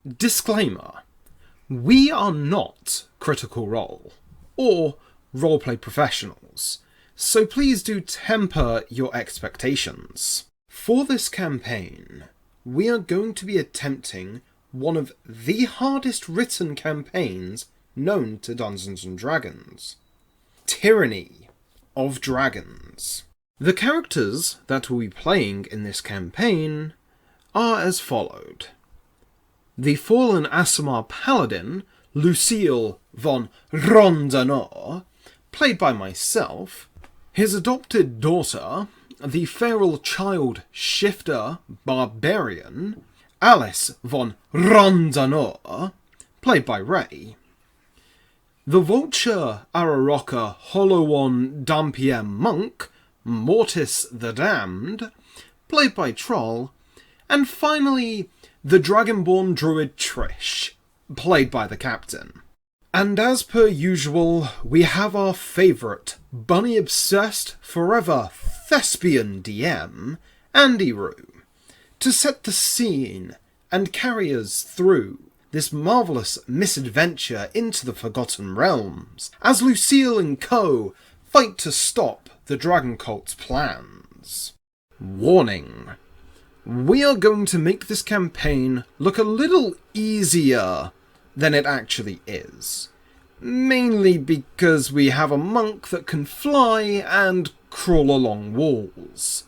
Disclaimer. We are not Critical Role or roleplay professionals, so please do temper your expectations. For this campaign, we are going to be attempting one of the hardest written campaigns known to Dungeons & Dragons. Tyranny of Dragons. The characters that we'll be playing in this campaign are as followed. The fallen Aasimar paladin, Lucille von Rondanor, played by myself, his adopted daughter, the feral child shifter barbarian, Alice von Rondanor, played by Ray, the vulture Araroka Holowon Dampiem monk, Mortis the Damned, played by Troll, and finally, the Dragonborn druid Trish, played by the captain. And as per usual, we have our favourite, bunny-obsessed, forever thespian DM, Andy Rue, to set the scene and carry us through this marvellous misadventure into the Forgotten Realms, as Lucille and co. fight to stop the Dragon Cult's plans. Warning. We are going to make this campaign look a little easier than it actually is. Mainly because we have a monk that can fly and crawl along walls.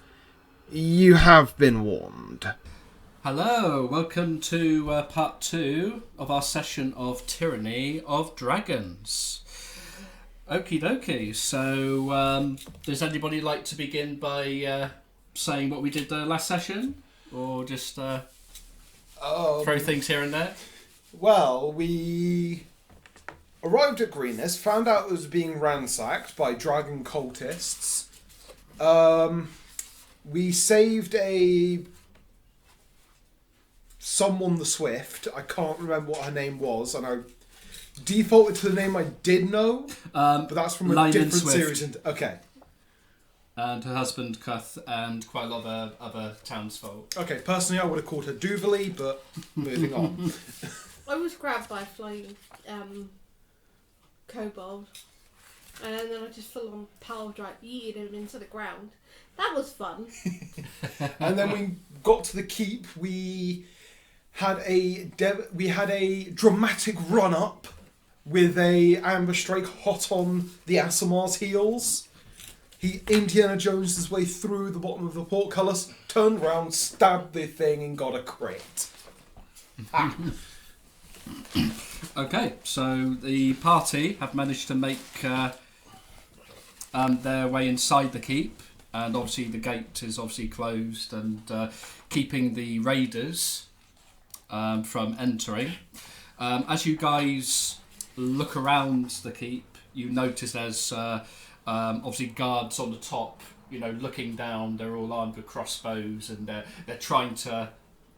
You have been warned. Hello, welcome to part 2 of our session of Tyranny of Dragons. Okie dokie, so does anybody like to begin by saying what we did the last session? Or just throw things here and there? Well, we arrived at Greenness, found out it was being ransacked by dragon cultists. We saved someone the Swift. I can't remember what her name was, and I defaulted to the name I did know, but that's from a Lyman different Swift. series. Okay. And her husband, Cuth, and quite a lot of other townsfolk. Okay, personally I would have called her Duvalie, but moving on. I was grabbed by a flying kobold, and then I just full on power drive yeeted him into the ground. That was fun. And then we got to the keep. We had a dramatic run up with a ambush strike hot on the Aasimar's heels. He Indiana Jones his way through the bottom of the portcullis, turned round, stabbed the thing, and got a crit. Okay, so the party have managed to make their way inside the keep, and obviously the gate is obviously closed and keeping the raiders from entering. As you guys look around the keep, you notice there's obviously guards on the top, looking down. They're all armed with crossbows, and they're trying to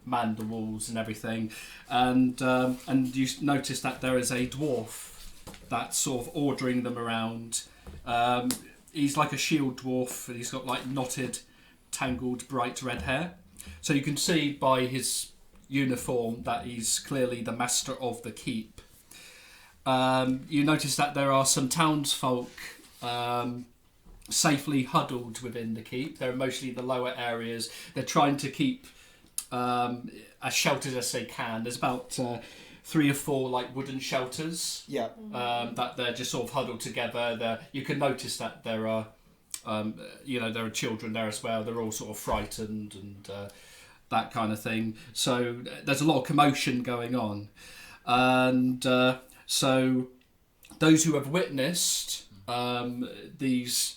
man the walls and everything. And you notice that there is a dwarf that's sort of ordering them around. He's like a shield dwarf, and he's got like knotted, tangled, bright red hair. So you can see by his uniform that he's clearly the master of the keep. You notice that there are some townsfolk safely huddled within the keep. They're mostly the lower areas. They're trying to keep as sheltered as they can. There's about 3 or 4 like wooden shelters. Yeah. That they're just sort of huddled together. You can notice that there are there are children there as well. They're all sort of frightened and that kind of thing. So there's a lot of commotion going on, and so those who have witnessed these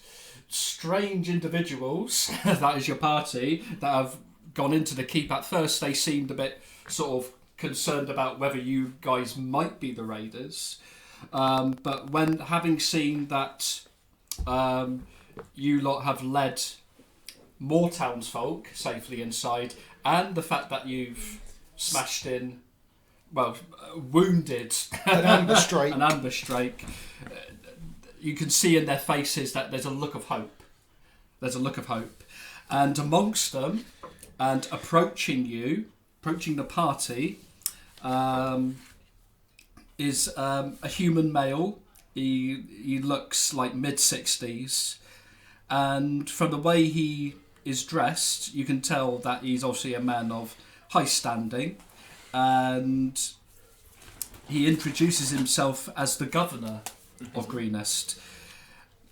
strange individuals, that is your party, that have gone into the keep. At first they seemed a bit sort of concerned about whether you guys might be the raiders, but when having seen that you lot have led more townsfolk safely inside, and the fact that you've smashed in, wounded An ambush strike. You can see in their faces that there's a look of hope. And amongst them, and approaching the party, is a human male. He looks like mid-60s, and from the way he is dressed, you can tell that he's obviously a man of high standing, and he introduces himself as the governor of Greenest.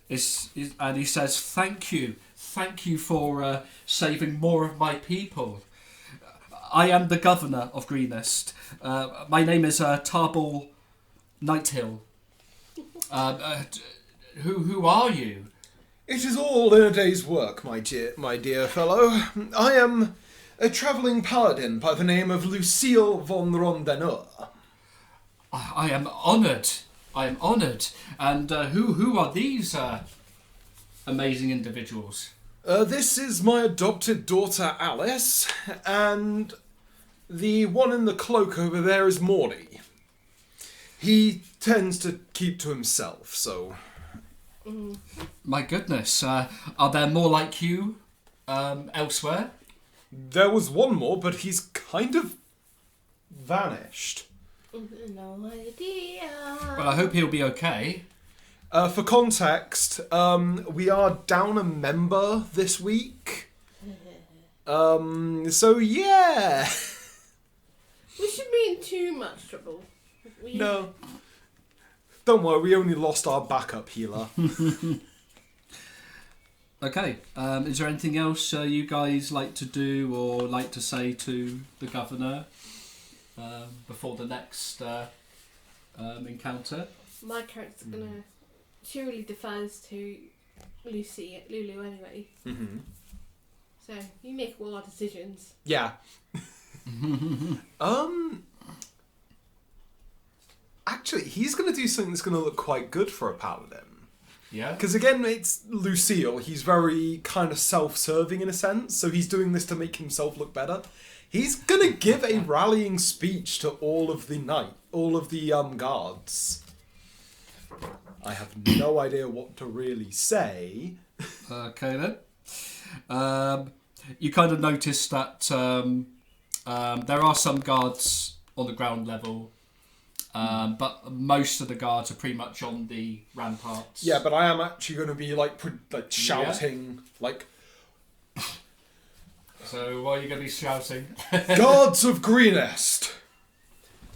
And he says, thank you for saving more of my people. I am the governor of Greenest. My name is Tarbal Nighthill. Who are you? It is all in a day's work, my dear fellow. I am a travelling paladin by the name of Lucille von Rondenur. I am honoured. And who are these amazing individuals? This is my adopted daughter Alice, and the one in the cloak over there is Morty. He tends to keep to himself, so... My goodness, are there more like you elsewhere? There was one more, but he's kind of vanished. No idea. Well, I hope he'll be okay. For context, we are down a member this week. So yeah. We should be in too much trouble. No. Don't worry, we only lost our backup healer. Okay, is there anything else you guys like to do or like to say to the governor before the next encounter? My character's gonna... She really defers to Lulu anyway. Mm-hmm. So, you make all our decisions. Yeah. Actually, he's going to do something that's going to look quite good for a paladin. Yeah? Because again, it's Lucille. He's very kind of self-serving in a sense, so he's doing this to make himself look better. He's going to give a rallying speech to all of the guards. I have no idea what to really say. Okay then. You kind of notice that there are some guards on the ground level, but most of the guards are pretty much on the ramparts. Yeah, but I am actually going to be like shouting, like... So what are you going to be shouting? Guards of Greenest!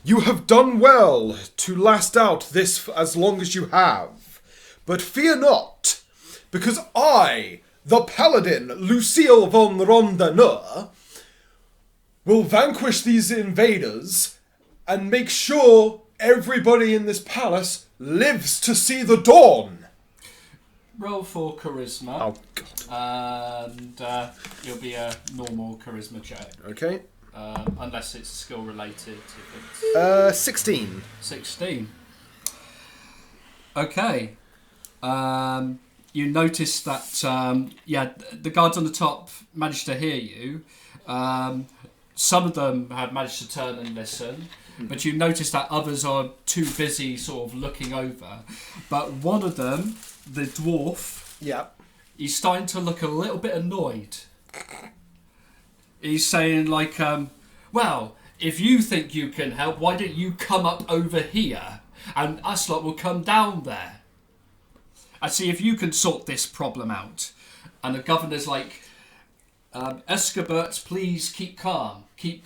You have done well to last out this as long as you have. But fear not, because I, the paladin Lucille von Rondenur, will vanquish these invaders and make sure everybody in this palace lives to see the dawn. Roll for charisma. Oh, God. And it'll be a normal charisma check. Okay. Unless it's skill related. 16. 16. Okay. You notice that, the guards on the top managed to hear you. Some of them have managed to turn and listen, but you notice that others are too busy sort of looking over. But one of them, the dwarf, he's starting to look a little bit annoyed. He's saying like, well, if you think you can help, why don't you come up over here and us lot will come down there and see if you can sort this problem out. And the governor's like, Escobert, please keep calm. He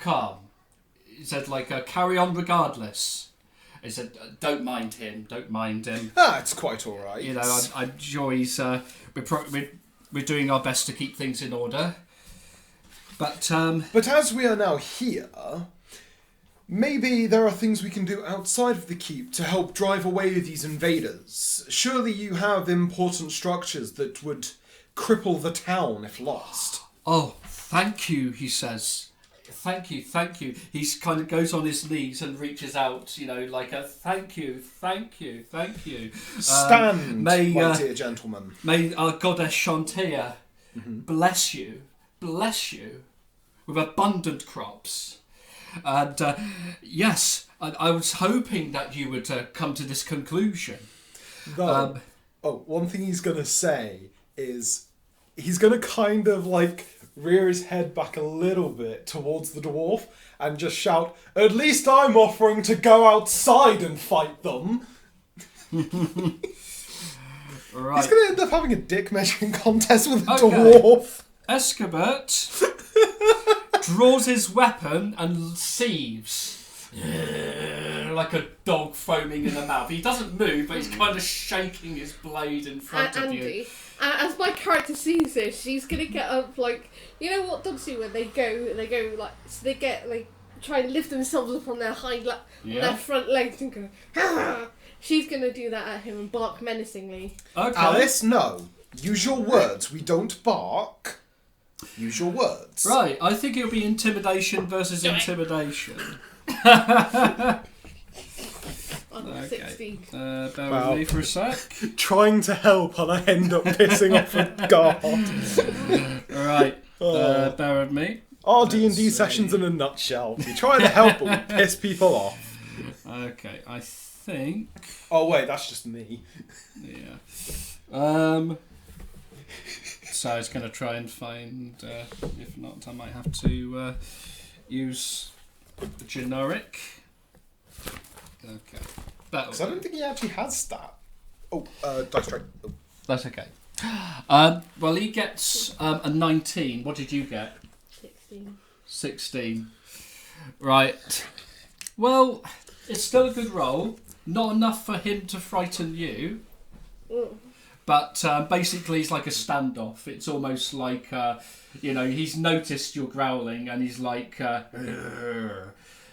said like, carry on regardless. He said, don't mind him. Ah, it's quite all right. You know, I'm sure he's, we're doing our best to keep things in order. But as we are now here, maybe there are things we can do outside of the keep to help drive away these invaders. Surely you have important structures that would cripple the town if lost. Oh, thank you, he says. Thank you. He kind of goes on his knees and reaches out, you know, like a thank you. Stand, my dear gentleman. May our goddess Shantia bless you with abundant crops. And yes, I was hoping that you would come to this conclusion. One thing he's going to say is he's going to kind of like rear his head back a little bit towards the dwarf and just shout, "At least I'm offering to go outside and fight them." Right. He's going to end up having a dick measuring contest with a Okay. dwarf. Escobert draws his weapon and sieves. Like a dog foaming in the mouth. He doesn't move, but he's kind of shaking his blade in front of you. Andy, as my character sees this, she's gonna get up like, you know what dogs do when they go like, so they get like, try and lift themselves up on their on their front legs and go, "Ah!" She's gonna do that at him and bark menacingly. Okay. Alice, no. Use your words. We don't bark. Use your words. Right, I think it'll be intimidation versus intimidation. I'm 16. Bear Wow. with me for a sec. Trying to help and I end up pissing off a guard. Right, bear with me. Our D&D sessions in a nutshell. We try to help but we piss people off. Okay, I think... Oh wait, that's just me. Yeah. So I was going to try and find... if not, I might have to use the generic. Okay. Because I don't think he actually has stat. Oh, dice tray. Oh. That's okay. Well, he gets a 19. What did you get? 16. 16. Right. Well, it's still a good roll. Not enough for him to frighten you. But basically, it's like a standoff. It's almost like, he's noticed you're growling and he's like...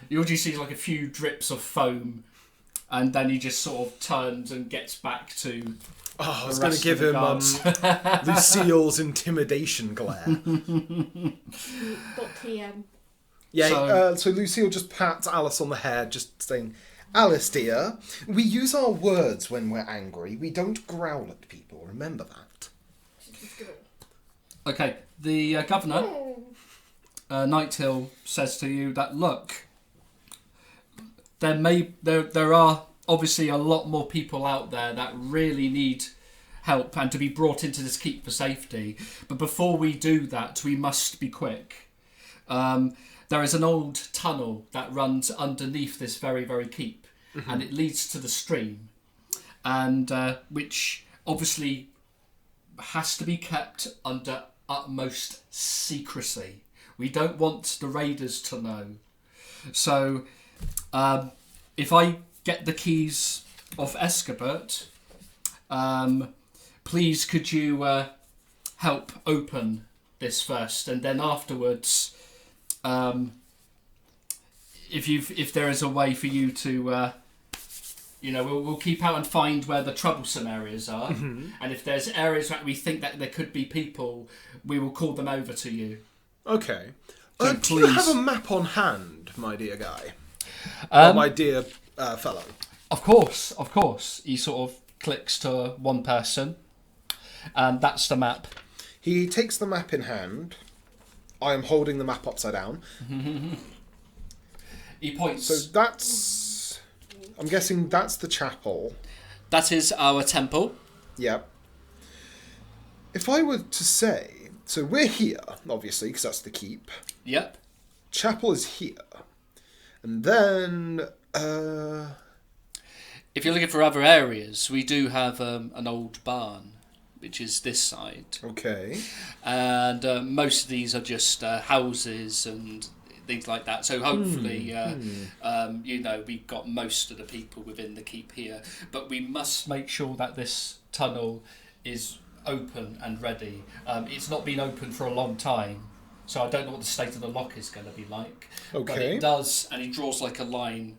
You just see like a few drips of foam, and then he just sort of turns and gets back to. Oh, I was going to give him Lucille's intimidation glare. .tm. Yeah, so Lucille just pats Alice on the head, just saying, "Alice, dear, we use our words when we're angry. We don't growl at people. Remember that." Okay, the governor, Nighthill, says to you that look. There are obviously a lot more people out there that really need help and to be brought into this keep for safety. But before we do that, we must be quick. There is an old tunnel that runs underneath this very, very keep, and it leads to the stream, and which obviously has to be kept under utmost secrecy. We don't want the raiders to know. So... if I get the keys off Escobert, please could you help open this first, and then afterwards, if there is a way for you to, we'll keep out and find where the troublesome areas are, and if there's areas where we think that there could be people, we will call them over to you. Okay. So do you have a map on hand, my dear guy? My dear fellow. Of course. He sort of clicks to one person, and that's the map. He takes the map in hand. I am holding the map upside down. He points. So that's... I'm guessing that's the chapel. That is our temple. Yep. If I were to say... So we're here, obviously, because that's the keep. Yep. Chapel is here. And then... If you're looking for other areas, we do have an old barn, which is this side. Okay. And most of these are just houses and things like that. So hopefully, we've got most of the people within the keep here. But we must make sure that this tunnel is open and ready. It's not been open for a long time. So I don't know what the state of the lock is going to be like. Okay. But it does, and he draws like a line.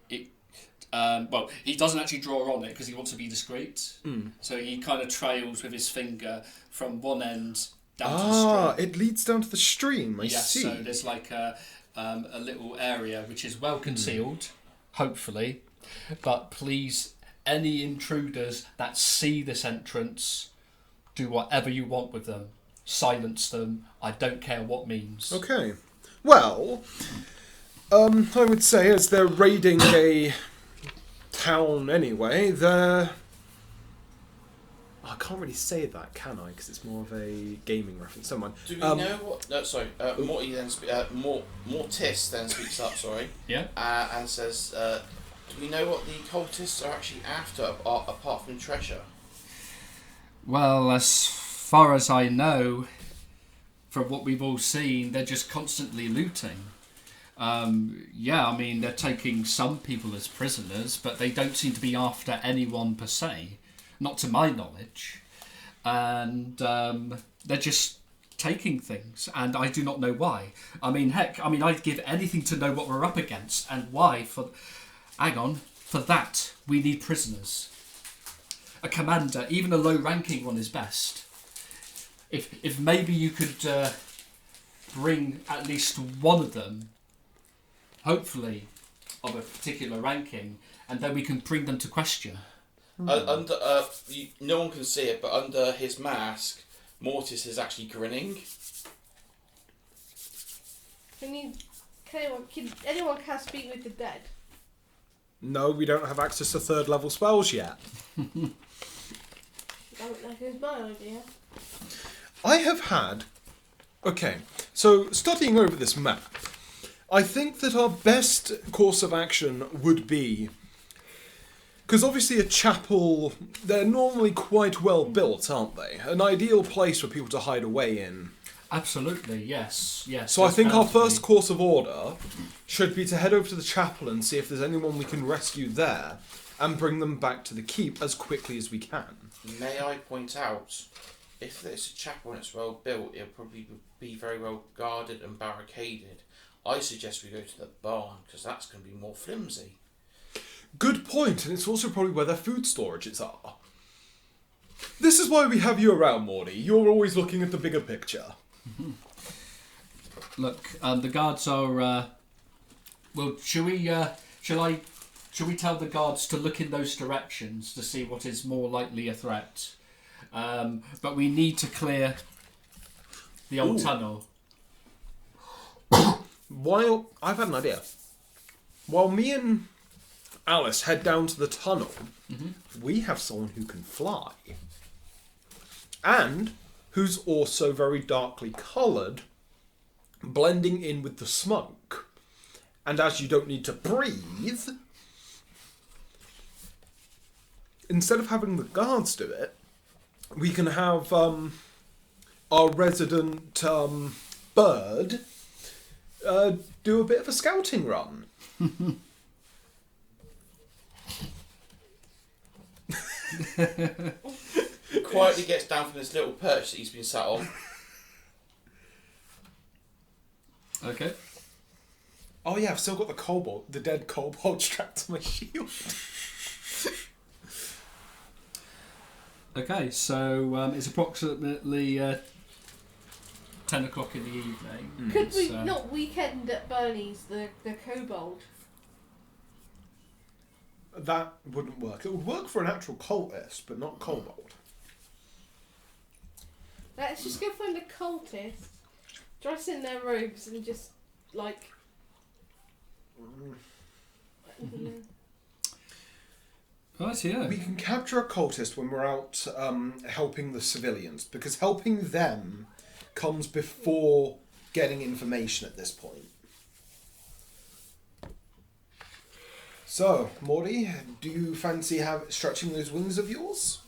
He doesn't actually draw on it because he wants to be discreet. So he kind of trails with his finger from one end down to the stream. It leads down to the stream, I see. So there's like a little area which is well concealed, hopefully. But please, any intruders that see this entrance, do whatever you want with them. Silence them. I don't care what means. Okay. Well, I would say as they're raiding a town anyway, they're I can't really say that, can I? Because it's more of a gaming reference. Someone. Do we know what? No, sorry. Morty then Mortis then speaks up. Sorry. Yeah. And says, "Do we know what the cultists are actually after, apart from treasure?" Well, as far as I know, from what we've all seen, they're just constantly looting. Yeah, I mean, they're taking some people as prisoners, but they don't seem to be after anyone per se. Not to my knowledge. And they're just taking things, and I do not know why. I mean, heck, I'd give anything to know what we're up against, and why. For that, we need prisoners. A commander, even a low-ranking one is best. If maybe you could bring at least one of them, hopefully, of a particular ranking, and then we can bring them to question. No one can see it, but under his mask, Mortis is actually grinning. Can anyone can speak with the dead? No, we don't have access to 3rd level spells yet. That is my idea. I have had... Okay, so studying over this map, I think that our best course of action would be... Because obviously a chapel, they're normally quite well built, aren't they? An ideal place for people to hide away in. Absolutely, yes. So I think our first course of order should be to head over to the chapel and see if there's anyone we can rescue there and bring them back to the keep as quickly as we can. May I point out, if it's a chapel and it's well built, it'll probably be very well guarded and barricaded. I suggest we go to the barn, because that's going to be more flimsy. Good point, and it's also probably where their food storages are. This is why we have you around, Morty. You're always looking at the bigger picture. Look, the guards are... well, shall we tell the guards to look in those directions to see what is more likely a threat? But we need to clear the old tunnel. I've had an idea. While me and Alice head down to the tunnel, we have someone who can fly. And who's also very darkly coloured, blending in with the smoke. And as you don't need to breathe, instead of having the guards do it, we can have our resident bird do a bit of a scouting run. Quietly gets down from this little perch that he's been sat on. Okay. Oh yeah, I've still got the dead kobold strapped to my shield. Okay, so it's approximately 10 o'clock in the evening. Could we not weekend at Bernie's the kobold? That wouldn't work. It would work for an actual cultist, but not kobold. Let's just go find a cultist, dress in their robes, and just like. Right, yeah. We can capture a cultist when we're out helping the civilians, because helping them comes before getting information at this point. So, Morty, do you fancy stretching those wings of yours?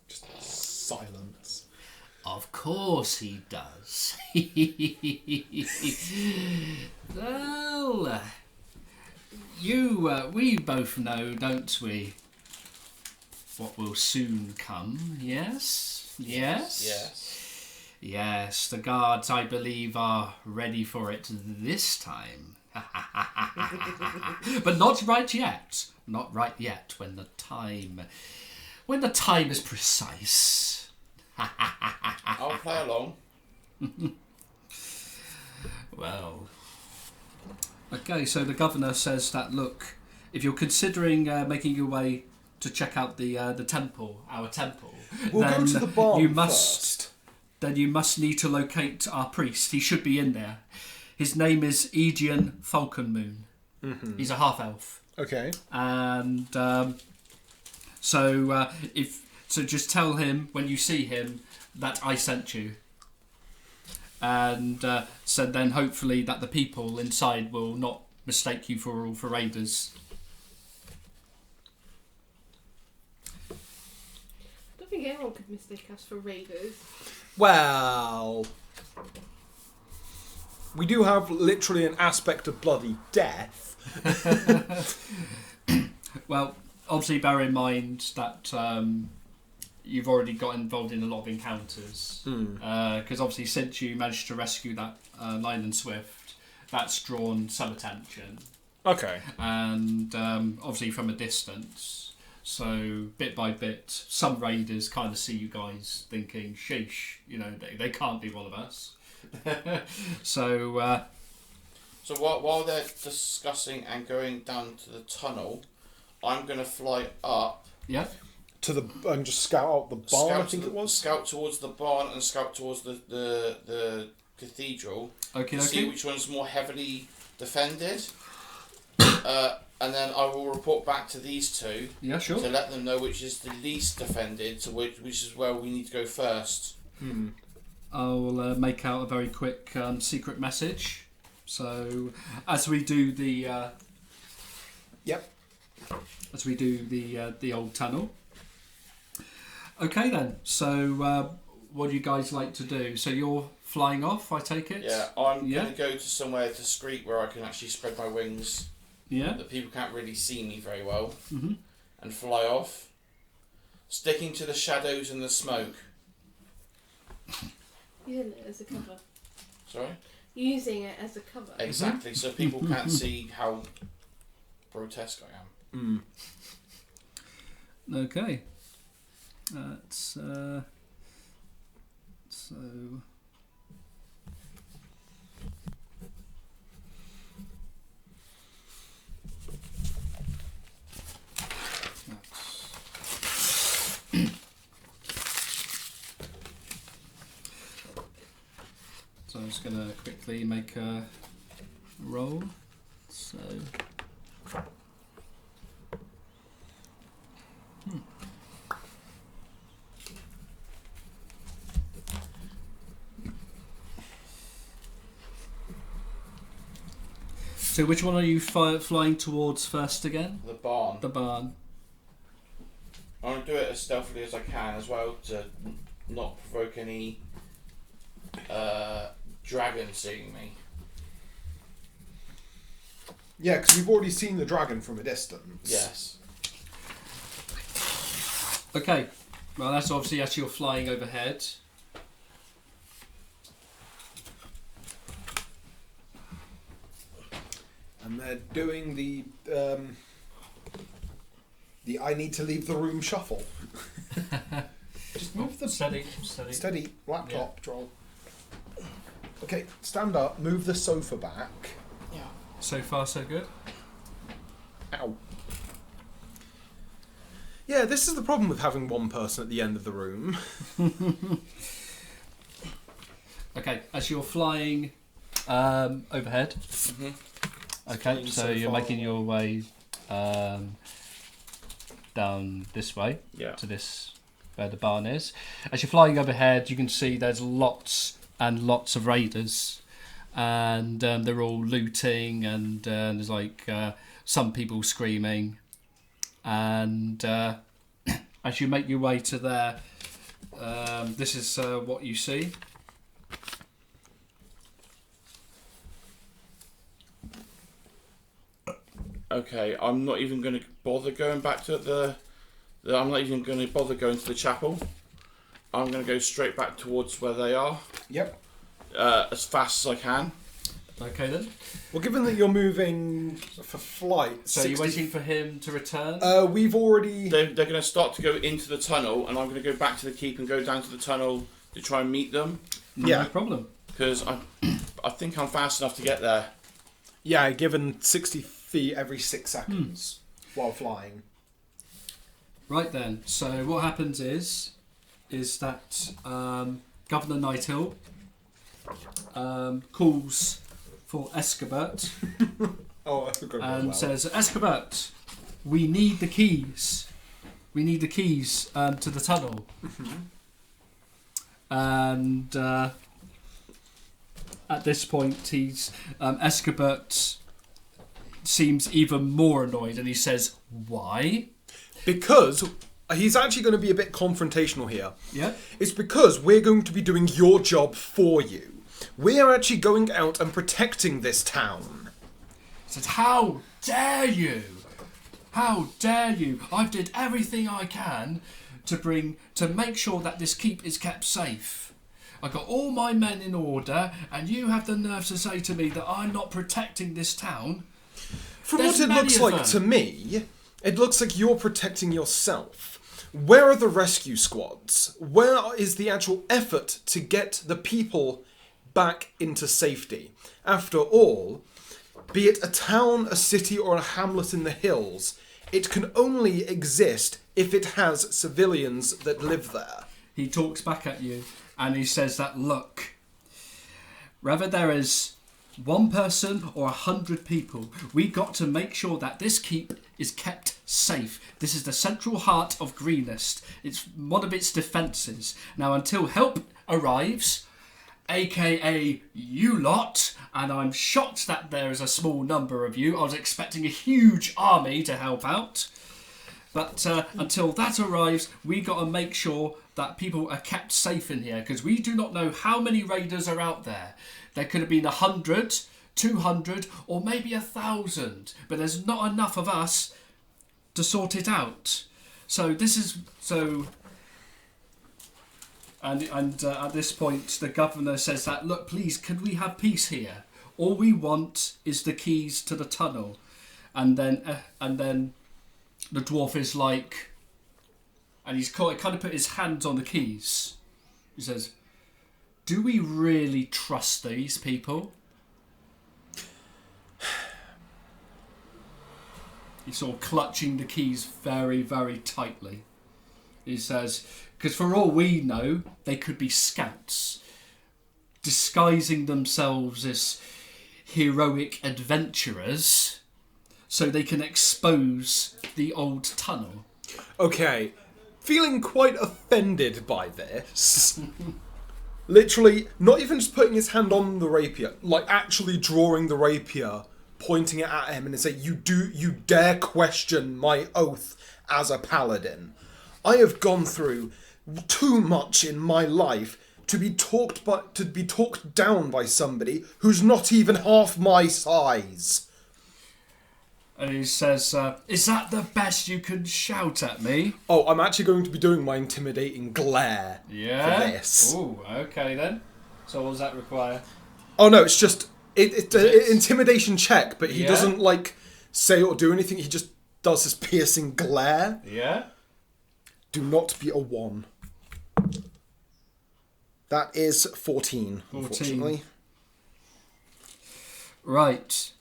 Just silence. Of course he does. Well, we both know, don't we, what will soon come, yes? Yes? Yes. Yes, the guards, I believe, are ready for it this time. But not right yet. Not right yet, when the time is precise. I'll play along. Well, okay, so the governor says that, look, if you're considering making your way to check out the temple, our temple, We'll then go to the barn you must. first. Then you must need to locate our priest. He should be in there. His name is Aegean Falconmoon. He's a half-elf. Okay. And so just tell him when you see him that I sent you. And so then hopefully that the people inside will not mistake you for raiders. I don't think anyone could mistake us for raiders. Well, we do have literally an aspect of bloody death. Well, obviously bear in mind that you've already got involved in a lot of encounters. Because obviously since you managed to rescue that Lion and Swift, that's drawn some attention. Okay. And obviously from a distance. So bit by bit, some raiders kind of see you guys thinking, sheesh, they can't be one of us. So while they're discussing and going down to the tunnel, I'm going to fly up. Yeah. And just scout out the barn, I think it was. Scout towards the barn and scout towards the cathedral. Okay. See which one's more heavily defended. And then I will report back to these two. Yeah, sure. To let them know which is the least defended, to which is where we need to go first. I'll make out a very quick secret message. So as we do the as we do the old tunnel. Okay then. So what do you guys like to do? So you're flying off, I take it? Yeah, I'm going to go to somewhere discreet where I can actually spread my wings. Yeah. That people can't really see me very well. Mm-hmm. And fly off. Sticking to the shadows and the smoke. Using it as a cover. Sorry? Using it as a cover. Exactly, so people can't see how grotesque I am. Okay. That's so. So I'm just going to quickly make a roll. So. So which one are you flying towards first again? The barn. The barn. I want to do it as stealthily as I can as well to not provoke any dragon seeing me. Yeah, because we've already seen the dragon from a distance. Yes. Okay. Well, that's obviously as you're flying overhead. And they're doing the I need to leave the room shuffle. Just move the steady laptop troll. Okay, stand up, move the sofa back. Yeah. So far, so good. Ow. Yeah, this is the problem with having one person at the end of the room. Okay, as you're flying overhead. Mm-hmm. Okay, so you're making your way down this way to this where the barn is. As you're flying overhead, you can see there's lots and lots of raiders, and they're all looting, and there's like some people screaming, and as you make your way to there, this is what you see. Okay, I'm not even going to bother going back to I'm not even going to bother going to the chapel. I'm going to go straight back towards where they are. Yep. As fast as I can. Okay then. Well, given that you're moving for flight... So you're waiting for him to return? We've already... They're going to start to go into the tunnel, and I'm going to go back to the keep and go down to the tunnel to try and meet them. No problem. Because I think I'm fast enough to get there. Yeah, given 60 feet every 6 seconds while flying. Right then. So what happens is that Governor Nighthill calls for Escobert Oh, I forgot. And says, Escobert, we need the keys. We need the keys to the tunnel. And at this point, Escobert seems even more annoyed, and he says, "Why?" Because he's actually going to be a bit confrontational here. Yeah. It's because we're going to be doing your job for you. We're actually going out and protecting this town. He says, "How dare you? How dare you? I've did everything I can to make sure that this keep is kept safe. I got all my men in order, and you have the nerve to say to me that I'm not protecting this town." From what it looks like to me, it looks like you're protecting yourself. Where are the rescue squads? Where is the actual effort to get the people back into safety? After all, be it a town, a city, or a hamlet in the hills, it can only exist if it has civilians that live there. He talks back at you and he says that, look, whether there is one person or 100 people, we got to make sure that this keep is kept safe. This is the central heart of Greenest. It's one of its defences. Now, until help arrives, aka you lot, and I'm shocked that there is a small number of you. I was expecting a huge army to help out. But until that arrives, we got to make sure that people are kept safe in here, because we do not know how many raiders are out there. There could have been 100, 200, or maybe 1,000, but there's not enough of us to sort it out. So this is so. And at this point, the governor says that, look, please, could we have peace here? All we want is the keys to the tunnel. And then the dwarf is like, and he's kind of put his hands on the keys. He says, do we really trust these people? He's sort of clutching the keys very, very tightly. He says, because for all we know, they could be scouts, disguising themselves as heroic adventurers so they can expose the old tunnel. Okay, feeling quite offended by this. Literally, not even just putting his hand on the rapier, like actually drawing the rapier, pointing it at him and saying, you dare question my oath as a paladin. I have gone through too much in my life to be talked down by somebody who's not even half my size. And he says, is that the best you can shout at me? Oh, I'm actually going to be doing my intimidating glare for this. Oh, okay then. So what does that require? Oh no, it's just it's an intimidation check, but he doesn't like say or do anything. He just does this piercing glare. Yeah. Do not be a 1. That is 14. Unfortunately. Right.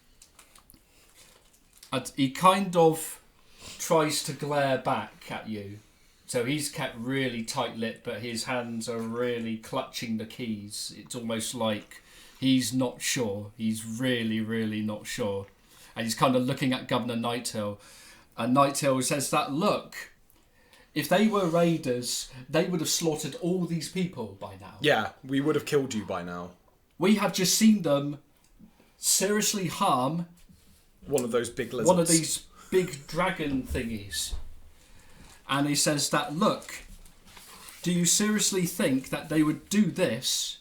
He kind of tries to glare back at you. So he's kept really tight-lipped, but his hands are really clutching the keys. It's almost like he's not sure. He's really, really not sure. And he's kind of looking at Governor Nighthill. And Nighthill says that, look, if they were raiders, they would have slaughtered all these people by now. Yeah, we would have killed you by now. We have just seen them seriously harm one of those big lizards. one of these big dragon thingies. And he says that, look, do you seriously think that they would do this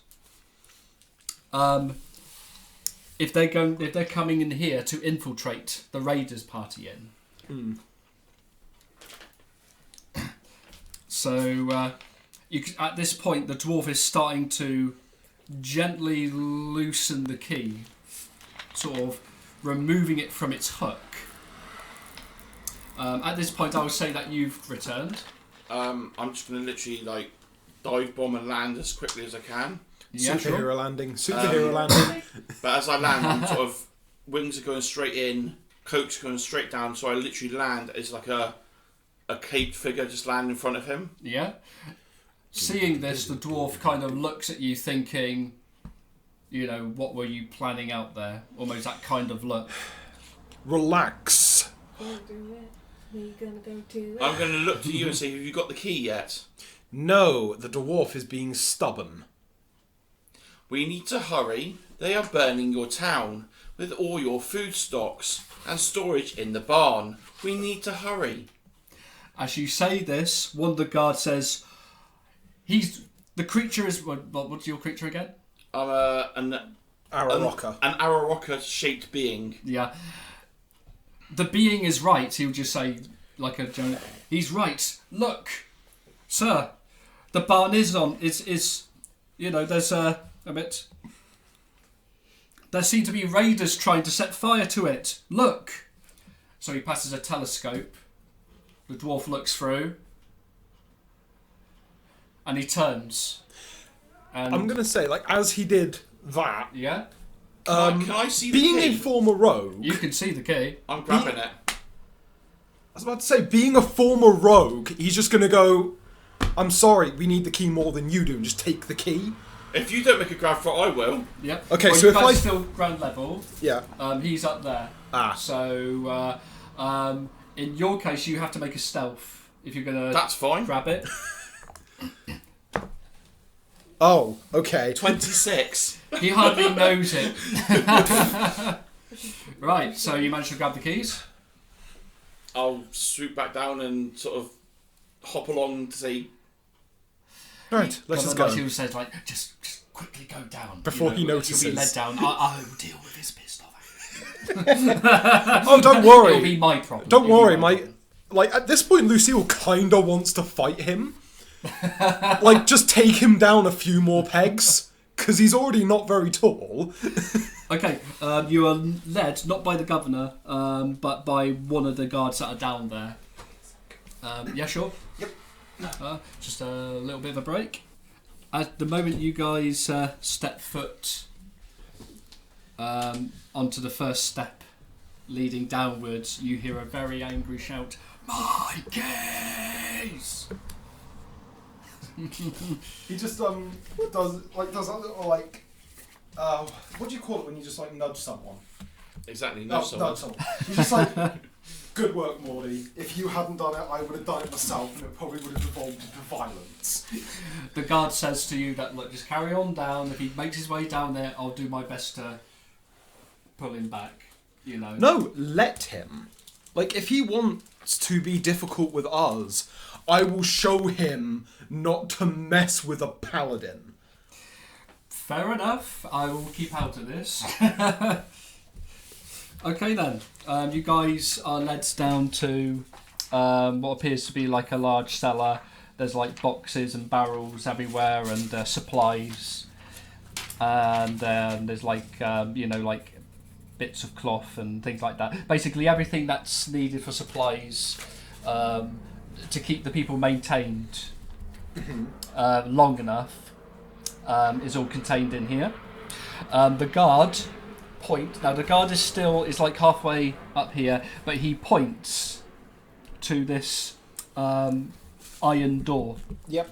if they're coming in here to infiltrate the raiders party in? So at this point, the dwarf is starting to gently loosen the key, sort of removing it from its hook. At this point, I would say that you've returned. I'm just going to literally dive bomb and land as quickly as I can. Yeah, Superhero landing. Superhero landing. But as I land, I'm sort of wings are going straight in, cloak's going straight down. So I literally land as like a caped figure just land in front of him. Yeah. Seeing this, the dwarf kind of looks at you, thinking, what were you planning out there? Almost that kind of look. relax. We'll do it. We're gonna go do it. I'm going to look to you and say, have you got the key yet? No, the dwarf is being stubborn. We need to hurry. They are burning your town with all your food stocks and storage in the barn. We need to hurry. As you say this, one of the guards says, the creature is... What's your creature again? An Ararocka. An Ararocka shaped being. Yeah. The being is right, he'll just say, like a Jonah. He's right. Look, sir, the barn is on. Is there's a bit. There seem to be raiders trying to set fire to it. Look. So he passes a telescope. The dwarf looks through, and he turns. And I'm gonna say, like, as he did that, yeah, Can I see the being key? a former rogue, you can see the key. I'm grabbing it. I was about to say, being a former rogue, he's just gonna go, I'm sorry, we need the key more than you do, and just take the key. If you don't make a grab for it, I will. Yeah. Okay, well, so you if guys I- are still ground level. Yeah. He's up there. Ah. So, in your case, you have to make a stealth if you're gonna That's fine. grab it. Oh, okay. 26. He hardly knows it. Right. So you managed to grab the keys. I'll swoop back down and sort of hop along to say, Right, let's just go. He says like, just quickly go down Before he notices. He'll be led down. I will deal with his pissed off. Oh, don't worry. It'll be my problem. Don't It'll be worry, my my... problem. Like, at this point, Lucille kinda wants to fight him. Like, just take him down a few more pegs. Because he's already not very tall. Okay, you are led not by the governor, but by one of the guards that are down there. Yeah, sure. Yep. Just a little bit of a break. At the moment you guys step foot onto the first step leading downwards, you hear a very angry shout, "My keys!" He just, does that little, like... what do you call it when you just, like, nudge someone? exactly, No, no, someone. nudge someone. He's just like, good work, Morty. If you hadn't done it, I would have done it myself, and it probably would have evolved into violence. The guard says to you that, look, just carry on down. If he makes his way down there, I'll do my best to pull him back, you know. No, let him. Like, if he wants to be difficult with us, I will show him not to mess with a paladin. Fair enough. I will keep out of this. Okay then. You guys are led down to what appears to be like a large cellar. There's like boxes and barrels everywhere and supplies. And there's like, like bits of cloth and things like that. Basically everything that's needed for supplies to keep the people maintained long enough is all contained in here. The guard the guard is like halfway up here, but he points to this iron door. Yep.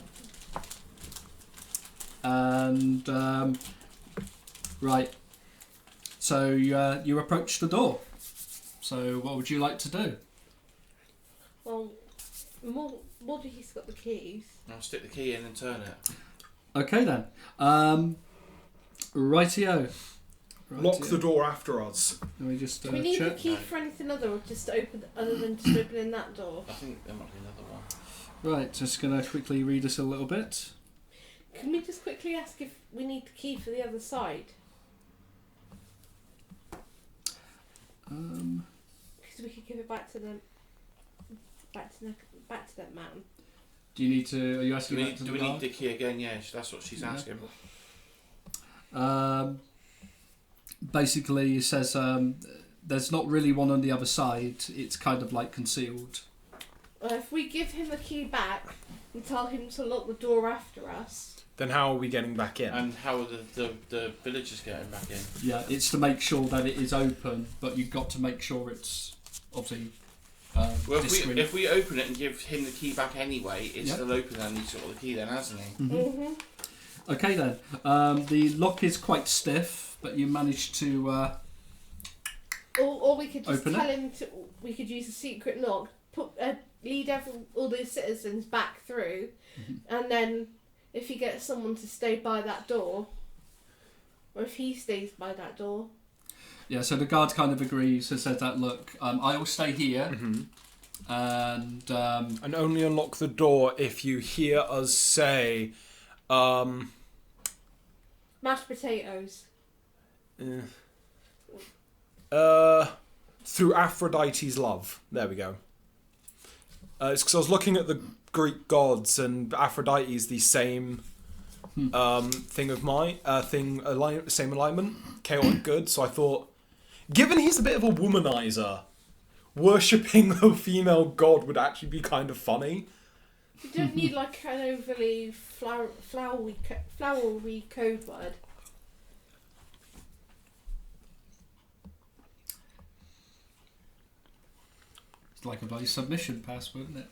And right, so you approach the door. So what would you like to do? Well, Morty's got the keys. I'll stick the key in and turn it. Okay then. Rightio. Lock the door after us. Let me just Do we need check. the key for anything other than just opening that door? I think there might be another one. Right, just going to quickly read us a little bit. Can we just quickly ask if we need the key for the other side? Because we could give it back to them. Back to that man. Do you need to? Are you asking? Do we need the key again? Yeah, that's what she's asking. Basically, it says there's not really one on the other side. It's kind of like concealed. Well, if we give him the key back and tell him to lock the door after us. Then how are we getting back in? And how are the villagers getting back in? Yeah, it's to make sure that it is open, but you've got to make sure it's obviously. Well, discreet. if we open it and give him the key back anyway, it's Yep. still open and he's got the key then, hasn't he? Mm-hmm. Okay then. The lock is quite stiff, but you managed to Or we could just Open tell him to. We could use a secret knock, lead all the citizens back through, and then if he gets someone to stay by that door, or if he stays by that door. Yeah, so the guard kind of agrees and says that, look, I will stay here, and only unlock the door if you hear us say, Mashed potatoes. through Aphrodite's love. There we go. It's because I was looking at the Greek gods, and Aphrodite is the same thing of same alignment, chaotic good. So I thought, given he's a bit of a womanizer, worshipping a female god would actually be kind of funny. You don't need like an overly flowery code word. it's like a bloody submission password, isn't it?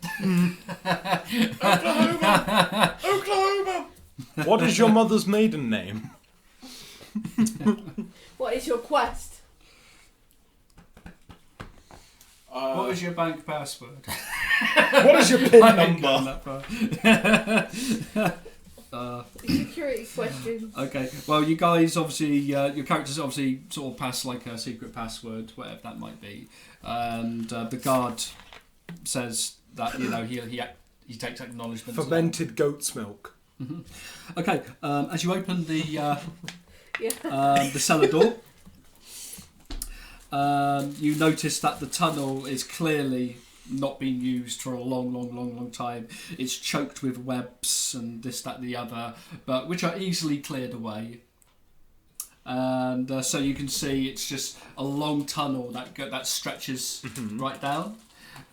Oklahoma! What is your mother's maiden name? What is your quest? What was your bank password? What is your PIN I ain't gone number? that far. Security questions. Okay, well, you guys obviously, your characters obviously sort of pass like a secret password, whatever that might be, and the guard says that he takes acknowledgement. Fermented goat's milk. Okay, as you open the cellar door, you notice that the tunnel is clearly not been used for a long time. It's choked with webs and this, that, the other, but which are easily cleared away. And so you can see it's just a long tunnel that stretches right down,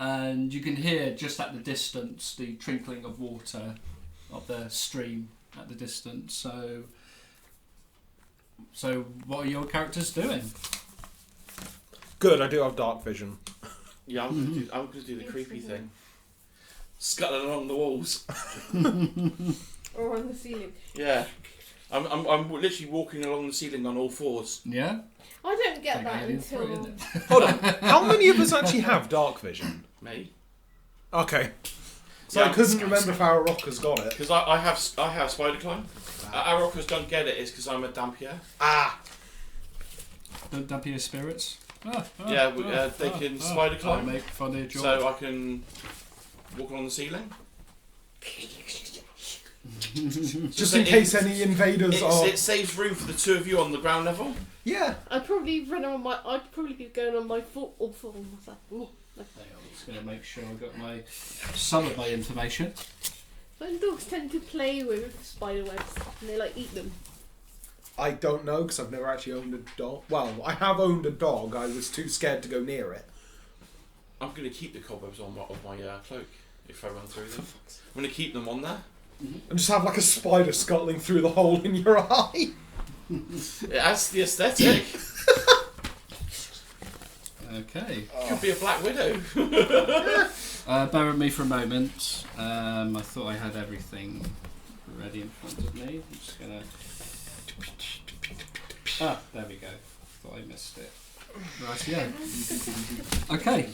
and you can hear just at the distance the trickling of water of the stream at the distance. So what are your characters doing? Good, I do have dark vision. Yeah, I'm going to do the creepy thing. Scuttling along the walls. Or on the ceiling. Yeah. I'm literally walking along the ceiling on all fours. Yeah? I don't get that until... Hold on, how many of us actually have dark vision? Me. Okay. So Yeah, I couldn't remember if our rockers got it. Because I have spider climb. Our rockers don't get it, is because I'm a dampier. Ah! Don't damp your spirits? They can spider I climb. make fun of your So I can walk along the ceiling. Just in case any invaders are... It saves room for the two of you on the ground level. Yeah. I'd probably be going on my foot or foot. I'm just going to make sure I got some of my information. When dogs tend to play with spider webs and they like eat them. I don't know, because I've never actually owned a dog. Well, I have owned a dog. I was too scared to go near it. I'm going to keep the cobwebs on my cloak if I run through them. I'm going to keep them on there. And just have like a spider scuttling through the hole in your eye. It adds to the aesthetic. Okay. Could be a black widow. Bear with me for a moment. I thought I had everything ready in front of me. I'm just going to... there we go. Thought I missed it. Right, yeah. Okay.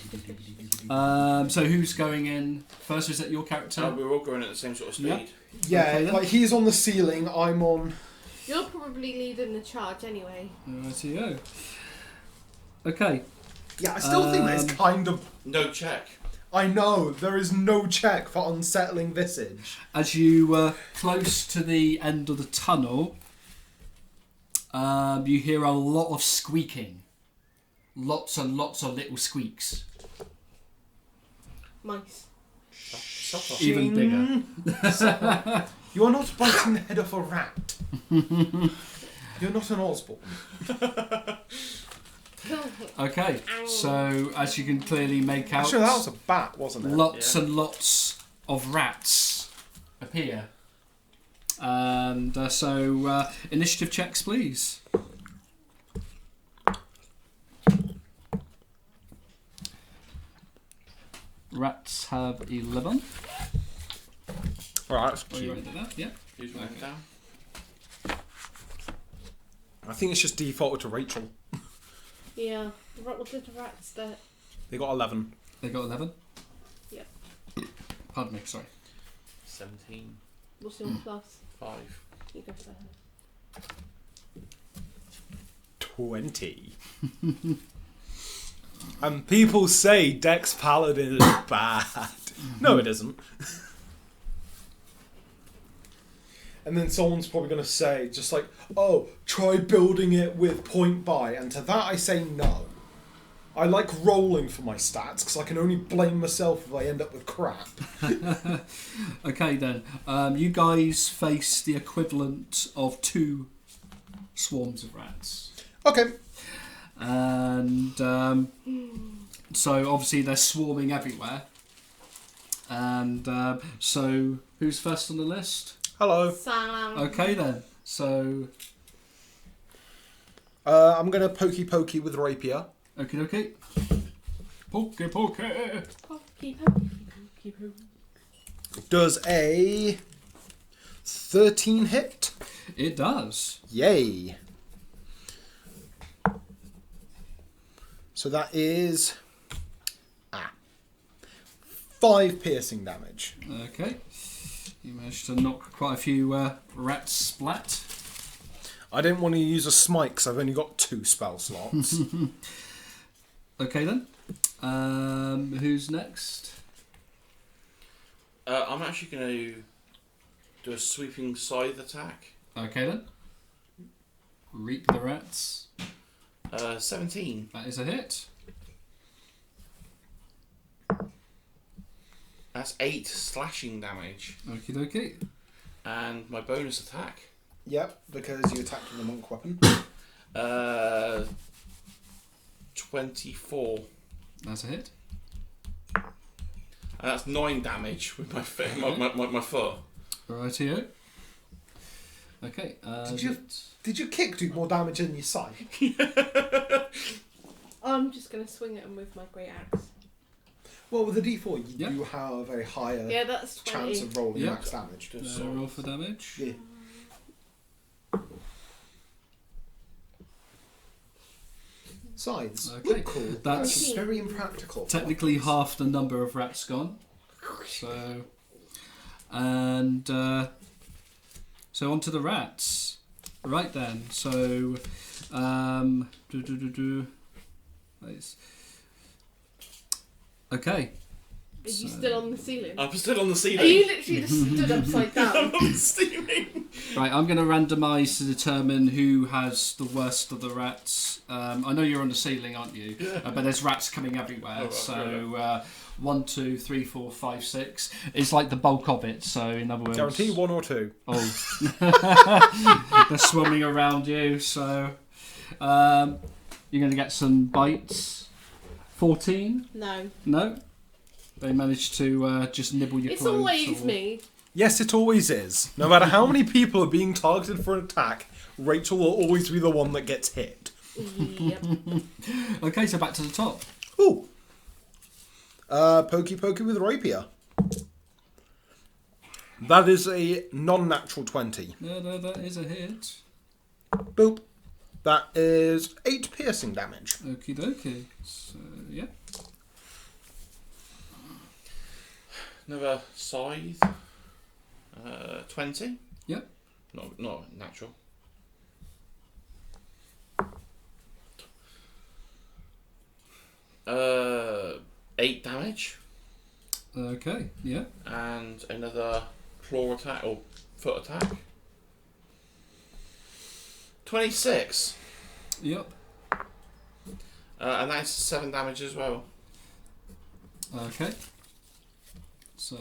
So who's going in first? Is that your character? We're all going at the same sort of speed. Yeah, Okay, then. like he's on the ceiling, I'm on... You're probably leading the charge anyway. Righty-o. Okay. Yeah, I still think there's kind of... No check. I know, there is no check for unsettling visage. As you close to the end of the tunnel, you hear a lot of squeaking. Lots and lots of little squeaks. Mice. Shut up. Even bigger. You are not biting the head off a rat. You're not an Osborne. Okay, so as you can clearly make out, Actually, that was a bat, wasn't it? lots and lots of rats appear. And so initiative checks, please. Rats have 11. Right, that's Are you cute. ready to that? Yeah. Who's running Okay. down? I think it's just defaulted to Rachel. Yeah. What did the rats do? They got 11. They got 11? Yep. Pardon me, sorry. 17. What's your plus? 5. You go for 20. And people say Dex Paladin is bad. No, it isn't. And then someone's probably going to say, just like, oh, try building it with point buy. And to that I say no. I like rolling for my stats, because I can only blame myself if I end up with crap. Okay then, you guys face the equivalent of 2 swarms of rats. Okay. And so obviously they're swarming everywhere. And so who's first on the list? Hello. Sam. Okay then, so I'm going to pokey with rapier. okie dokie. Pokey. Pokey, pokey, pokey. Does a 13 hit? It does. Yay. So that is 5 piercing damage. Okay. You managed to knock quite a few rats splat. I didn't want to use a smite because I've only got 2 spell slots. Okay then. Who's next? I'm actually going to do a sweeping scythe attack. Okay then. Reap the rats. 17. That is a hit. That's 8 slashing damage. Okie dokie. And my bonus attack. Yep, because you attacked with a monk weapon. 24. That's a hit. And that's 9 damage with my my foot. Rightio. Okay. Did your kick do more damage than your scythe? I'm just going to swing at him with my great axe. Well, with the D4, you Yep. do have a higher Yeah, that's 20. chance of rolling Yep. max damage. Roll for damage. Yeah. Scythes. Okay. Look cool. That's That's very impractical. technically half the number of rats gone. So, and so on to the rats. Right then. So, Nice. Okay. Are you So- still on the ceiling? I'm still on the Are ceiling. you literally just stood upside down? I'm steaming. Right, I'm going to randomise to determine who has the worst of the rats. I know you're on the ceiling, aren't you? Yeah. But there's rats coming everywhere. Oh, right, So 1, 2, 3, 4, 5, 6. It's like the bulk of it. So in other words, Guarantee 1 or 2. Oh, they're swarming around you. So you're going to get some bites. 14? No. No. They managed to just nibble your It's clothes. always or- me. Yes, it always is. No matter how many people are being targeted for an attack, Rachel will always be the one that gets hit. Yep. Okay, so back to the top. Ooh. Pokey with rapier. That is a non-natural 20. No, that is a hit. Boop. That is 8 piercing damage. Okie dokie. So, yeah. Another scythe. 20. Yep. Not natural. Uh, 8 damage. Okay, yeah. And another claw attack or foot attack. 26. Yep. And that's 7 damage as well. Okay. So,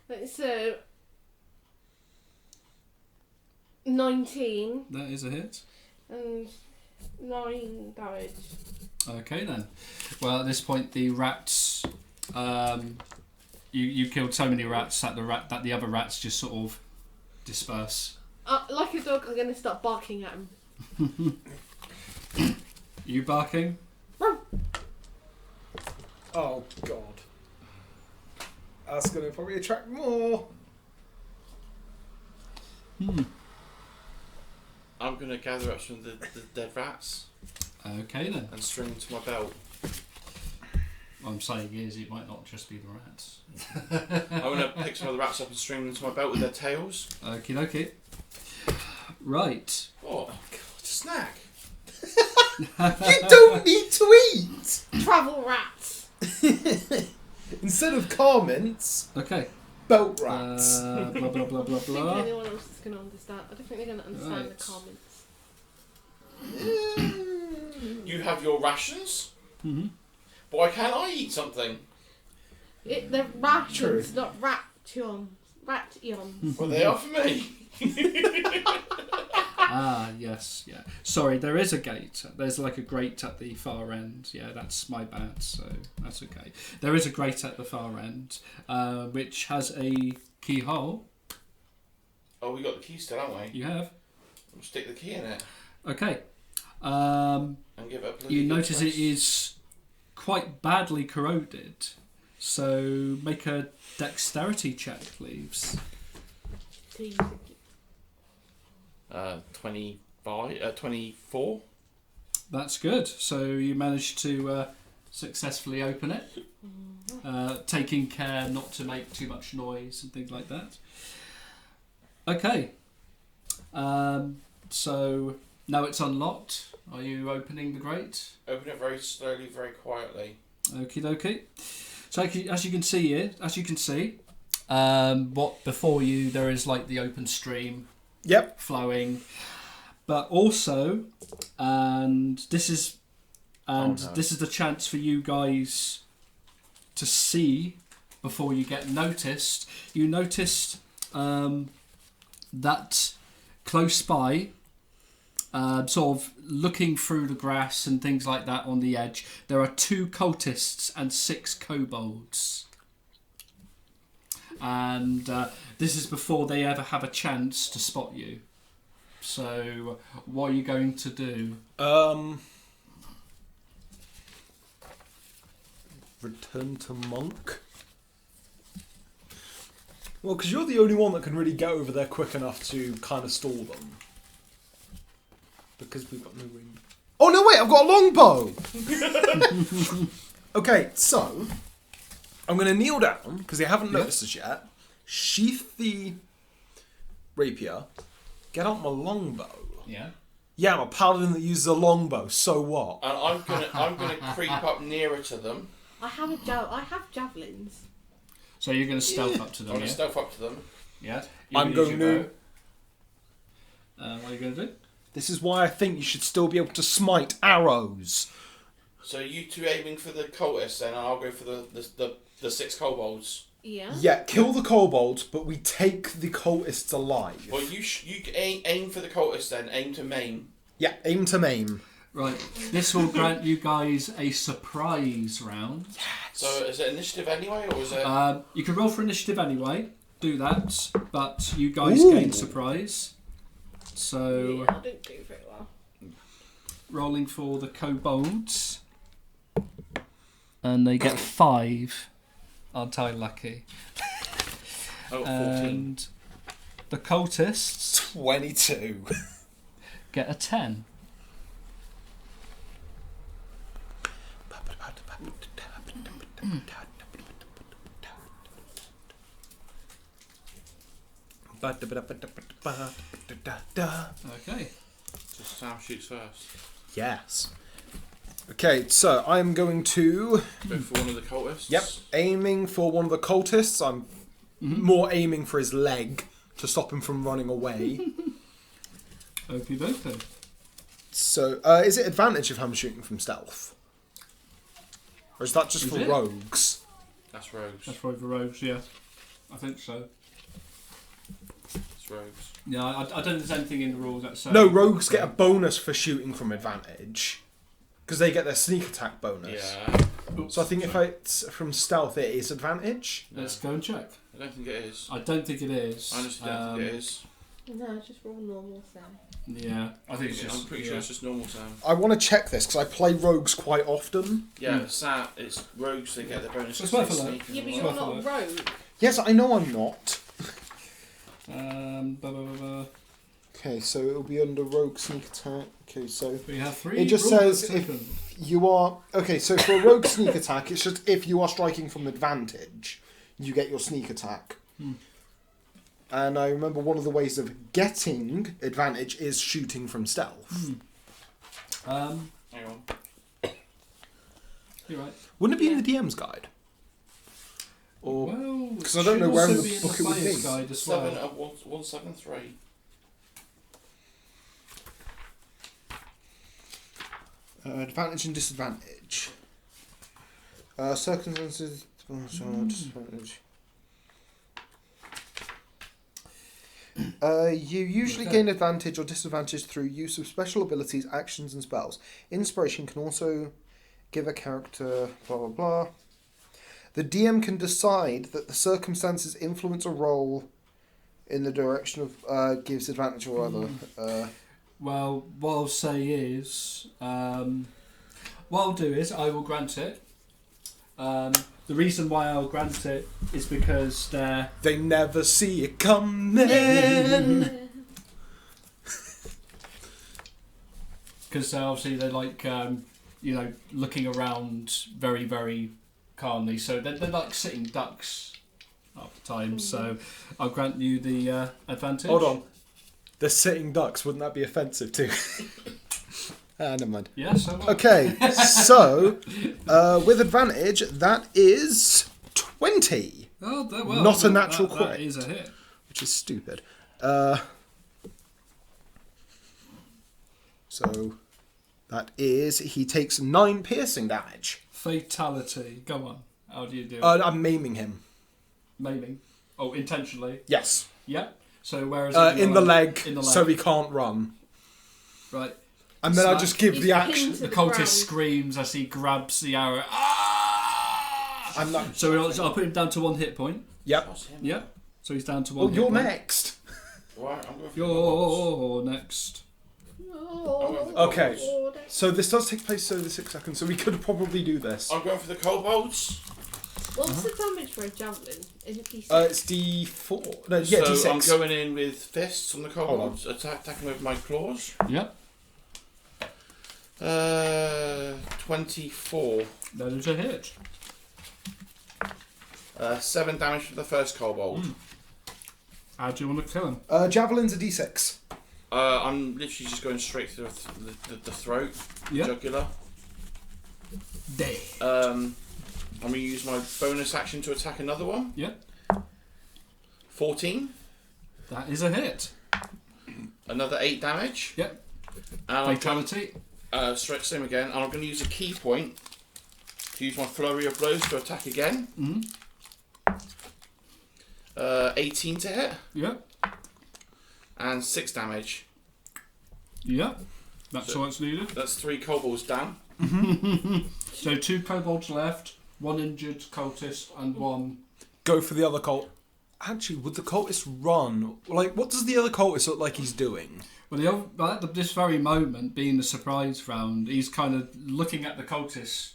It's 19 that is a hit. and 9 damage. Okay then. Well, at this point, the rats, you killed so many rats that the other rats just sort of disperse. Like a dog, I'm going to start barking at him. You barking? Oh, God. That's going to probably attract more. going to gather up some of the dead rats Okay then. and string them to my belt. What I'm saying is, it might not just be the rats. I'm going to pick some of the rats up and string them to my belt with their tails. Okie dokie. Right. Oh, God, snack. You don't need to eat! Travel rats. Instead of car mints, Okay. belt rats. Blah blah blah blah I don't think blah. anyone else is going to understand. I don't think they're going to understand Right. the comments. You have your rations. Mm-hmm. Why can't I eat something? They're rations, True. not rations. Rations. Well, they are for me. Ah, yes, yeah. Sorry, there is a gate. There's like a grate at the far end. Yeah, that's my bad, so that's okay. There is a grate at the far end, which has a keyhole. Oh, we got the key still, haven't we? You have? We'll stick the key in it Okay. and give it a bloody You good notice it twist. is quite badly corroded, so make a dexterity check, please. 24. That's good. So you managed to successfully open it, taking care not to make too much noise and things like that. Okay. So now it's unlocked. Are you opening the grate? Open it very slowly, very quietly. Okie dokie. So as you can see, what before you there is like the open stream. Yep. Flowing, but also, this is the chance for you guys to see before you get noticed. You noticed that close by, sort of looking through the grass and things like that on the edge, there are 2 cultists and 6 kobolds. And this is before they ever have a chance to spot you. So, what are you going to do? Return to monk. Well, because you're the only one that can really get over there quick enough to kind of stall them. Because we've got no ring. Oh no! Wait, I've got a longbow. Okay, so I'm going to kneel down because they haven't noticed us yet. Sheath the rapier. Get out my longbow. Yeah. Yeah, I'm a paladin that uses a longbow. So what? And I'm gonna creep up nearer to them. I have javelins. So you're going to stealth up to I'm them, gonna yeah? stealth up to them. Yeah. I'm going to. What are you going to do? This is why I think you should still be able to smite arrows. So you two aiming for the cultists, then, and I'll go for the 6 kobolds. Yeah. Yeah, kill the kobolds, but we take the cultists alive. Well, you aim for the cultists, then aim to maim. Yeah, aim to maim. Right. This will grant you guys a surprise round. So is it initiative anyway, or is it? You can roll for initiative anyway. Do that, but you guys Ooh. gain surprise. So Yeah, I didn't do very well. rolling for the kobolds, and they get 5. Aren't I lucky? Oh, 14. And the cultists 22. get a 10. Okay. So Sam shoots first. Yes. Okay, so I'm going to... Go for one of the cultists. Yep, aiming for one of the cultists. I'm more aiming for his leg to stop him from running away. Okie dokie. So, is it advantage if I'm shooting from stealth? Or is that just Is for it? rogues? That's rogues. That's right for rogues, yeah. I think so. It's rogues. Yeah, I don't think there's anything in the rules that say... No, rogues get a bonus for shooting from advantage. Because they get their sneak attack bonus. Yeah. Oops, So I think if sorry. it's from stealth, it is advantage. Let's go and check. I don't think it is. I don't think it is. I honestly don't think it is. No, just roll normal Sam. Yeah, I think it's just... I'm pretty sure it's just normal Sam. I want to check this because I play rogues quite often. Yeah, Sam, it's rogues that get the bonus. It's 'cause worth they a look. sneak and Yeah, but all you're that. not rogue. Yes, I know I'm not. Okay, so it'll be under rogue sneak attack. Okay, so We have 3. it just rules says taken. if you are... Okay, so for a rogue sneak attack, it's just if you are striking from advantage, you get your sneak attack. And I remember one of the ways of getting advantage is shooting from stealth. Um, Hang on. you're right. Wouldn't it be in the DM's guide? Or Well, because I don't know where in the book it would be. Guide as 7 well. 173. Advantage and disadvantage. Circumstances. Disadvantage. You usually gain advantage or disadvantage through use of special abilities, actions, and spells. Inspiration can also give a character blah blah blah. The DM can decide that the circumstances influence a roll in the direction of gives advantage or other. Well, what I'll say is, what I'll do is I will grant it. The reason why I'll grant it is because They never see it coming. because obviously they're like looking around very very calmly, so they're like sitting ducks half the time. So I'll grant you the advantage. Hold on. They're sitting ducks. Wouldn't that be offensive too? Never mind. Yeah. So what? Okay, so with advantage, that is 20, Oh, well, Not a natural that crit. is a hit. which is stupid. So that is he takes 9 piercing damage. Fatality. Go on. How do you do it? I'm maiming him. Maiming. Oh, intentionally. Yes. Yeah. So where is In the leg, In the leg. so he can't run. Right. And then I Smack. just give He's the action. pinned to The the cultist ground. screams as he grabs the arrow. Ah! I'm not. So I'll put him down to 1 hit point. Yep. What's him? Yeah. So he's down to 1 Well, hit you're point. next. Right, I'm going for the kobolds. You're next. Oh, Okay. oh, So this does take place over 6 seconds, so we could probably do this. I'm going for the kobolds. What's the damage for a javelin? Is it D6? It's D4. No, yeah, So D6. I'm going in with fists on the kobolds, attacking with my claws. Yep. 24. That is a hit. 7 damage for the first kobold. How do you want to kill him? Javelin's a D6. I'm literally just going straight through the throat, Yep. jugular. Dead. I'm going to use my bonus action to attack another one. Yep. 14. That is a hit. Another 8 damage. Yep. And I'm going, Fatality. straight same again. And I'm going to use a key point to use my flurry of blows to attack again. 18 to hit. Yep. And 6 damage. Yep. That's all that's needed. That's 3 kobolds down. So 2 kobolds left, 1 injured cultist, and 1. Go for the other cult. Actually, would the cultist run? Like, what does the other cultist look like he's doing? Well, at this very moment, being the surprise round, he's kind of looking at the cultist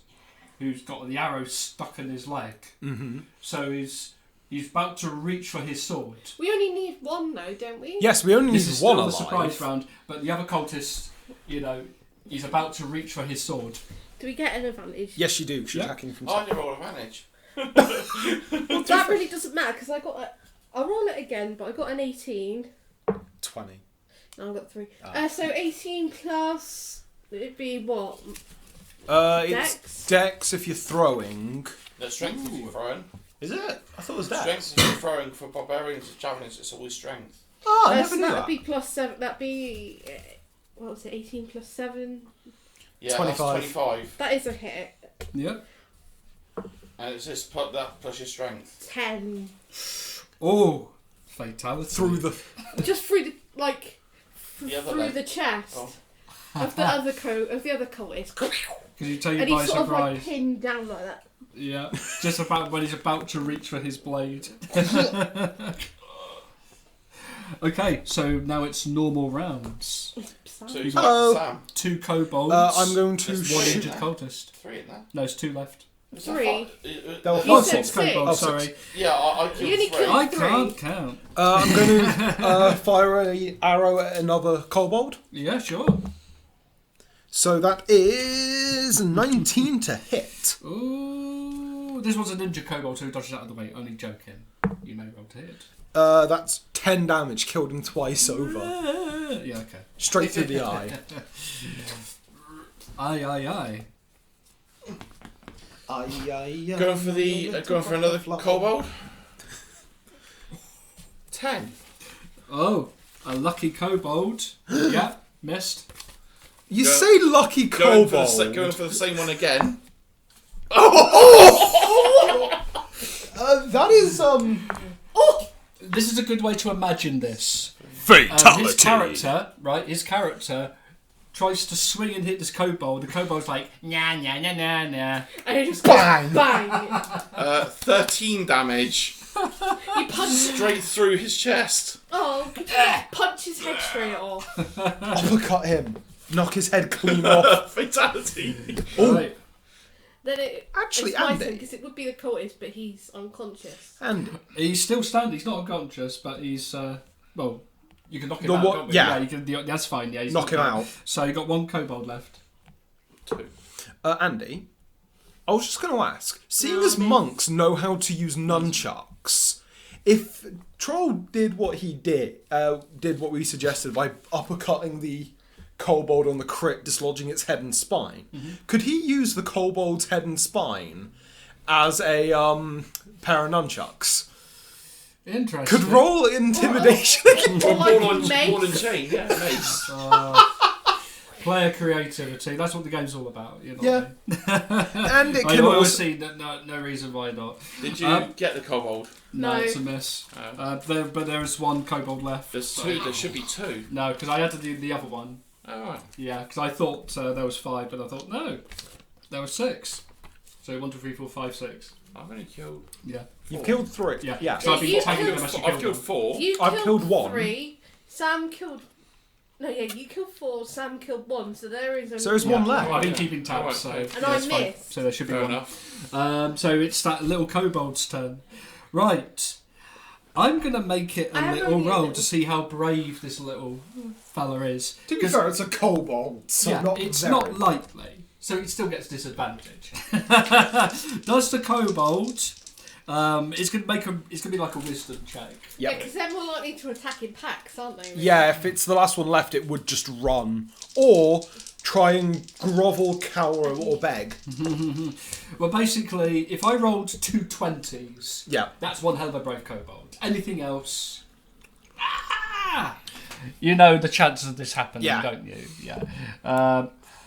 who's got the arrow stuck in his leg. Mm-hmm. So he's about to reach for his sword. We only need one though, don't we? Yes, we only This need is one still alive. the surprise round, but the other cultist, he's about to reach for his sword. Do we get an advantage? Yes, you do. 'Cause you're Yeah. attacking from I top. only roll advantage. That really doesn't matter because I got. I'll roll it again, but I got an 18. 20. No, I got 3. Ah. So 18 plus. It'd be what? It's Dex? Dex if you're throwing. No, strength if you're throwing. Is it? I thought it was Strength if you're throwing. For barbarians and javelins, it's always strength. Oh, I never So knew that'd that. be plus 7. That'd be. What was it? 18 plus 7? Yeah, 25. that's 25. That is a hit. Yep. And it's just put that plus your strength. 10. Oh, fatality. Through the... Just through the. Like. The other Through leg. the chest. Oh. Of the other cultist. Because you take And you by he's sort of like surprise. pinned down like that. Yeah, just about when he's about to reach for his blade. Okay, so now it's normal rounds. So Sam. he's Hello. like Sam. 2 kobolds. I'm going to There's 1 one shoot... injured cultist. 3 in there. No, it's 2 left. 3. There were You 5 said Six slots. 6. kobolds, Oh, sorry. six. Yeah, I killed You only 3. killed- I 3. can't count. I'm going to fire an arrow at another kobold. Yeah, sure. So that is 19 to hit. Ooh, this was a ninja kobold, so he dodges out of the way. Only joking. You may roll to hit. That's 10 damage, killed him twice over. Yeah, okay. Straight through the eye. Aye. Going for another kobold. 10. Oh, a lucky kobold. Yeah, missed. You Go- say lucky Going kobold. going for the same one again. That is This is a good way to imagine this. fatality. His character tries to swing and hit this kobold. The kobold's like, nah. And he just Bang! bang. 13 damage You punch. straight through his chest. Oh, could you punch his head straight off? Uppercut him. Knock his head clean off. Fatality. Right. Then it. Actually, it's my Andy. turn because it would be the cultist, but he's unconscious. And He's still standing. He's not unconscious, but he's well. You can knock him The out. what- Can't we? yeah. You can. That's fine. Yeah, he's knock him knocked out. So you got one kobold left. 2. Andy, I was just going to ask, seeing as monks know how to use nunchucks, if Troll did what he did what we suggested by uppercutting the kobold on the crit, dislodging its head and spine, could he use the kobold's head and spine as a pair of nunchucks? Interesting. Could roll intimidation against Or like Ball a mace. and chain, yeah, mace. Player creativity. That's what the game's all about. You know Yeah. What I mean? And it I can always also... see no reason why not. Did you get the kobold? No, No. it's a miss. But there is one kobold left. There's 2. There should be 2. No, because I had to do the other one. Oh, right. Yeah, because I thought there was 5, but I thought no, there was 6. So 1, 2, 3, 4, 5, 6. I've only killed. Yeah. You've killed 3. Yeah. Yeah. So I've been You tagging killed them as you I've killed killed them. 4. You I've killed 1. 3. Sam killed. No, yeah, you killed 4. Sam killed 1. So there is. Only So there's one Yeah. left. I've been Yeah. keeping tabs, Alright, so okay. And I that's fine. missed. So there should be Fair one. enough. So it's that little kobold's turn. Right. I'm gonna make it I a have little only a roll little- to see how brave this little fella is. To be 'Cause- fair, it's a kobold, so yeah, not it's very... not likely, so it still gets disadvantage. Does the kobold? It's gonna be like a wisdom check. Yeah, Yep. because they're more likely to attack in packs, aren't they? Yeah, if it's the last one left, it would just run. Or try and grovel, cower, or beg. Well, basically, if I rolled 2 20s, Yeah. that's one hell of a brave kobold. Anything else? You know the chances of this happening, Yeah. don't you? Yeah.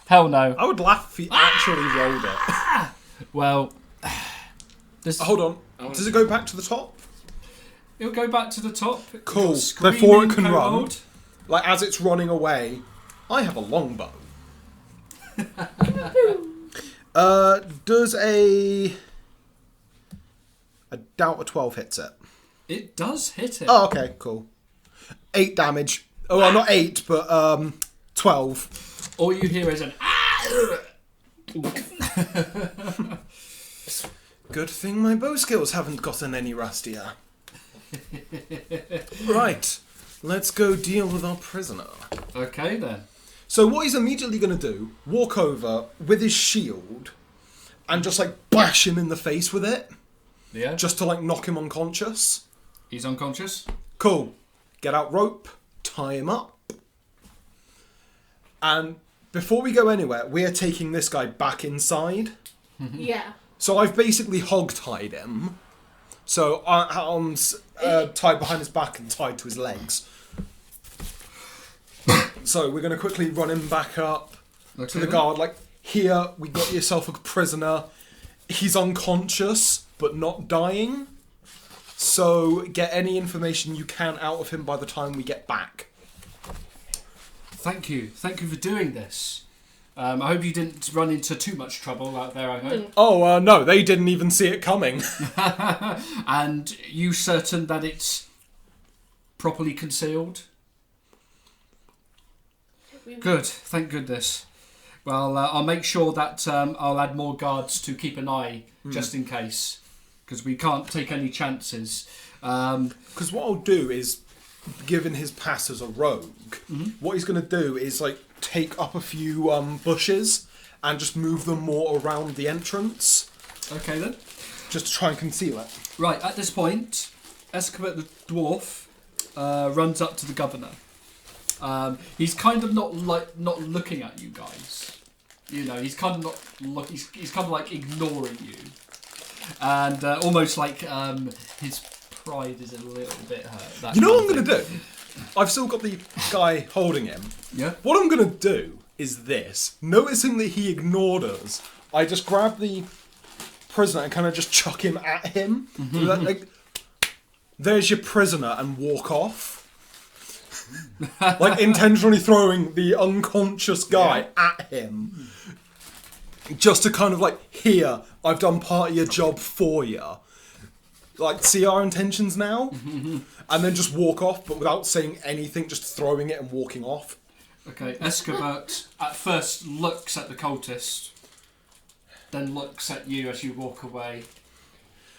Hell no. I would laugh if he actually rolled it. Well, this Hold on. Does it go back to the top? it'll go back to the top. Cool. You've got Before it screaming can run. kobold. Like, as it's running away, I have a longbow. Does a... I doubt a 12 hits it. It does hit it. Oh, okay, cool. 8 damage. Oh, well, not 8, but 12. All you hear is an Good thing my bow skills haven't gotten any rustier. Right, let's go deal with our prisoner. Okay then. So what he's immediately going to do, walk over with his shield and just like bash him in the face with it, Yeah. just to like knock him unconscious. He's unconscious. Cool. Get out rope, tie him up. And before we go anywhere, we are taking this guy back inside. Yeah. So I've basically hog-tied him. So arms tied behind his back and tied to his legs. So we're going to quickly run him back up to the guard. Like, here, we got yourself a prisoner. He's unconscious, but not dying. So get any information you can out of him by the time we get back. Thank you for doing this. I hope you didn't run into too much trouble out there, I hope. Oh, no, they didn't even see it coming. And you certain that it's properly concealed? Good, thank goodness. Well, I'll make sure that I'll add more guards to keep an eye, just in case, because we can't take any chances. Because what I'll do is, given his past as a rogue, what he's going to do is like take up a few bushes and just move them more around the entrance. Okay then. Just to try and conceal it. Right, at this point, Escobar the dwarf runs up to the governor. He's kind of not looking at you guys. You know, he's kind of not he's kind of like ignoring you, and almost like his pride is a little bit hurt. You know what I'm going to do? I've still got the guy holding him. Yeah. What I'm going to do is this. Noticing that he ignored us, I just grab the prisoner and kind of just chuck him at him. Like, there's your prisoner, and walk off. Like intentionally throwing the unconscious guy at him. Just to kind of like, here, I've done part of your job for you. Like, see our intentions now? And then just walk off, but without saying anything, just throwing it and walking off. Okay, Escobert at first looks at the cultist, then looks at you as you walk away,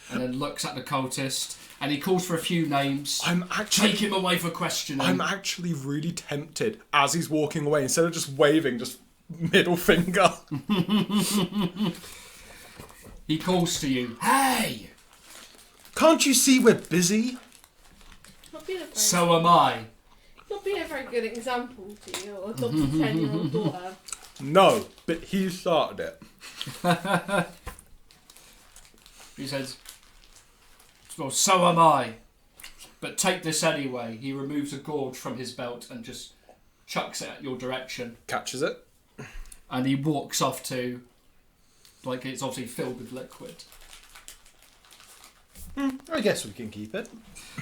and then looks at the cultist, and he calls for a few names. Take him away for questioning. I'm actually really tempted, as he's walking away, instead of just waving, just middle finger. He calls to you, hey! Can't you see we're busy? So am I. Not being a very good example to you, or adopt a 10-year-old daughter. No, but he started it. He says, well, so am I. But take this anyway. He removes a gourd from his belt and just chucks it at your direction. Catches it. And he walks off to, like, it's obviously filled with liquid. I guess we can keep it.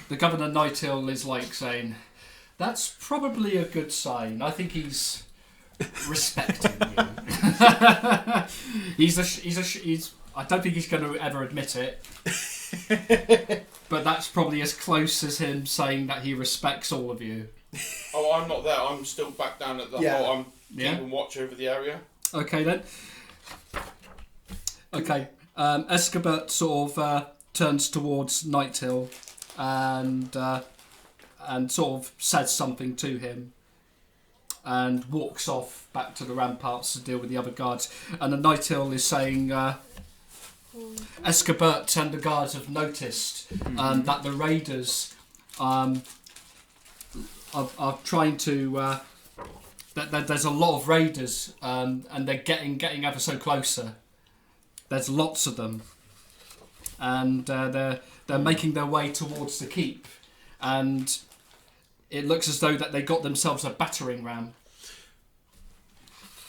The Governor Nightill is like saying, that's probably a good sign. I think he's respecting you. he's I don't think he's going to ever admit it. But that's probably as close as him saying that he respects all of you. Oh, I'm not there. I'm still back down at the hole. I'm keeping watch over the area. Okay then. Okay. Escobert sort of turns towards Nightill and sort of says something to him and walks off back to the ramparts to deal with the other guards. And the Nightill is saying, Escobert and the guards have noticed that the raiders are trying to... that there's a lot of raiders and they're getting ever so closer. There's lots of them. And they're making their way towards the keep. And it looks as though that they got themselves a battering ram.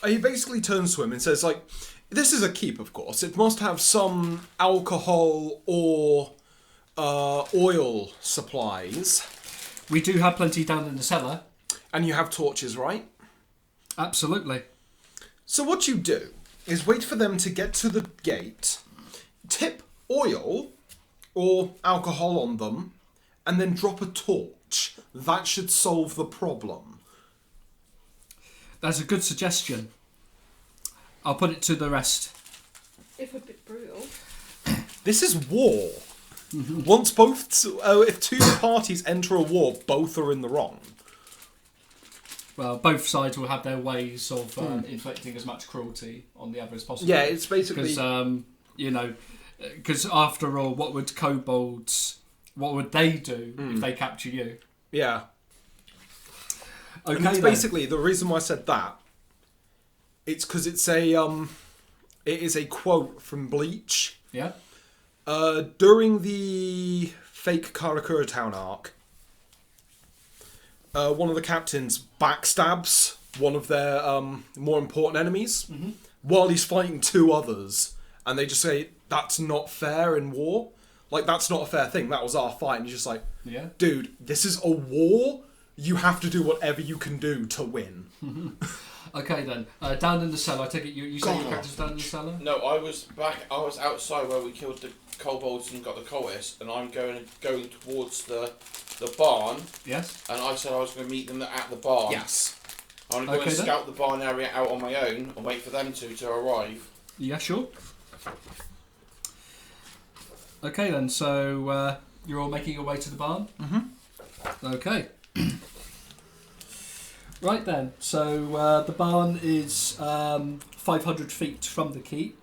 He basically turns to him and says, like, this is a keep, of course. It must have some alcohol or oil supplies. We do have plenty down in the cellar. And you have torches, right? Absolutely. So what you do is wait for them to get to the gate, tip oil or alcohol on them, and then drop a torch. That should solve the problem. That's a good suggestion. I'll put it to the rest. If a bit brutal. This is war. If two parties enter a war, both are in the wrong. Well, both sides will have their ways of inflicting as much cruelty on the other as possible. Yeah, it's basically... Because after all, what would kobolds... What would they do if they capture you? Yeah. Okay, and it's basically, the reason why I said that, it's because it is a quote from Bleach. Yeah? During the fake Karakura Town arc, one of the captains backstabs one of their more important enemies while he's fighting two others, and they just say, that's not fair in war. Like, that's not a fair thing. That was our fight. And he's just like, dude, this is a war. You have to do whatever you can do to win. Okay, then. Down in the cellar, I take it you say your character's down in the cellar? No, I was outside where we killed the kobolds and got the cultists, and I'm going towards the barn. Yes. And I said I was going to meet them at the barn. Yes. I'm going to Okay, then. scout the barn area out on my own and wait for them to arrive. Yeah, sure. Okay then, so you're all making your way to the barn? Mm-hmm. Okay. Right then, so the barn is 500 feet from the keep.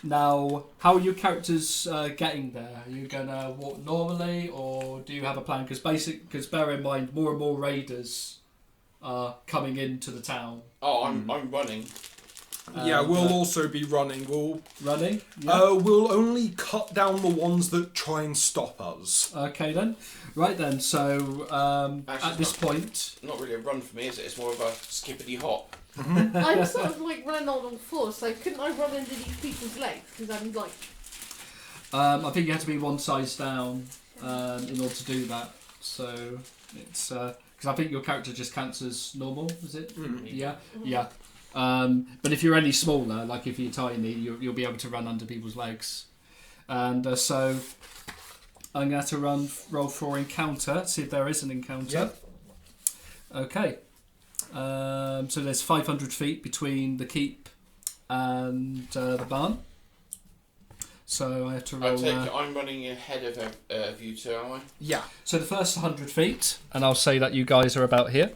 Now, how are your characters getting there? Are you going to walk normally, or do you have a plan? Because bear in mind, more and more raiders are coming into the town. Oh, I'm running. Yeah, we'll also be running. Running? Yeah. We'll only cut down the ones that try and stop us. Okay then. Right then, so Actually, at this point... Not really a run for me, is it? It's more of a skippity hop. I'm sort of like running on all fours, so couldn't I run underneath people's legs? Because I'm like... I think you have to be one size down in order to do that. So it's... Because I think your character just counts as normal, is it? Mm. Yeah? Yeah. But if you're any smaller, like if you're tiny, you'll be able to run under people's legs. And so I'm going to roll for encounter, see if there is an encounter. Yep. Okay. So there's 500 feet between the keep and the barn. So I have to I roll... take it I'm running ahead of you two, am I? Yeah. So the first 100 feet, and I'll say that you guys are about here.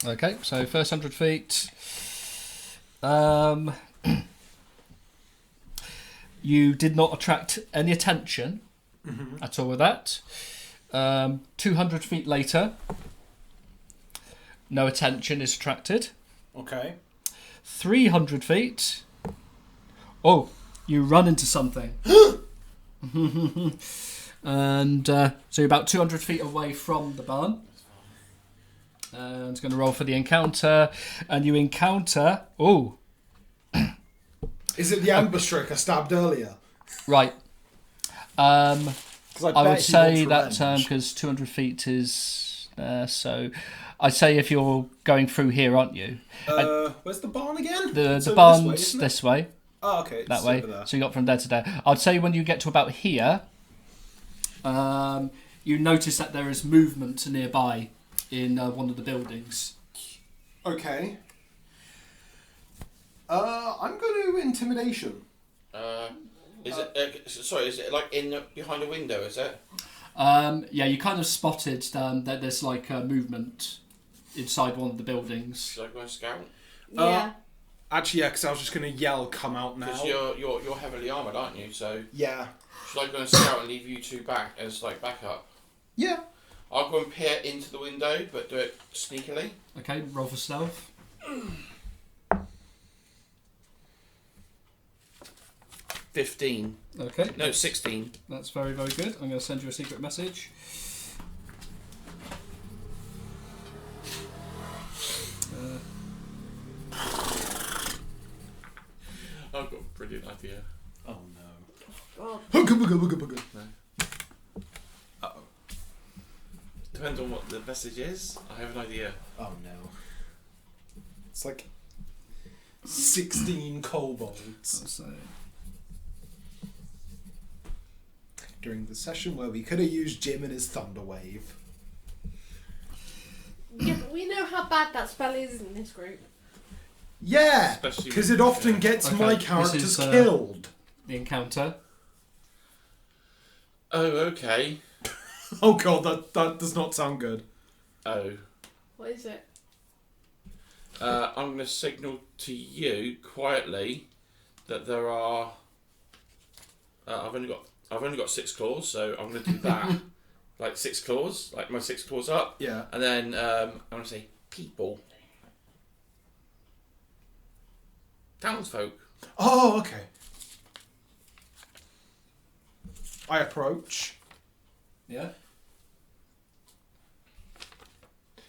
Okay, so first 100 feet. You did not attract any attention at all with that. 200 feet later, no attention is attracted. Okay. 300 feet. Oh, you run into something. And so you're about 200 feet away from the barn. And it's going to roll for the encounter. And you encounter... Oh, Is it the ambush trick I stabbed earlier? right. 'Cause I bet would he say wants that revenge. because 200 feet is... so I'd say if you're going through here, aren't you? Where's the barn again? The So barn's isn't it? this way. Oh, okay. That it's way. over there. So you got from there to there. I'd say when you get to about here, you notice that there is movement nearby in one of the buildings. Okay. I'm going to intimidation. Is it like behind a window, is it? Yeah, you kind of spotted that there's like movement inside one of the buildings. Should I go and scout? Yeah. Actually, yeah, because I was just going to yell, "Come out now!" Because you're heavily armoured, aren't you? So Yeah. should I go and scout and leave you two back as like backup? Yeah. I'll go and peer into the window, but do it sneakily. Okay, roll for stealth. 15. Okay, No, 16. that's very, very good. I'm going to send you a secret message. I've got a brilliant idea. Oh no. God. Uh-oh. Depends on what the message is. I have an idea. Oh no. It's like 16 kobolds So, during the session where we could have used Jim and his thunder wave. Yeah, but we know how bad that spell is in this group. Yeah, Especially because with- it often gets Okay, my this characters is, killed. the encounter. Oh, okay. Oh god, that does not sound good. Oh. What is it? I'm going to signal to you quietly that there are. I've only got 6 claws, so I'm going to do that. Like 6 claws, like my 6 claws up, Yeah. and then I'm going to say people, townsfolk. Oh, okay. I approach. Yeah.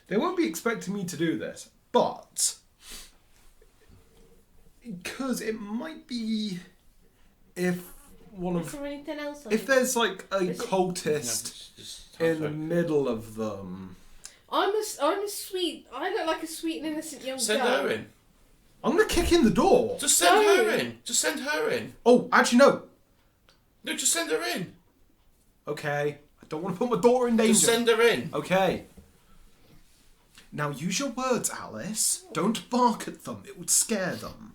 They won't be expecting me to do this, but because it might be if one Is of there anything else on if it? there's like a Is it- cultist Just in the townsfolk. middle of them. I'm a sweet. I look like a sweet and innocent young Send girl. her in. I'm gonna kick in the door. Just send No. her in. Just send her in. Oh, actually no. No, just send her in. Okay, I don't want to put my daughter in danger. Just send her in. Okay. Now use your words, Alice. Don't bark at them. It would scare them.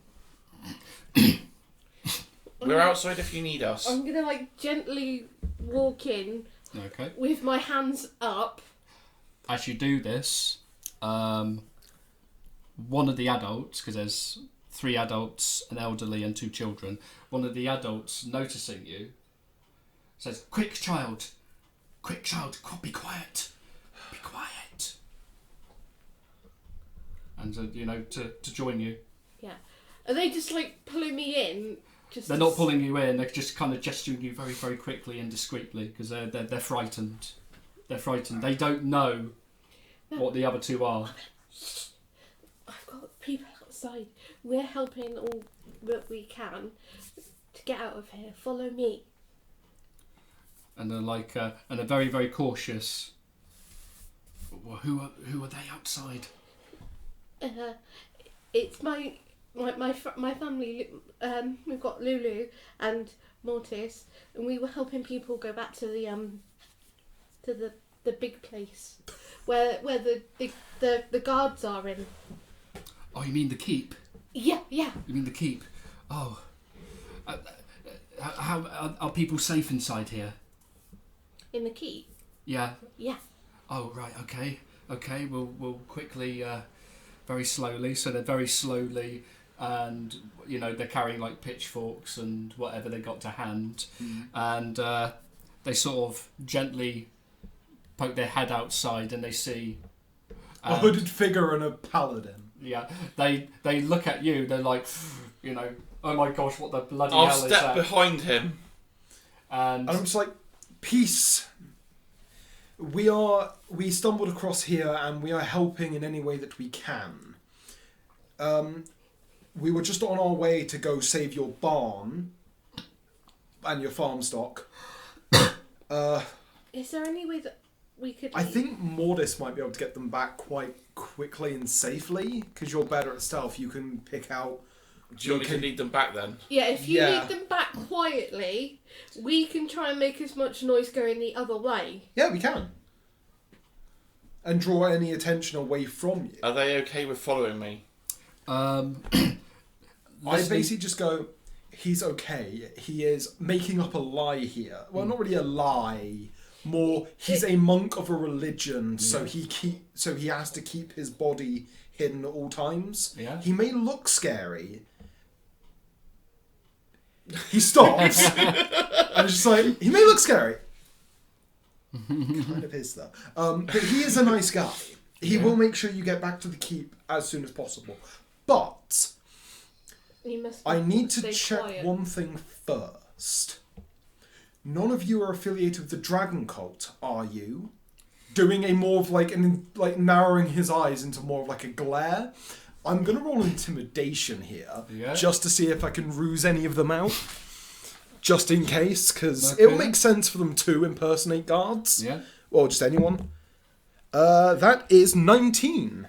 We're outside if you need us. I'm gonna like gently walk in Okay. with my hands up. As you do this, one of the adults, because there's 3 adults, an elderly and 2 children, one of the adults noticing you says, quick child, be quiet, be quiet. And to join you. Yeah. Are they just like pulling me in? They're not pulling you in, they're just kind of gesturing you very, very quickly and discreetly, because they're frightened. They're frightened. They don't know what the other 2 are. I've got people outside. We're helping all that we can to get out of here. Follow me. And they're and they're very, very cautious. Well, who are they outside? It's my family. We've got Lulu and Mortis, and we were helping people go back to the big place where the guards are in. Oh, you mean the keep? Yeah. You mean the keep? Oh, how are people safe inside here? In the keep. Yeah. Yeah. Oh right. Okay. We'll quickly, very slowly. So they're very slowly, and they're carrying like pitchforks and whatever they got to hand, and they sort of gently poke their head outside, and they see a hooded figure and a paladin. Yeah, they look at you. They're like, oh my gosh, what the bloody I'll hell is that? step behind him. And I'm just like, peace. We stumbled across here and we are helping in any way that we can. We were just on our way to go save your barn and your farm stock. Is there any way that we could... I think Mortis might be able to get them back quite quickly and safely, because you're better at stealth. You can pick out... Do you want me to lead them back then? Yeah, if you lead them back quietly, we can try and make as much noise going the other way. Yeah, we can. And draw any attention away from you. Are they okay with following me? I basically just go, he's okay. He is making up a lie here. Well, not really a lie. More, he's a monk of a religion, so he has to keep his body hidden at all times. Yeah. He may look scary. He stops. I'm just like, he may look scary. Kind of is though. But he is a nice guy. He will make sure you get back to the keep as soon as possible. But I need to check one thing first. None of you are affiliated with the Dragon Cult, are you? Doing a more of narrowing his eyes into more of like a glare. I'm gonna roll intimidation here, just to see if I can ruse any of them out, just in case, because it'll make sense for them to impersonate guards. Yeah. Or just anyone. That is 19.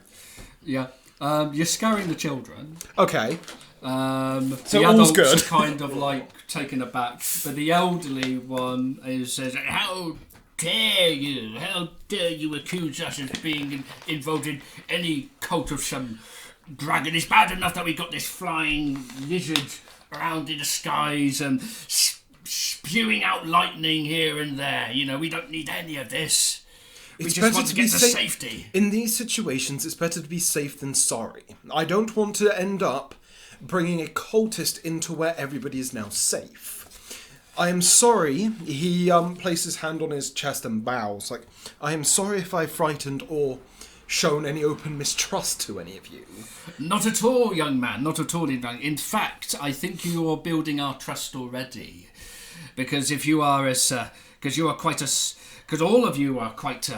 Yeah. You're scaring the children. Okay. So the adults good. are kind of like taken aback, but the elderly one says, "How dare you? How dare you accuse us of being involved in any cult of some dragon? It's bad enough that we got this flying lizard around in the skies and spewing out lightning here and there. We don't need any of this. We just want to get to safety." In these situations, it's better to be safe than sorry. I don't want to end up bringing a cultist into where everybody is now safe. I am sorry. He placed his hand on his chest and bows. Like, I am sorry if I frightened or shown any open mistrust to any of you. Not at all, young man. Not at all. In fact, I think you are building our trust already. Because if you are because all of you are quite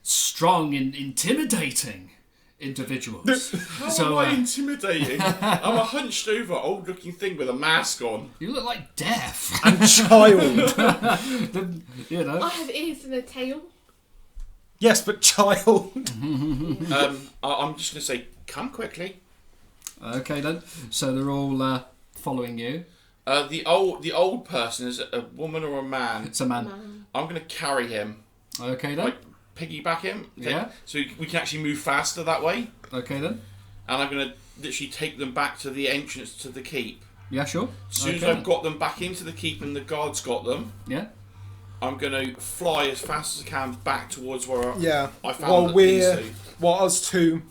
strong and intimidating individuals. How am I intimidating? I'm a hunched over, old looking thing with a mask on. You look like death. And child. I have ears and a tail. Yes, but child. I'm just going to say, come quickly. Okay then. So they're all following you. The old person, is it a woman or a man? It's a man. I'm going to carry him. Okay then. piggyback him. Yeah. So we can actually move faster that way. Okay then. And I'm going to literally take them back to the entrance to the keep. Yeah, sure. As soon as I've got them back into the keep and the guards got them, Yeah. I'm going to fly as fast as I can back towards where I found well, these two. Well, us two,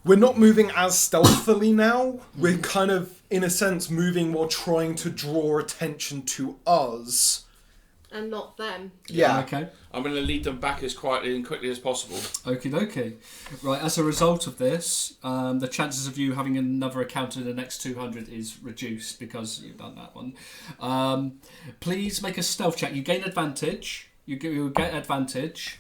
we're not moving as stealthily now. We're kind of, in a sense, moving while trying to draw attention to us. And not them. Yeah. Okay. I'm going to lead them back as quietly and quickly as possible. Okie dokie. Right, as a result of this, the chances of you having another encounter in the next 200 is reduced because you've done that one. Please make a stealth check. You gain advantage. You get advantage.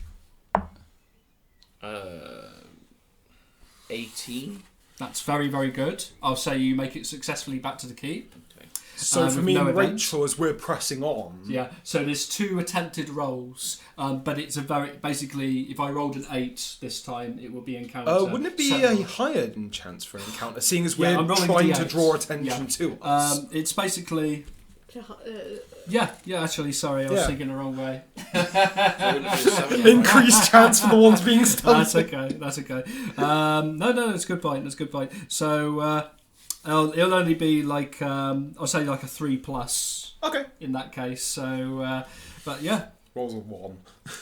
18. That's very, very good. I'll say you make it successfully back to the keep. Okay. So for with me no and event. Rachel, as we're pressing on... Yeah, so there's 2 attempted rolls, but it's a very... Basically, if I rolled an 8 this time, it would be encounter. wouldn't it be 7. a higher chance for an encounter, seeing as Yeah, we're I'm rolling trying to D8. draw attention Yeah. to us? It's basically... Yeah. Yeah, actually, sorry, I was Yeah. thinking the wrong way. So wouldn't it be a 7? Increased chance for the ones being stealthy. That's okay. No, it's a good point. That's a good point. So it'll only be like I'll say like a 3+ Okay. in that case. So, but yeah, Rolls a 1.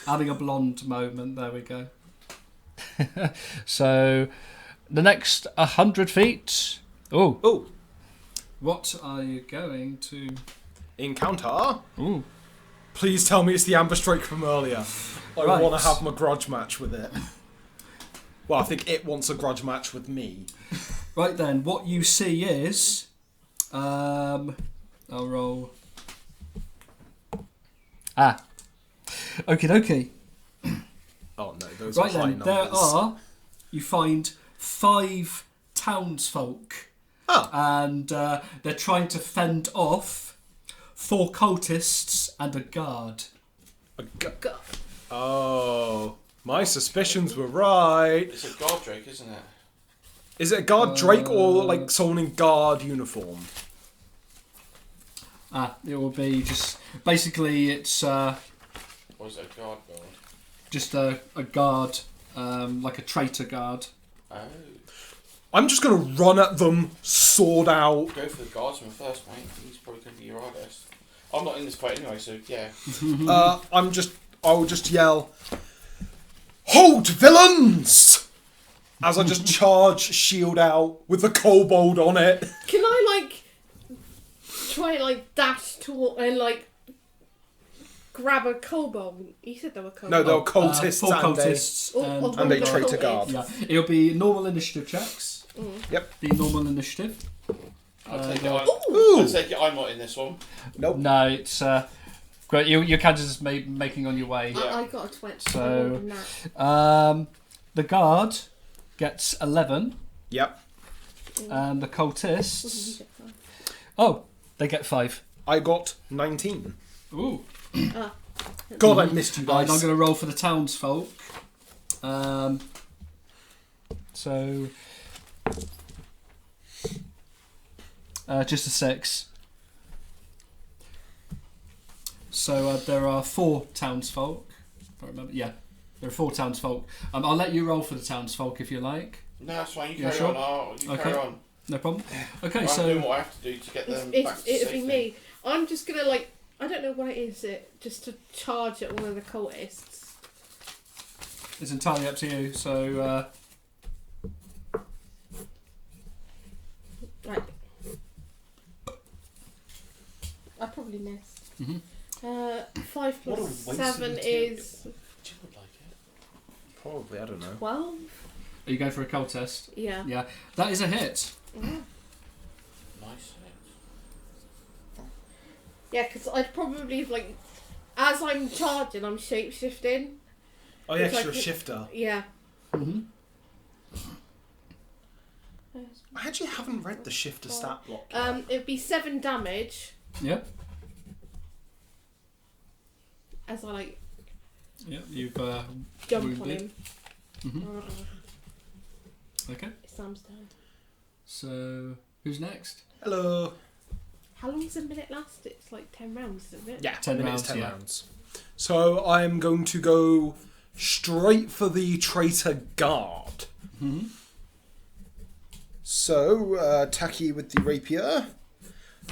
having a blonde moment. There we go. So the next 100 feet. Oh, What are you going to? encounter. Ooh. Please tell me it's the ambush strike from earlier. I Right. want to have my grudge match with it. Well, I think it wants a grudge match with me. Right then, what you see is, I'll roll. Okie dokie. Oh no, those Right are high then, numbers. you find 5 townsfolk, and they're trying to fend off 4 cultists and a guard. Oh, my suspicions were right. It's a guard drake, isn't it? Is it a guard Drake or like someone in guard uniform? It will be just basically it's Or is it a guard? just a guard, like a traitor guard. Oh. I'm just gonna run at them, sword out. Go for the guardsman first, mate. He's probably going to be your hardest. I'm not in this fight anyway, so yeah. I will just yell, "Hold, villains!" As I just charge shield out with the kobold on it. Can I try and dash toward and grab a kobold? You said they were kobolds. No, they're cultists 4 and cultists and they the traitor cultists. guard. yeah, it'll be normal initiative checks. Yep. Be normal initiative. I'll take it I'm not in this one. Nope. No, it's great. Your character's just making on your way. I got a 20. So- So, The guard gets 11, Yep. and the cultists. Oh, they get 5. I got 19. Ooh. God, I missed you And I'm guys. going to roll for the townsfolk. So. Just a 6. So there are 4 townsfolk. If I remember. Yeah, there are 4 townsfolk. I'll let you roll for the townsfolk if you like. No, that's fine. You Yeah, carry sure. on. You Okay. carry on. No problem. Okay, I'm so. doing what I have to do to get them back to it'll be safety. me. I'm just gonna I don't know what it is. Just to charge at one of the cultists. It's entirely up to you. So. Right. I probably missed. 5 What a plus waste 7 of is Jim would like it. Probably, I don't know. 12. Are you going for a cold test? Yeah. Yeah, that is a hit. Nice. Yeah, because I'd probably as I'm charging, I'm shape shifting. Oh yes, It's you're a like- shifter. Yeah. Mm-hmm. I actually haven't read the shifter stat block yet. It'd be 7 damage Yep. as I Yep. You've jump wounded. on him. Mhm. Okay. Sam's turn. So who's next? Hello. How long does a minute last? It's 10 rounds, isn't it? Yeah, 10 10 rounds, rounds. 10 yeah. rounds. So I'm going to go straight for the traitor guard. Mm-hmm. So, Taki with the rapier.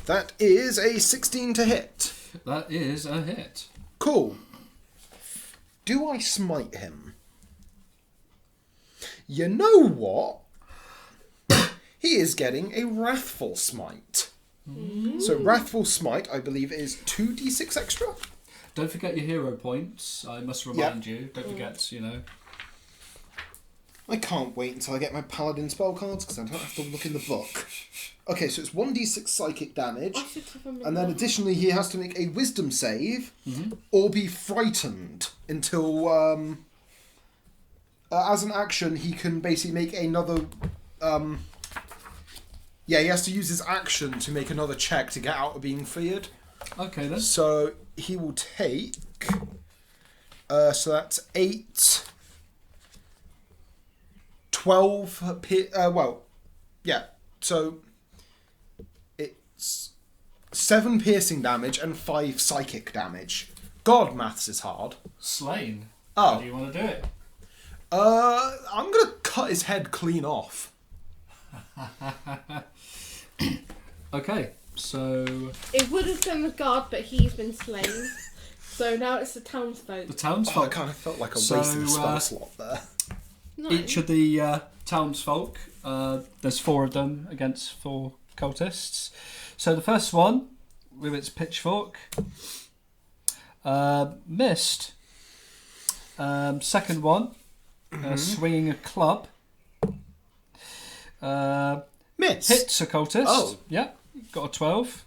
That is a 16 to hit. That is a hit. Cool. Do I smite him? You know what? He is getting a Wrathful Smite. So Wrathful Smite, I believe, is 2d6 extra? Don't forget your hero points. I must remind you. Don't forget, I can't wait until I get my Paladin spell cards because I don't have to look in the book. Okay, so it's 1d6 psychic damage. I should have them in And then there. additionally, he has to make a wisdom save or be frightened until, as an action, he can basically make another, he has to use his action to make another check to get out of being feared. Okay then. So he will take, so that's 8, 12, so it's 7 piercing damage and 5 psychic damage. God, maths is hard. Slain. Oh. How do you want to do it? I'm gonna cut his head clean off. Okay, so It would have done the guard, but he's been slain. So now it's the townsfolk. the Oh, I townsfolk. kind of felt like a So, wasted spell slot there. No. Each of the townsfolk, there's 4 of them against 4 cultists. So the first one, with its pitchfork, missed. Second one, swinging a club, Miss. hits a cultist. Oh. Yeah, got a 12.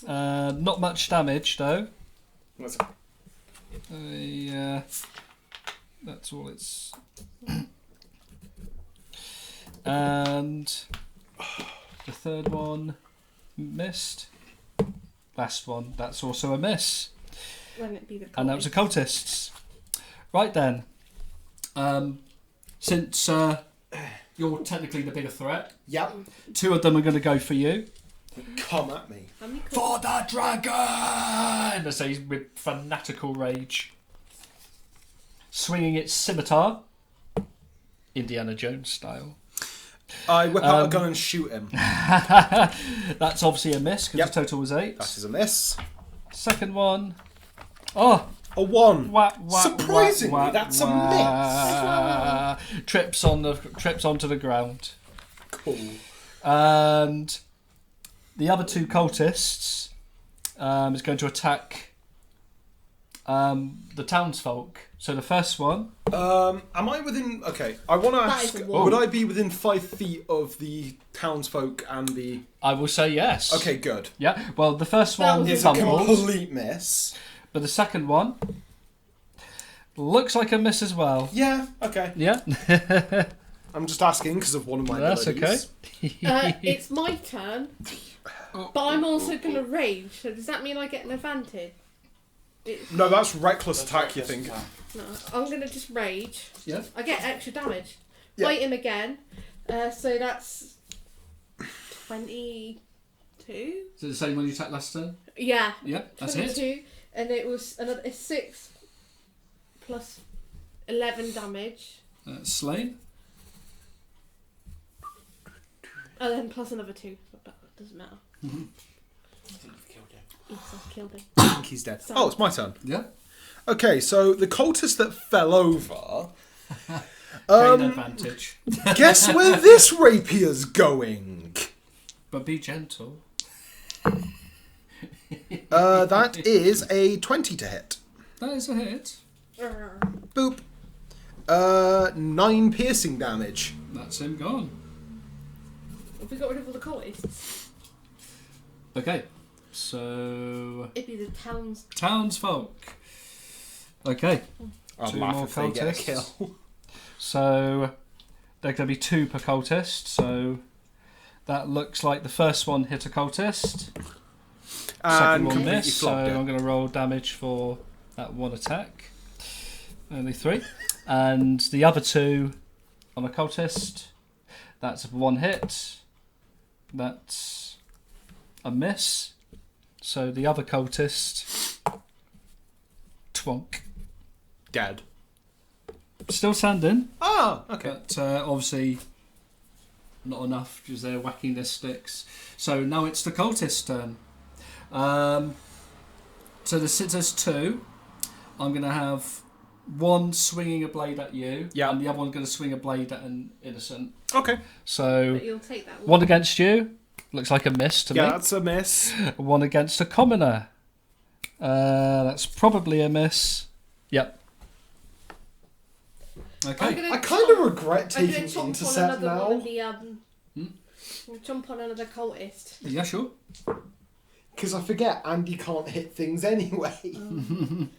Not much damage though. What's That's all it's. And the third one missed. Last one, that's also a miss. When it be the And that was a cultists. Right then. Since you're technically the bigger threat, Yep. 2 of them are going to go for you. Come at me. How many For the dragon! I say with fanatical rage. Swinging its scimitar. Indiana Jones style. I whip out a gun and shoot him. That's obviously a miss because Yep. the total was 8. That is a miss. Second one. Oh! A 1. Wah, wah, Surprisingly, wah, wah, that's a wah. Trips onto the ground. Cool. And the other 2 cultists is going to attack the townsfolk. So the first one. Am I within... Okay, I want to That ask, is a wall. would I be within 5 feet of the townsfolk and the... I will say yes. Okay, good. Yeah. Well, the first That one was It's a fumbled, complete miss. but the second one looks like a miss as well. Yeah, okay. Yeah. I'm just asking because of one of my That's abilities. It's my turn, but I'm also going to rage. So does that mean I get an advantage? No, that's reckless attack, you think. No, I'm going to just rage. Yeah. I get extra damage. Yeah. Fight him again. So that's 22. Is it the same one you attacked last turn? Yeah. Yep, that's 22, it. and it was another 6 plus 11 damage, Slain. and then plus another 2. But that doesn't matter. Mm-hmm. I think you've killed him. Yes, I've killed him. I think he's dead. So- Oh, it's my turn. Yeah. Okay, so the cultist that fell over... Gain advantage. guess where this rapier's going? But be gentle. That is a 20 to hit. That is a hit. Boop. 9 piercing damage. That's him gone. Have we got rid of all the cultists? Okay. So It'd be the towns. townsfolk. Okay. I'd 2 laugh more if they get a cultists. kill. So there are going to be 2 per cultist. So that looks like the first one hit a cultist. Second And one completely missed. So flopped I'm it. going to roll damage for that one attack. Only 3. And the other 2 on a cultist. That's 1 hit. That's a miss. So the other cultist, twonk, Dead. still standing. Ah, okay. But obviously not enough because they're whacking their sticks. So now it's the cultist's turn. So there's two. I'm going to have one swinging a blade at you, and the other one's going to swing a blade at an innocent. Okay. So but you'll take that one against you. Looks like a miss to me. Yeah, that's a miss. One against a commoner. That's probably a miss. Yep. Okay. I kind of regret taking intercept now. Jump on another cultist. Yeah, sure. Because I forget Andy can't hit things anyway. 2,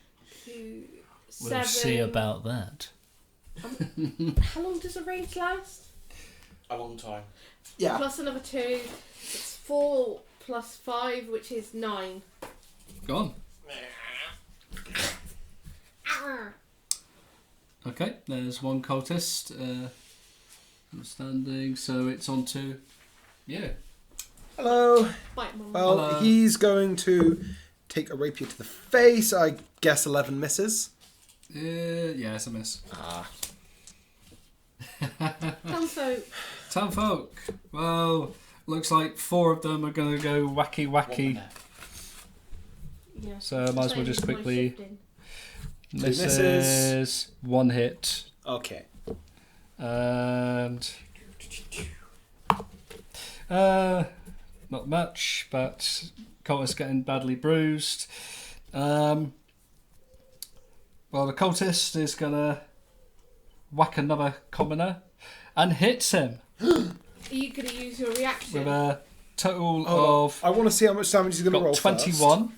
7. We'll see about that. How long does a rage last? A long time. Yeah. Plus another 2. It's 4 plus 5, which is 9. Go on. Okay, there's one cultist standing, so it's on to you. Hello. Bite mom. Well, Hello. he's going to take a rapier to the face. I guess 11 misses. Yeah, it's a miss. Townfolk. Well, looks like 4 of them are going to go wacky. Yeah. So I might as well just quickly... Misses. Misses. 1 hit. Okay. And... not much, but cultist getting badly bruised. Well, the cultist is going to whack another commoner and hits him Are you going to use your reaction? with a total of... I want to see how much damage he's going to roll. 21. First.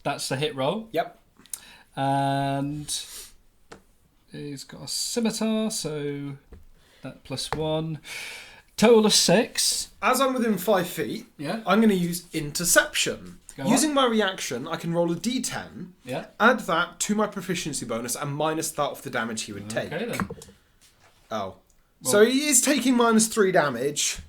That's the hit roll. Yep. And he's got a scimitar, so that +1. Total of 6. As I'm within 5 feet, Yeah. I'm going to use interception. Go Using on. my reaction, I can roll a d10, Yeah. add that to my proficiency bonus, and minus that off the damage he would take. Okay then. Oh. So he is taking -3 damage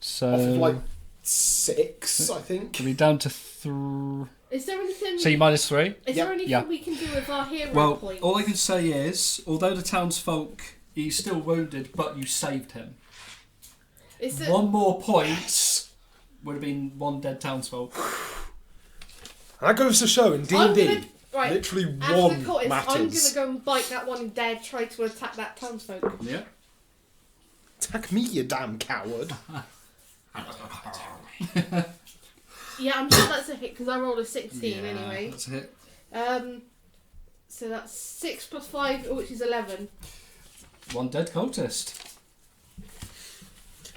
So off of like 6, I think. can we down to 3? Is there anything? So you -3. Is there anything we can do with our hero Well, points? all I can say is, although the townsfolk, he's still wounded, but you saved him. Is there... One more point would have been 1 dead townsfolk. And that goes to show in D&D, Right. literally As one the cultist, matters. I'm going to go and bite that one dead, try to attack that townsfolk. Yeah. Attack me, you damn coward. Yeah, I'm sure that's a hit because I rolled a 16 Yeah, anyway. that's a hit. So that's 6 plus 5, which is 11. 1 dead cultist.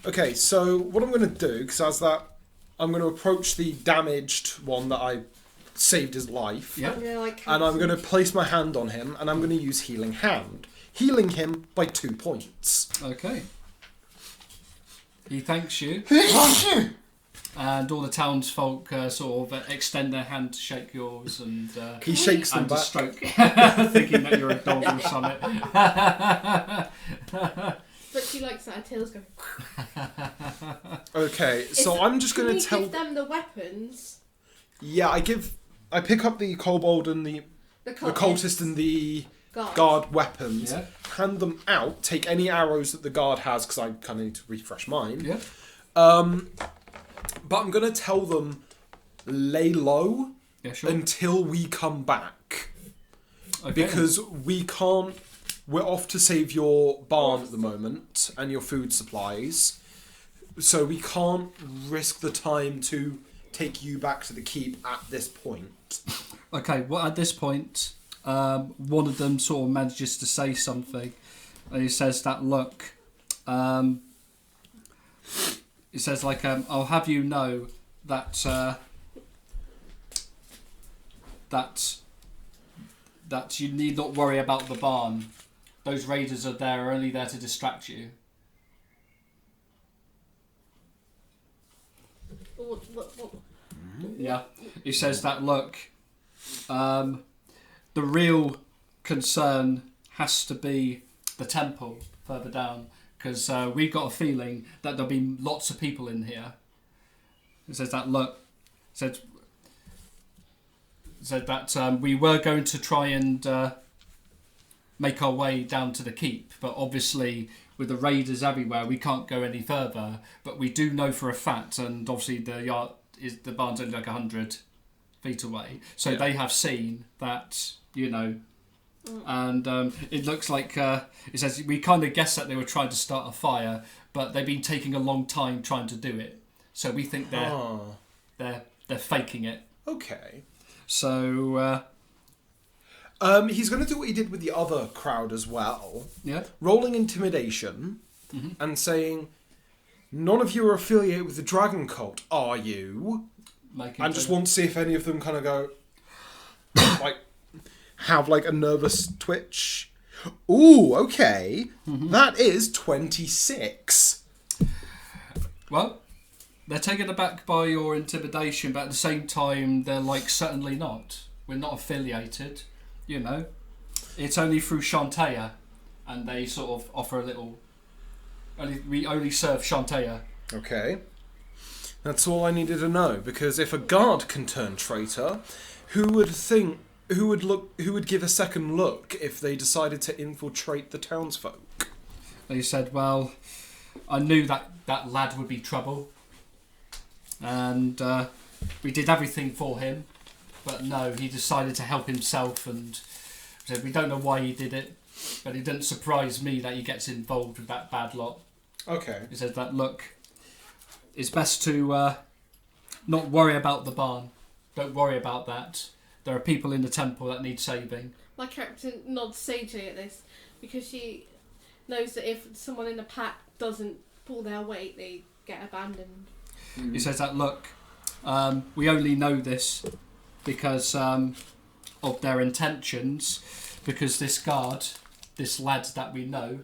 Okay, so what I'm going to do, because as that, I'm going to approach the damaged one that I saved his life. Yeah. I'm gonna, And I'm going to place my hand on him, and I'm going to use Healing Hand. Healing him by 2 points. Okay. He thanks you. And all the townsfolk sort of extend their hand to shake yours, and He shakes them and to back. stroke, thinking that you're a dog or something. But she likes that. Her tail's going. Okay, so I'm just going to tell... Give them the weapons. Yeah, I pick up the kobold and the cultist and the guard weapons, Yeah. hand them out, take any arrows that the guard has, because I kind of need to refresh mine. Yeah. But I'm going to tell them, lay low Yeah, sure. until we come back. Okay. Because we can't... We're off to save your barn at the moment, and your food supplies. So we can't risk the time to take you back to the keep at this point. Okay, well, at this point, one of them sort of manages to say something, and he says that, look, he says, like, I'll have you know that that you need not worry about the barn. Those raiders are only there to distract you. What? Yeah. He says that, look, the real concern has to be the temple further down, because we've got a feeling that there'll be lots of people in here. He says that, look, said that we were going to try and make our way down to the keep, but obviously with the raiders everywhere, we can't go any further. But we do know for a fact, and obviously the barn's only like 100 feet away, so Yeah. they have seen that, you know. And it looks like it says we kind of guessed that they were trying to start a fire, but they've been taking a long time trying to do it. So we think they're faking it. Okay. So He's going to do what he did with the other crowd as well. yeah, Rolling intimidation and saying, "None of you are affiliated with the Dragon Cult, are you?" And just want to see if any of them kind of go, like, have like a nervous twitch. Ooh, okay. That is 26. Well, they're taken aback by your intimidation, but at the same time, they're like, certainly not. We're not affiliated, you know. It's only through Shantea, and they sort of offer a little. We only serve Shantea. Okay. That's all I needed to know, because if a guard can turn traitor, who would give a second look if they decided to infiltrate the townsfolk? They said, well, I knew that lad would be trouble, and we did everything for him, but no, he decided to help himself, and said we don't know why he did it, but it didn't surprise me that he gets involved with that bad lot. Okay. He said that, look, it's best to not worry about the barn. Don't worry about that. There are people in the temple that need saving. My character nods sagely at this because she knows that if someone in the pack doesn't pull their weight, they get abandoned. He says that, look, we only know this because of their intentions, because this guard, this lad that we know,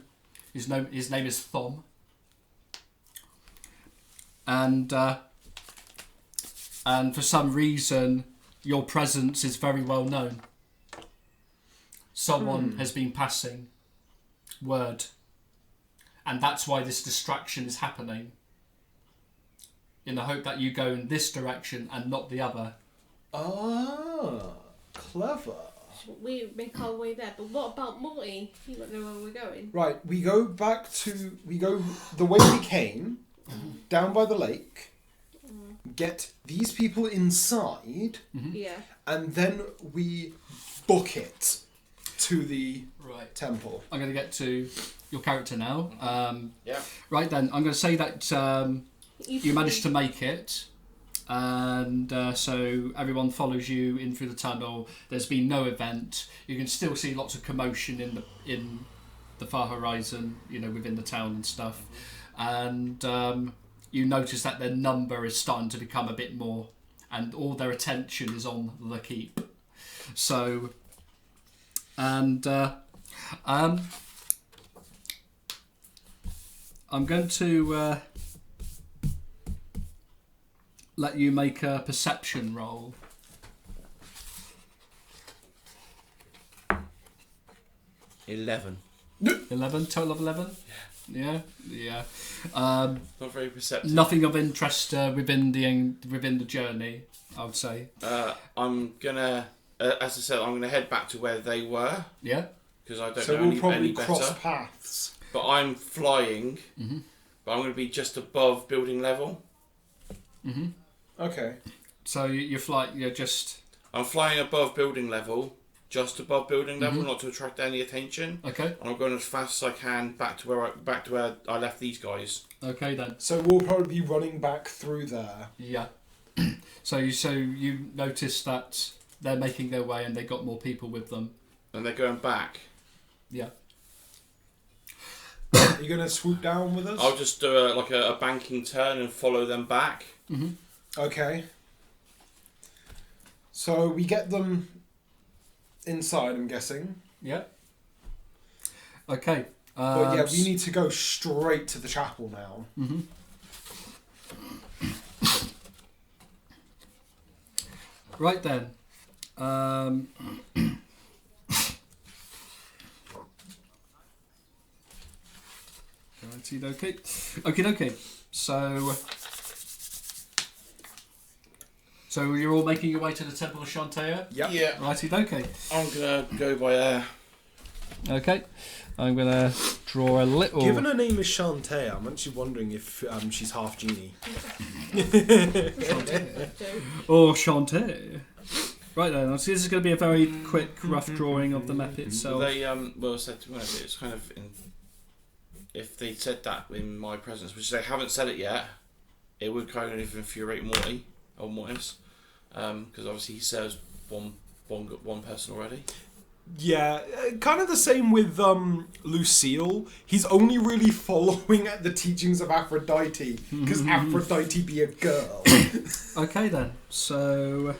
his name is Thom, and for some reason your presence is very well known. Someone has been passing word, and that's why this distraction is happening, in the hope that you go in this direction and not the other. Ah, clever. We make our way there, but what about Morty? He won't know where we're going. Right, we go the way we came, down by the lake, get these people inside, Yeah. and then we book it to the Right. temple. I'm going to get to your character now. Yeah. Right then, I'm going to say that you managed to make it, and so everyone follows you in through the tunnel. There's been no event. You can still see lots of commotion in the far horizon, you know, within the town and stuff. And you notice that their number is starting to become a bit more, and all their attention is on the keep. So, and I'm going to let you make a perception roll. 11. 11, total of 11? Yeah. Not very perceptive. Nothing of interest within the journey, I would say. I'm gonna, as I said, I'm gonna head back to where they were Yeah. because I don't So know we'll any probably better. cross paths. But I'm flying. But I'm gonna be just above building level. Okay. So you fly. You're just I'm flying above building level, just above building level, not to attract any attention. okay. And I'm going as fast as I can back to where I left these guys. Okay then. So we'll probably be running back through there. Yeah. So you notice that they're making their way and they got more people with them. And they're going back. Yeah. Are you going to swoop down with us? I'll just do a banking turn and follow them back. Okay. So we get them inside, I'm guessing. Yeah. Okay. But yeah, we need to go straight to the chapel now. Right then. Okay. Okay. So you're all making your way to the Temple of Shantea? Yep. Yeah. Righty, okay. I'm gonna go by there. Okay, I'm going to draw a little... Given her name is Shantae, I'm actually wondering if she's half genie. Or Shantae. Right then, so this is going to be a very quick, rough drawing of the map itself. They well said to me, it's kind of if they said that in my presence, which they haven't said it yet, it would kind of infuriate Morty or Mortis, because obviously he serves one person already. Yeah, kind of the same with Lucille. He's only really following the teachings of Aphrodite because Aphrodite be a girl. Okay then, so...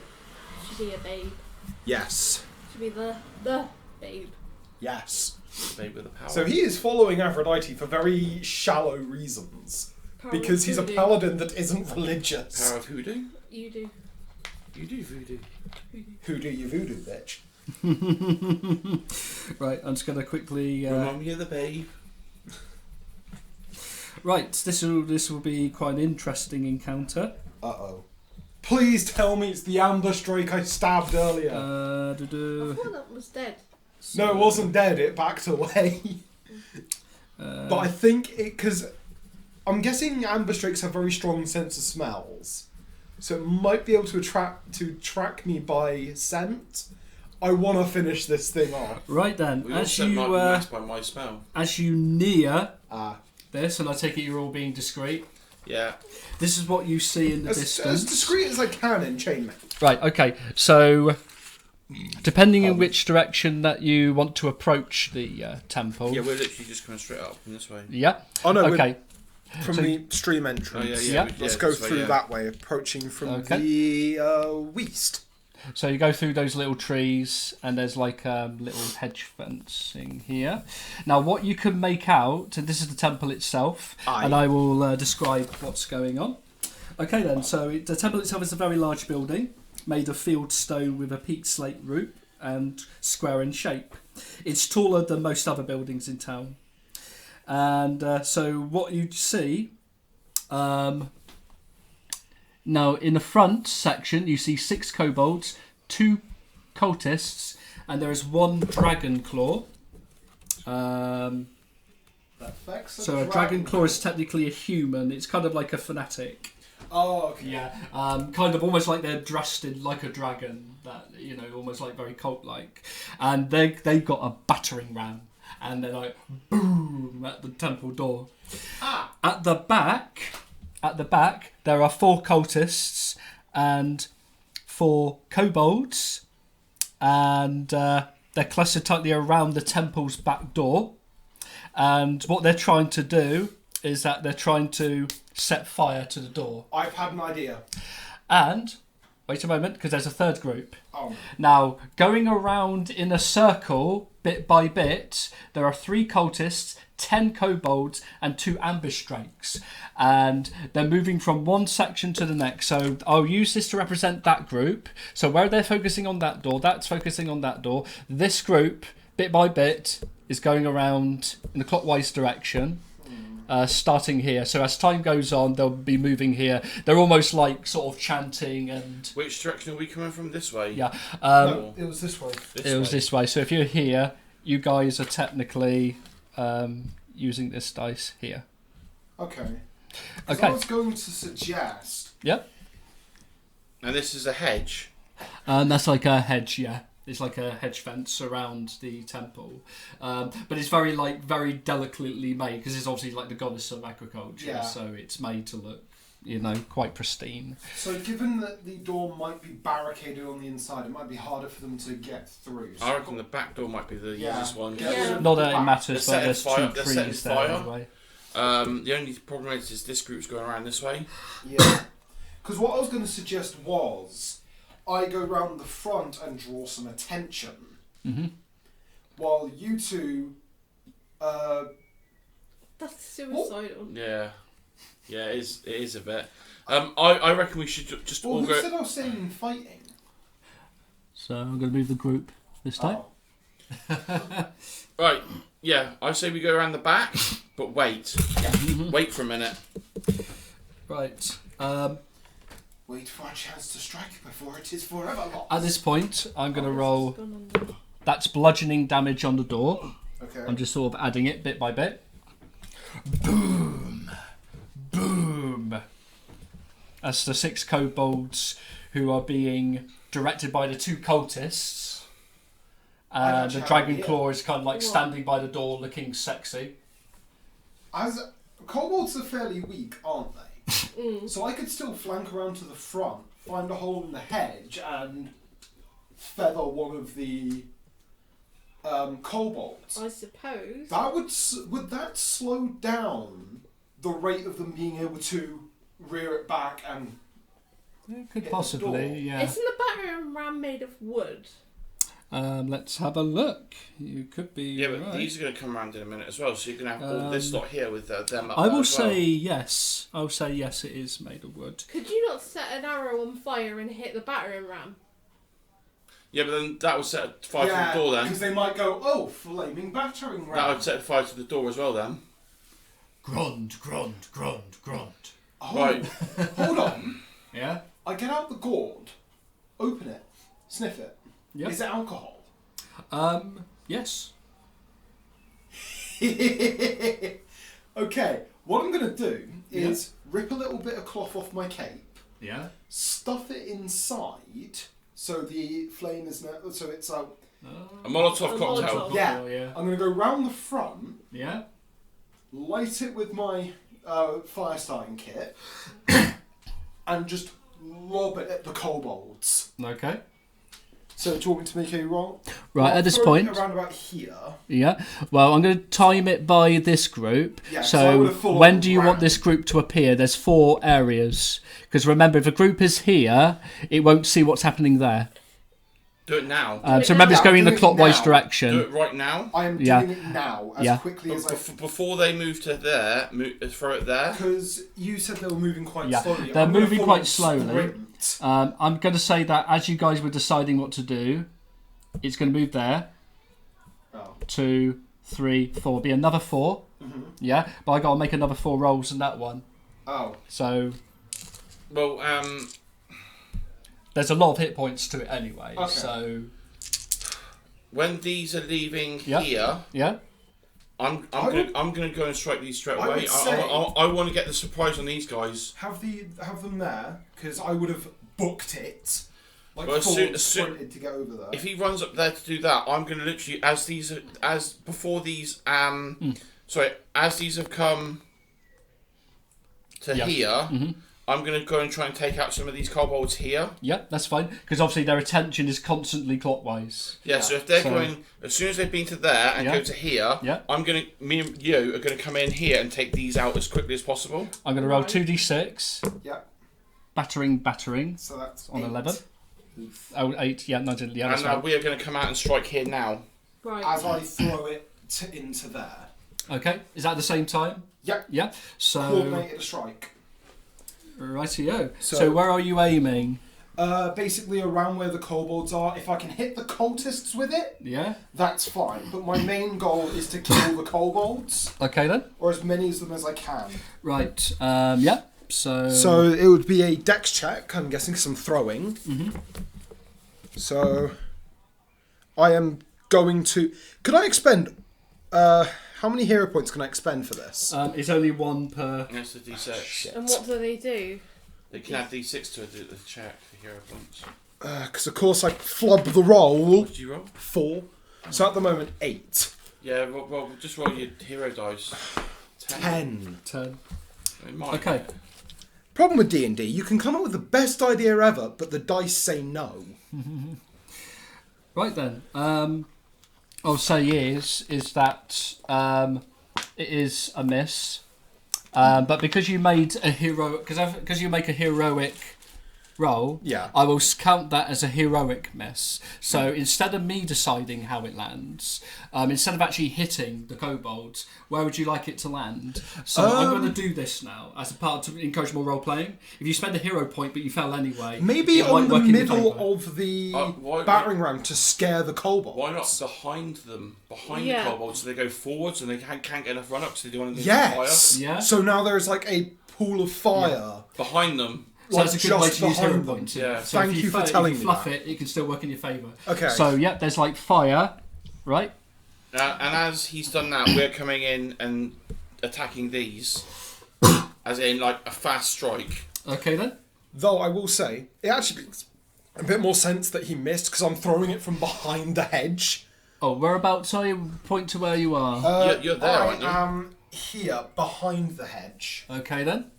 Should be a babe. Yes. Should be the babe. Yes. Babe with the power. So he is following Aphrodite for very shallow reasons. Power Because of he's a voodoo. paladin that isn't religious. Power of hoodoo. You do. You do voodoo. Who do you voodoo, bitch? Right, I'm just going to quickly... Remind me of the babe. Right, this will be quite an interesting encounter. Uh-oh. Please tell me it's the ambush drake I stabbed earlier. I thought that was dead. No, it wasn't dead. It backed away. But I think because I'm guessing ambush drakes have very strong sense of smells, so it might be able to track me by scent. I want to finish this thing off. Right then, We as also might be you masked by my smell. as you near Ah, this, and I take it you're all being discreet. Yeah. This is what you see in the as distance. discreet as I can in chainmail. Right. Okay. So, depending in which direction that you want to approach the temple. Yeah, we're literally just coming straight up from this way. Yeah. Oh no, Okay. from So- the stream entrance. Oh, Yeah. Let's go through that way, approaching from Okay. the west. So you go through those little trees, and there's like little hedge fencing here. Now, what you can make out, and this is the temple itself, Aye. and I will describe what's going on. Okay, then. So the temple itself is a very large building made of field stone with a peaked slate roof and square in shape. It's taller than most other buildings in town, and so what you see. Now, in the front section, you see 6 kobolds, 2 cultists, and there is 1 dragon claw. So a dragon claw is technically a human. It's kind of like a fanatic. Oh, okay. Yeah. Kind of almost like they're dressed in like a dragon. That, you know, almost like very cult-like. And they've got a battering ram. And they're like, boom, at the temple door. Ah. At the back, there are 4 cultists and 4 kobolds, and they're clustered tightly around the temple's back door. And what they're trying to do is that they're trying to set fire to the door. I've had an idea. And, wait a moment, because there's a third group. Oh. Now, going around in a circle, bit by bit, there are 3 cultists, 10 kobolds, and 2 ambush drakes. And they're moving from one section to the next. So I'll use this to represent that group. So where they're focusing on that door, that's focusing on that door. This group, bit by bit, is going around in the clockwise direction. Starting here. So as time goes on, they'll be moving here. They're almost like sort of chanting and... Which direction are we coming from? This way? Yeah. No, it was this way. It was this way. So if you're here, you guys are technically using this dice here. Okay. Okay. I was going to suggest... Yep. And this is a hedge. And that's like a hedge, yeah. It's like a hedge fence around the temple. But it's very delicately made, because it's obviously like the goddess of agriculture. Yeah. So it's made to look, you know, quite pristine. So given that the door might be barricaded on the inside, it might be harder for them to get through. So I reckon the back door might be the easiest one. Yeah. Not that it matters, They're but setting there's 2 fire- they're setting trees there fire. anyway. The only problem is this group's going around this way. Yeah. Because what I was going to suggest was I go round the front and draw some attention, while you two... That's suicidal. Yeah. Yeah, it is a bit. I reckon we should just Well, all who go... said I was saying fighting? So I'm going to move the group this time. Oh. Right, yeah, I say we go around the back, but wait. Wait for a minute. Right. Wait for a chance to strike before it is forever lost. At this point, I'm going to roll... That's bludgeoning damage on the door. Okay. I'm just sort of adding it bit by bit. Boom! Boom! That's the 6 kobolds who are being directed by the 2 cultists. And the dragon claw is kind of like standing by the door looking sexy. As kobolds are fairly weak, aren't they? So I could still flank around to the front, find a hole in the hedge, and feather one of the kobolds. I suppose. That would that slow down the rate of them being able to rear it back and It could hit possibly, the door? yeah. Isn't the battering ram made of wood? Let's have a look. You could be Yeah, but right. these are going to come around in a minute as well, so you can have all this lot here with them up I there will as say well. yes. I'll say yes, it is made of wood. Could you not set an arrow on fire and hit the battering ram? Yeah, but then that would set fire to the door then. because they might go, oh, flaming battering ram. That would set fire to the door as well then. Grunt, grunt, grunt, grunt. Oh, Right. hold on. Yeah? I get out the gourd, open it, sniff it. Yep. Is it alcohol? Yes. Okay, what I'm going to do is rip a little bit of cloth off my cape, Yeah. stuff it inside, so the flame is now, so it's A Molotov A cocktail. Molotov. yeah. Yeah. I'm going to go round the front, Yeah. light it with my fire starting kit, and just lob it at the kobolds. Okay. So do you want me to make a roll? Right, I'll at this throw point. it around about here. Yeah. Well, I'm going to time it by this group. Yeah, so I so would've thought when do you want round. this group to appear? There's 4 areas. Because remember, if a group is here, it won't see what's happening there. Do it now. So remember, it's now. going in the Do it clockwise now. Do direction. it right now. I am Yeah. doing it now, as Yeah. quickly as I... Before they move to there, throw it there. Because you said they were moving quite Yeah, slowly. they're I'm gonna moving follow quite them slowly. sprint. I'm going to say that as you guys were deciding what to do, it's going to move there. Oh. 2, 3, 4. Be another 4. Yeah, but I got to make another 4 rolls in that one. Oh. So Well, there's a lot of hit points to it anyway. Okay. So when these are leaving Yeah. here, yeah, I'm would- gonna go and strike these straight I away. would say- I want to get the surprise on these guys. Have them there, because I would have booked it. Like Well, as forward soon- sprinted to get over there. If he runs up there to do that, I'm gonna literally as these have come to Yeah. here. I'm gonna go and try and take out some of these kobolds here. yeah, that's fine because obviously their attention is constantly clockwise. Yeah, so if they're So- going, as soon as they've been to there and Yeah. go to here, Yeah. me and you are gonna come in here and take these out as quickly as possible. I'm going to roll Right. 2d6, Yeah, battering so that's on 8. 11. Oh, 8, yeah, no, yeah, that's And right. we are gonna come out and strike here now. Right. As I throw it into there. Okay, is that at the same time? Yep. Yeah, so Coordinated a strike. rightio. So So- where are you aiming? Basically around where the kobolds are. If I can hit the cultists with it, Yeah, that's fine. But my main goal is to kill the kobolds, okay then. or as many of them as I can. Right, yeah, so... So it would be a dex check, I'm guessing some throwing. So I am going to... Could I expend... how many hero points can I expend for this? it's only 1 per... That's the D6. And what do they do? They can add D6 to the check for hero points. Because of course I flub the roll. What did you roll? 4. So at the moment 8. Yeah, well, just roll your hero dice. 10. 10. It might. Okay. Problem with D&D, you can come up with the best idea ever, but the dice say no. Right then. I'll say is that it is a miss, but because you made a hero, because you make a heroic roll, Yeah. I will count that as a heroic miss. So instead of me deciding how it lands, instead of actually hitting the kobolds, where would you like it to land? So I'm going to do this now as a part to encourage more role playing. If you spend a hero point but you fell anyway, Maybe it on might the work in your middle favour. of the why- battering ram to scare the kobolds. Why not behind them, behind Yeah. the kobolds, so they go forwards and they can't get enough run up, so they do want to Yes. Yeah. So now there's like a pool of fire. behind them. So Like that's a good way just to use hero behind them. points. Yeah. So Thank if you for if telling you me fluff that. it, it can still work in your favour. Okay. So yeah, there's like fire, right? And as he's done that, we're coming in and attacking these, as in like a fast strike. Okay then. Though I will say, it actually makes a bit more sense that he missed because I'm throwing it from behind the hedge. Oh, whereabouts are you? Point to where you are. You're there, aren't you? I am here, behind the hedge. Okay then.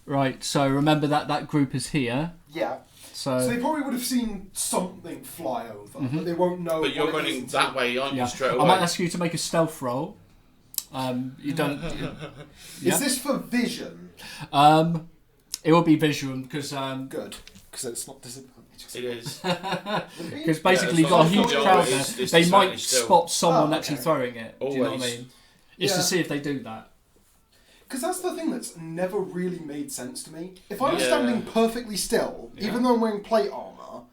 Right, so remember that group is here. Yeah. So they probably would have seen something fly over, but they won't know. But you're what it running is that until- way, aren't you, straight away? I might ask you to make a stealth roll. You don't. Is this for vision? It will be visual because Good, because it's not disadvantage. It is. Because basically you've Yeah, got a as long huge as crowd it's- there. it's They slightly might still. spot someone Oh, actually okay. throwing it. Do you know what I Always. mean? It's Yeah. to see if they do that. Because that's the thing that's never really made sense to me. If I was Yeah. standing perfectly still, even though I'm wearing plate armor,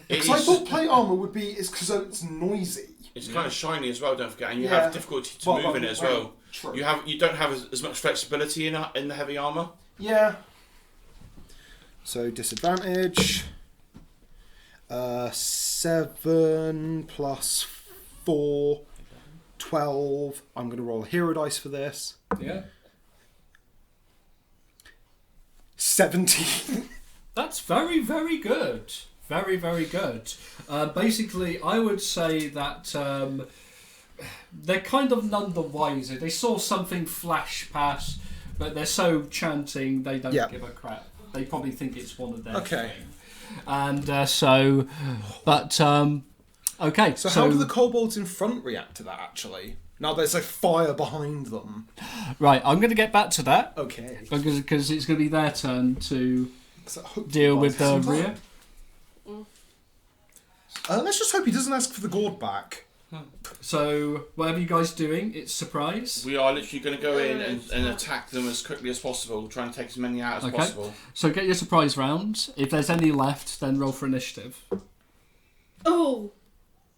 because I It's, thought plate armor would be is because it's noisy. it's kind of shiny as well. Don't forget, and you Yeah. have difficulty to Well, move in it as well. True. You don't have as much flexibility in the heavy armor. Yeah. So disadvantage. 7 plus 4, 12. I'm going to roll a hero dice for this. Yeah. 17. That's very, very good. Very, very good. Basically, I would say that they're kind of none the wiser. They saw something flash past, but they're so chanting they don't Yeah. give a crap. They probably think it's one of their Okay. thing. And okay. So how do the kobolds in front react to that, actually? Now there's a fire behind them. Right, I'm going to get back to that Okay. because it's going to be their turn to So hopefully deal he with buys the some rear. time. Let's just hope he doesn't ask for the gourd back. So whatever you guys doing, it's surprise. We are literally going to go in and attack them as quickly as possible, try and take as many out as Okay. possible. So get your surprise round. If there's any left, then roll for initiative. Oh,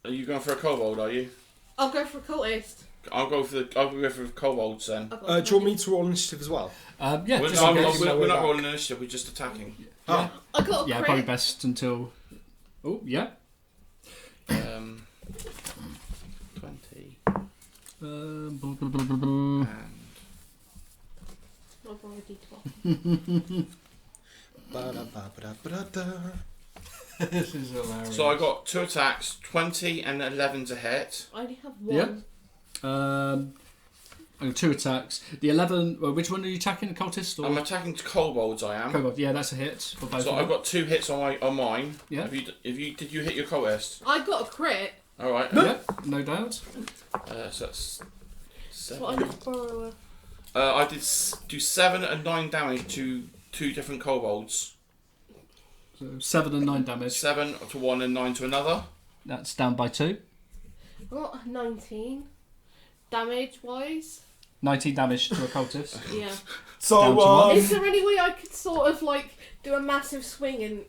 Are you going for a kobold? Are you? I'll go for a cultist. I'll go for kobolds then. I've got Do you want me to roll initiative as well? Yeah, We're just not, in case. we're not back. rolling initiative. We're just attacking. Yeah. I got a Yeah, crit. probably best until. Oh, yeah. 20 Blah, blah, blah, blah, blah. and I'll roll a d12. Ba-da-ba-ba-da-ba-da-da. This is hilarious. so I got 2 attacks, 20 and 11 to hit. I only have Yeah. one. I got 2 attacks. The 11. Well, which one are you attacking? Cultist or I'm attacking kobolds. I am. Kobold? Yeah, that's a hit for both. So of I've them. got 2 hits on mine. Yeah. Did you hit your cultist? I got a crit. All right. Yeah, no doubt. So that's So I 7. need to borrow a... I did do 7 and 9 damage to 2 different kobolds. So 7 and 9 damage. 7 to one and 9 to another. That's down by 2. I got a 19. Damage-wise. 19 damage to a cultist. Yeah. Down So, to one. Is there any way I could sort of like do a massive swing and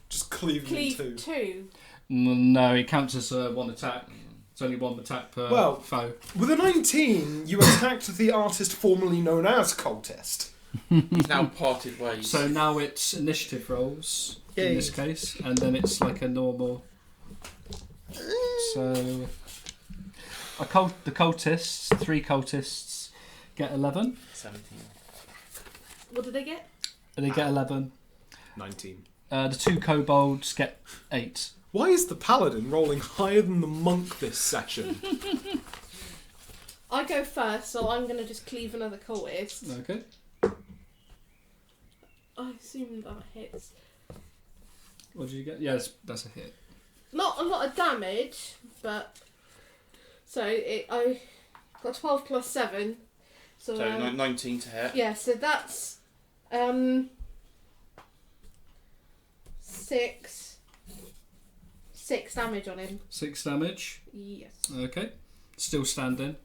just cleave them in cleave two. two? No, it counts as one attack. It's only one attack per Well, foe. With a 19, you attacked the artist formerly known as Cultist. He's now parted ways. So now it's initiative rolls Yay. in this case, and then it's like a normal. So the cultists, 3 cultists, get 11. 17. What did they get? They get 11. 19. The 2 kobolds get 8. Why is the paladin rolling higher than the monk this session? I go first, so I'm gonna just cleave another cultist. Okay. I assume that hits. What did you get? Yeah, that's a hit. Not a lot of damage, but so I got 12 plus 7. So, So 19 to hit. yeah, so that's 6 damage on him. 6 damage. Yes. Okay. Still standing.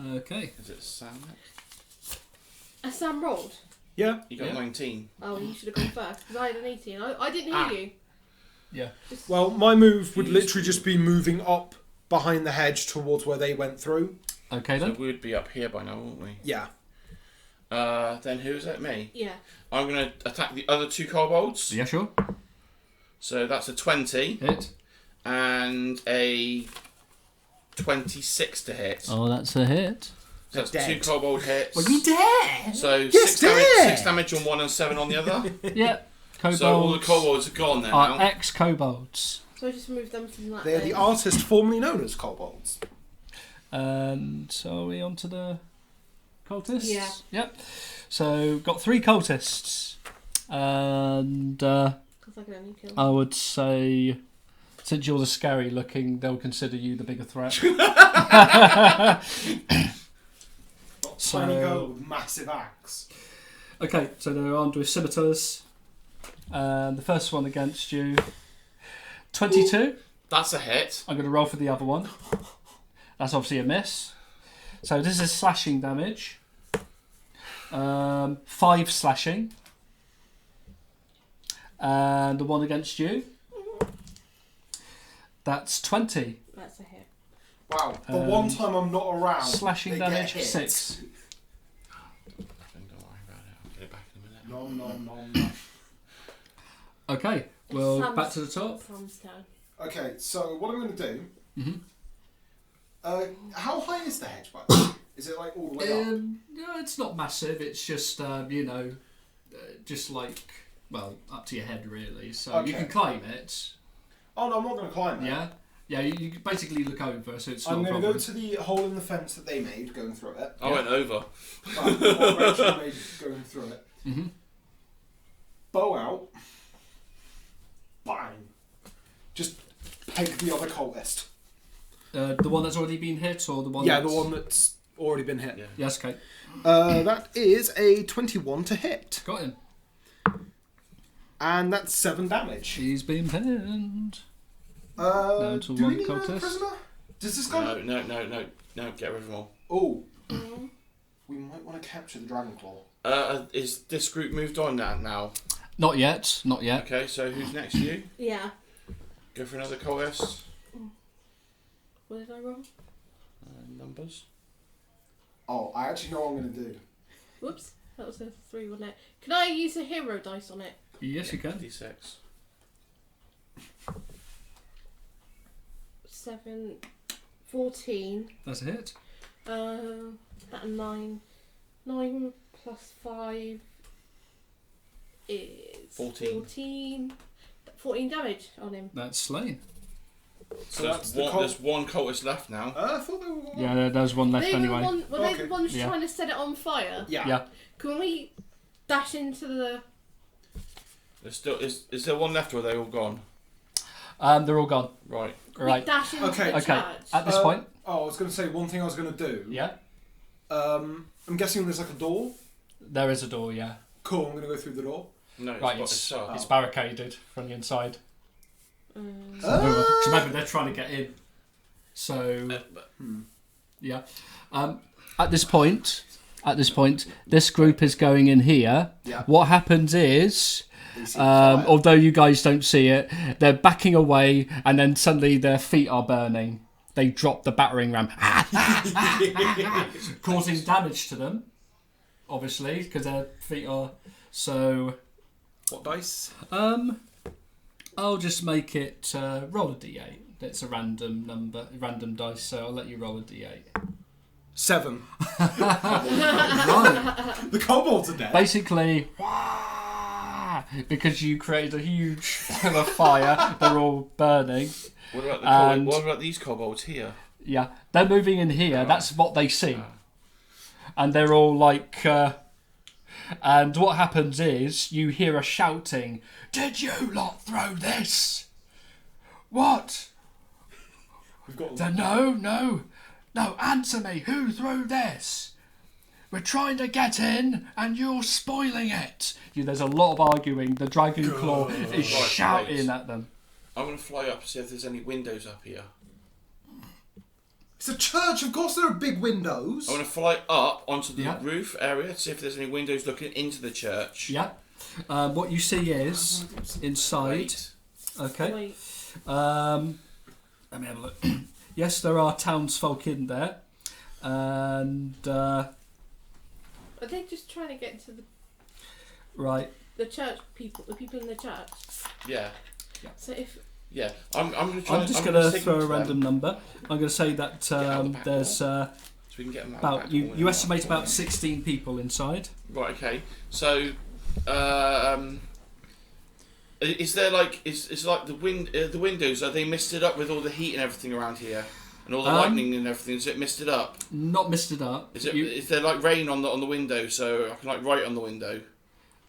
Okay. Is it Sam? Sam rolled. Yeah. You got Yeah. 19. Oh, you should have gone first because I had an 18. I didn't hear you. Yeah. Just, Well, my move would literally just be moving up behind the hedge towards where they went through. Okay So then. we would be up here by now, wouldn't we? Yeah. Then who's it? Me. yeah. I'm going to attack the other 2 kobolds. Yeah, sure. So that's a 20. Hit. and a 26 to hit. Oh, that's a hit. So that's Dead. 2 kobold hits. Well, you dead. So Yes, 6 damage on one and 7 on the other. Yeah. Kobolds So all the kobolds are gone there are now. ex-kobolds. So I just moved them from that. They are the end. artist formerly known as kobolds. And so are we on to the cultists? Yeah. Yep. So got 3 cultists. And 'Cause I can only kill. I would say, since you're the scary looking, they'll consider you the bigger threat. Not So- tiny girl with massive axe. Okay, so they're armed with scimitars. And the first one against you, 22. That's a hit. I'm going to roll for the other one. That's obviously a miss. So this is slashing damage. 5 slashing. And the one against you, that's 20. That's a hit. Wow, the one time I'm not around, Slashing they get damage, hit. 6. Don't worry about it. I'll get it back in a minute. No. Okay, well, Sam's- back to the top. Sam's turn. Okay, so what I'm going to do... Mhm. How high is the hedge, by the way? Is it like all the way up? No, it's not massive. It's just, just like, well, up to your head, really. So you Okay. can climb it. Oh no, I'm not going to climb that. Yeah? Yeah, you basically look over, so it's not I'm a going to problem. go to the hole in the fence that they made, going through it. I went over. What Rachel made, going through it. Mm-hmm. Bow out. Bang. Just peg the other cultist. The one that's already been hit, or the one Yeah, that's... the one that's already been hit. Yeah. Yes, okay. That is a 21 to hit. Got him. And that's 7 damage. He's been pinned. Do to we one need another cultist. prisoner? Does this guy... No, get rid of them all. Oh. We might want to capture the dragon claw. Is this group moved on now? Not yet, not yet. Okay, so who's next? You? Yeah. Go for another cultist. What did I roll? Numbers. Oh, I actually know what I'm going to do. Whoops. That was a 3, wasn't it? Can I use a hero dice on it? Yes, you can. D6. 7, 14. That's a hit. That 9. 9 plus 5 is 14. 14 damage on him. That's slain. So there's one cultist left now. I thought they were... Yeah, there's one left They were, anyway. were they Okay. the ones Yeah. trying to set it on fire? Yeah. Can we dash into the... There's still is there one left or are they all gone? They're all gone. Right. Can Right. we dash into Okay. the Okay. church? At this point, Oh, I was going to say one thing I was going to do. yeah, I'm guessing there's like a door. there is a door. Yeah, Cool, I'm going to go through the door. No, it's right. got- It's up. it's barricaded from the inside. Um, So remember, they're trying to get in. So But- yeah. At this point, this group is going in here. Yeah. What happens is, They see the fire. although you guys don't see it, they're backing away, and then suddenly their feet are burning. They drop the battering ram, causing damage to them. Obviously, because their feet are so. What dice? I'll just make it roll a d8. It's a random number, random dice, so I'll let you roll a d8. 7. Right. The kobolds are dead. Basically, because you created a huge pillar of fire, they're all burning. What about And- what about these kobolds here? Yeah, they're moving in here. That's what they see, and they're all like. And what happens is you hear a shouting. Did you lot throw this? What? We've got No. Answer me. Who threw this? We're trying to get in, and you're spoiling it. There's a lot of arguing. The dragon claw is Right, shouting wait. at them. I'm gonna fly up and see if there's any windows up here. It's a church, of course there are big windows. I'm gonna fly up onto the Yeah. roof area to see if there's any windows looking into the church. Yeah. What you see is inside. Wait. Okay. Wait. Let me have a look. Yes, there are townsfolk in there, and Are they just trying to get to right. the church people, the people in the church? Yeah. So if Yeah, I'm going to try. I'm just going going to to throw a random number. I'm going to say that out the back there's so we can get them out the about back you. door You and estimate out. about 16 people inside. Right. Okay. So, is there like is like the windows? Are they misted up with all the heat and everything around here, and all the lightning and everything? Is it misted up? Not misted up. Is there like rain on the window so I can like write on the window?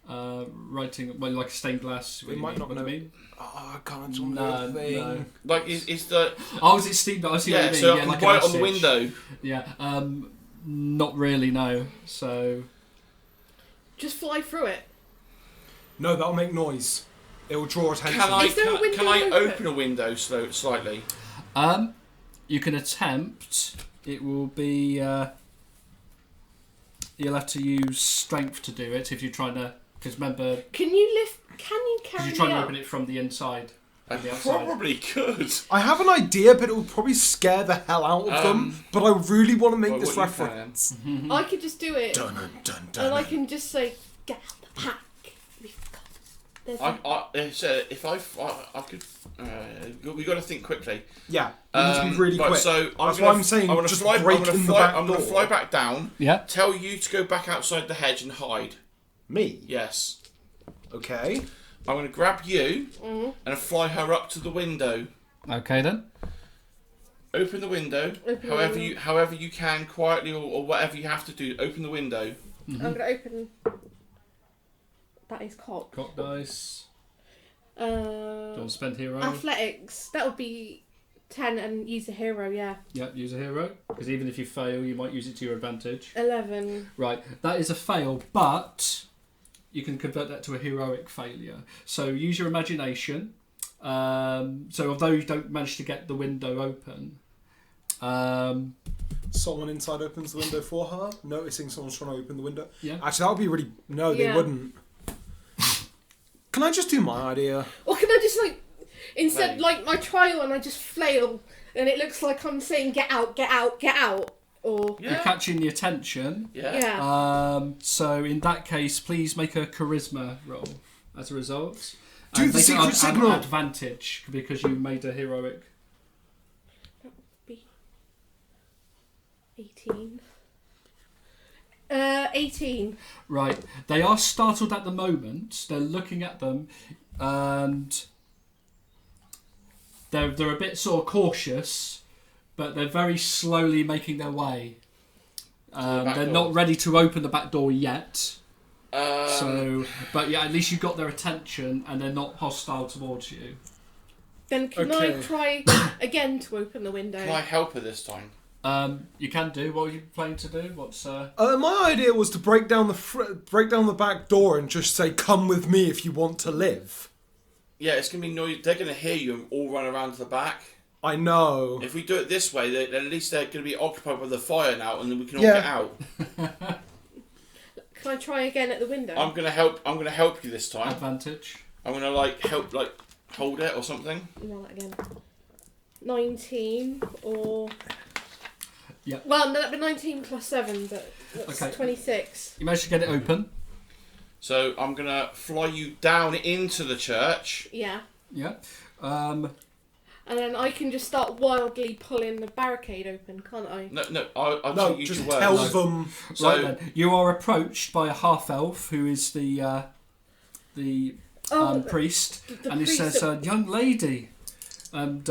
Writing like a stained glass. We might not know. I mean. Oh, I can't remember No, the thing. no. Like is the Oh, is it steamed? I see what you mean. so I Yeah, can like a write on the message. window. Yeah. Not really. No. So. Just fly through it. No, that'll make noise. It will draw attention. Is there a window can I open? open a window slightly? You can attempt. It will be. You'll have to use strength to do it if you're trying to. Because remember, Can you carry you're trying me to up? open it from the inside. I From the outside. probably could. I have an idea, but it will probably scare the hell out of them. But I really want to make well, this what you reference. I could just do it, Dun, dun, dun, and I dun. can just say, "Get out the pack." We've got. There's So if I could, we got to think quickly. Yeah, it needs to be really right, quick. So That's why I'm saying I'm gonna just fly. break in the back I'm going to door. fly back down. Yeah. Tell you to go back outside the hedge and hide. Me? Yes. Okay. I'm going to grab you and fly her up to the window. Okay then. Open the window. Open the however window. however you can, quietly or whatever you have to do. Open the window. I'm gonna open. That is cock. Cock dice. Do you want to spend hero? Athletics. That would be 10 and use a hero. Yeah. Yep, use a hero. Because even if you fail, you might use it to your advantage. 11. Right, that is a fail, but you can convert that to a heroic failure. So use your imagination. So although you don't manage to get the window open, Someone inside opens the window for her, noticing someone's trying to open the window. yeah. Actually, that would be really... No, they Yeah. wouldn't. Can I just do my idea? Or can I just instead Maybe. like my trial and I just flail and it looks like I'm saying get out, get out, get out. Or You're catching the attention. yeah. So in that case, please make a charisma roll as a result. Do And the make secret an signal. advantage because you made a heroic. That would be 18. 18. Right. They are startled at the moment. They're looking at them and they're a bit sort of cautious, but they're very slowly making their way. back They're door. not ready to open the back door yet. So But yeah, at least you got their attention and they're not hostile towards you. Then can Okay. I try again to open the window? can I help her this time? You can do. What are you planning to do? What's My idea was to break down the back door and just say, "Come with me if you want to live." Yeah, it's gonna be noise. They're gonna hear you and all run around to the back. I know. If we do it this way, at least they're gonna be occupied with the fire now, and then we can all Yeah. get out. Can I try again at the window? I'm gonna help you this time. advantage? I'm gonna help hold it or something. Roll that again. 19 or. Yeah. Well, no, that'd be 19 plus 7, but that's Okay. 26. You managed to get it open. So I'm gonna fly you down into the church. Yeah. Yeah. And then I can just start wildly pulling the barricade open, can't I? No, I'll No, use just your tell words. them. So Right then, you are approached by a half elf who is the priest, the and he priest says, that- "Young lady, and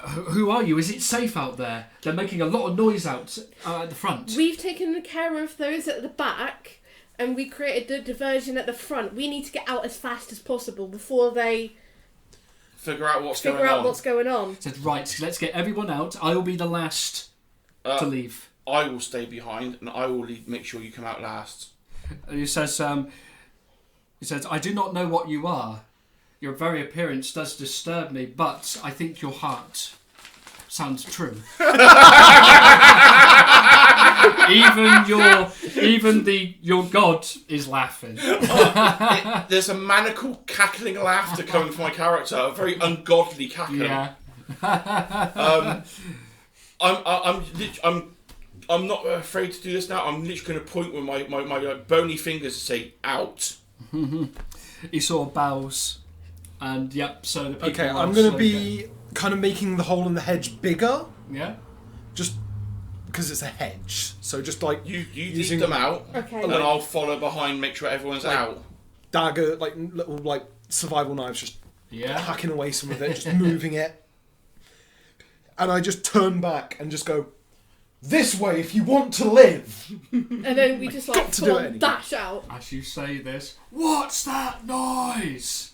who are you? Is it safe out there? They're making a lot of noise out at the front." We've taken care of those at the back, and we created the diversion at the front. We need to get out as fast as possible before they figure out what's figure going out on. what's going on. He said, "Right, let's get everyone out. I will be the last to leave." I will stay behind, and I will make sure you come out last. And he says, "I do not know what you are. Your very appearance does disturb me, but I think your heart sounds true. Your god is laughing." There's a maniacal cackling laughter coming from my character, a very ungodly cackle. Yeah. I'm not afraid to do this now. I'm literally going to point with my bony fingers to say out. He sort of bows And yep, so the people Okay, are I'm going to slowly be kind of making the hole in the hedge bigger, yeah. just because it's a hedge. So just like You using lead them out, Okay. and I'll follow behind, make sure everyone's out. dagger, like little like survival knives, just Yeah. hacking away some of it, just moving it. And I just turn back and just go, this way if you want to live. And then we just like got to do it anyway. dash out. As you say this, what's that noise?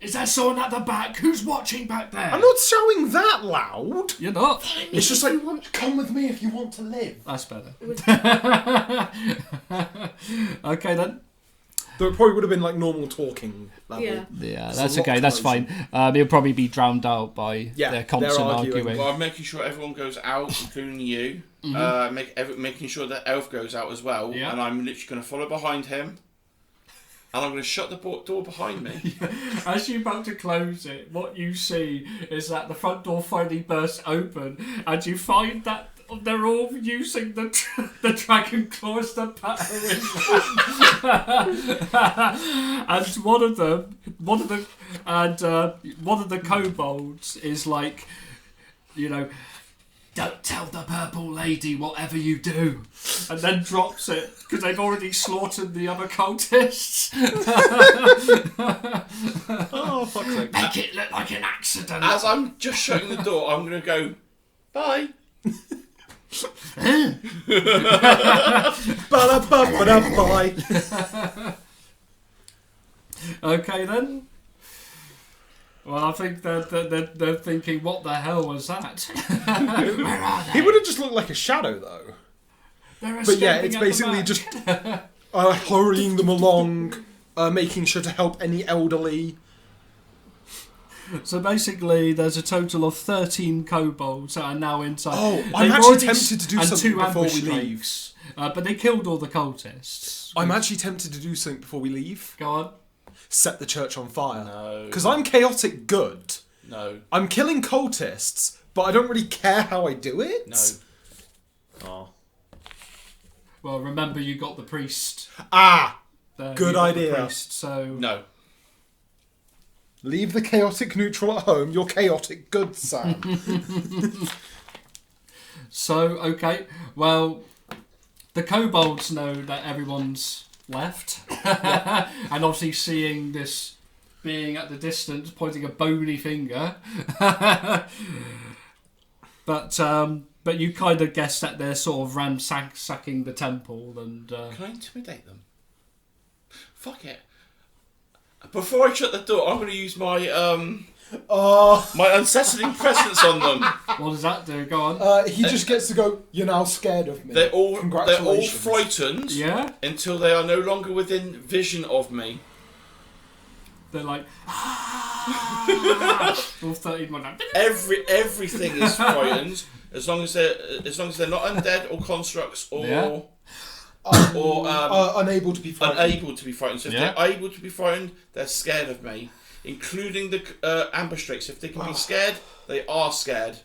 Is there someone at the back? Who's watching back there? I'm not shouting that loud. You're not. It's just If you like, want- come with me if you want to live. That's better. Okay then. Though it probably would have been like normal talking level. Yeah. Yeah, It's that's a lot okay. That's closer. fine. He'll probably be drowned out by Yeah, their constant they're arguing. arguing. Well, I'm making sure everyone goes out, including you. Making sure that Elf goes out as well. Yeah. And I'm literally going to follow behind him. And I'm going to shut the door behind me. As you're about to close it, what you see is that the front door finally bursts open, and you find that they're all using the dragon claws to batter in. And one of the kobolds is like, you know, don't tell the purple lady whatever you do, and then drops it because they've already slaughtered the other cultists. Oh, fuck's sake. Make it look like an accident. As I'm just shutting the door, I'm going to go, bye. Ba-da-ba-ba-da-bye. Okay then. Well, I think they're thinking, what the hell was that? Where are they? He would have just looked like a shadow though. They're But yeah, escaping it's at the basically back. just hurrying them along, making sure to help any elderly. So basically, there's a total of 13 kobolds that are now inside. Oh, They've I'm actually already tempted to do and something two before we ambush leave. strikes. But they killed all the cultists. I'm actually tempted to do something before we leave. Go on. Set the church on fire. No. Because I'm chaotic good. No. I'm killing cultists, but I don't really care how I do it. No. Oh. Well, remember you got the priest. Ah! There. Good You got the idea. priest, so No. Leave the chaotic neutral at home. You're chaotic good, Sam. So, okay, well, the kobolds know that everyone's left. And obviously seeing this being at the distance, pointing a bony finger. But you kind of guess that they're sort of ransacking the temple and... Can I intimidate them? Fuck it. Before I shut the door, I'm going to use my my unsettling presence on them. what does that do? Go on. He just gets to go, you're now scared of me. They're all Congratulations. frightened Yeah? until they are no longer within vision of me. They're like... all 13 one. Everything is frightened as long as they're not undead or constructs or Yeah. Unable to be frightened. unable to be frightened. So if Yeah. they're able to be frightened, they're scared of me, including the ambush strikes. If they can be scared, they are scared.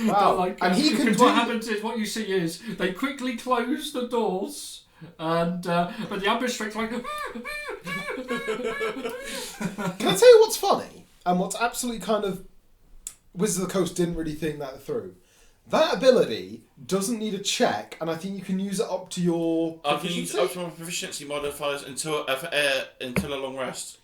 Wow. Like, And he can because do... what happens is, what you see is, they quickly close the doors, and but the ambush strikes like... Can I tell you what's funny? And what's absolutely kind of... Wizards of the Coast didn't really think that through. That ability doesn't need a check, and I think you can use it up to your I can use proficiency. up to my proficiency modifiers until a long rest.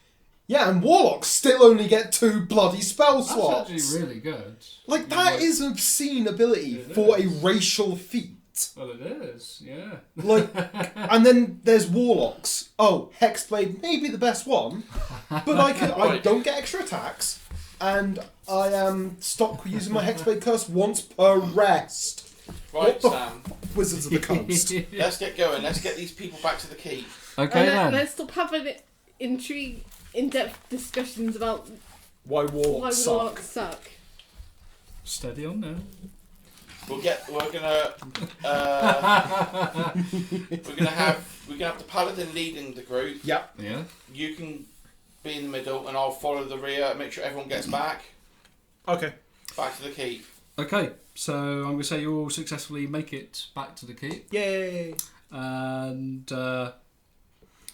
Yeah, and Warlocks still only get 2 bloody spell That's slots. actually really good. Like, that is an obscene ability It for is. a racial feat. Well, it is, yeah. Like, and then there's Warlocks. Oh, Hexblade may be the best one, but I Right. don't get extra attacks, and I stop using my Hexblade curse once per rest. Right, What the Sam. Wizards of the Coast. Let's get going. Let's get these people back to the keep. Okay then. Let's stop having in-depth discussions about Why why Warlocks suck. warlocks suck. Steady on now. We're gonna have the paladin leading the group. Yep. Yeah. You can be in the middle, and I'll follow the rear. Make sure everyone gets back Okay. to the keep. Okay, so I'm going to say you all successfully make it back to the keep. Yay. And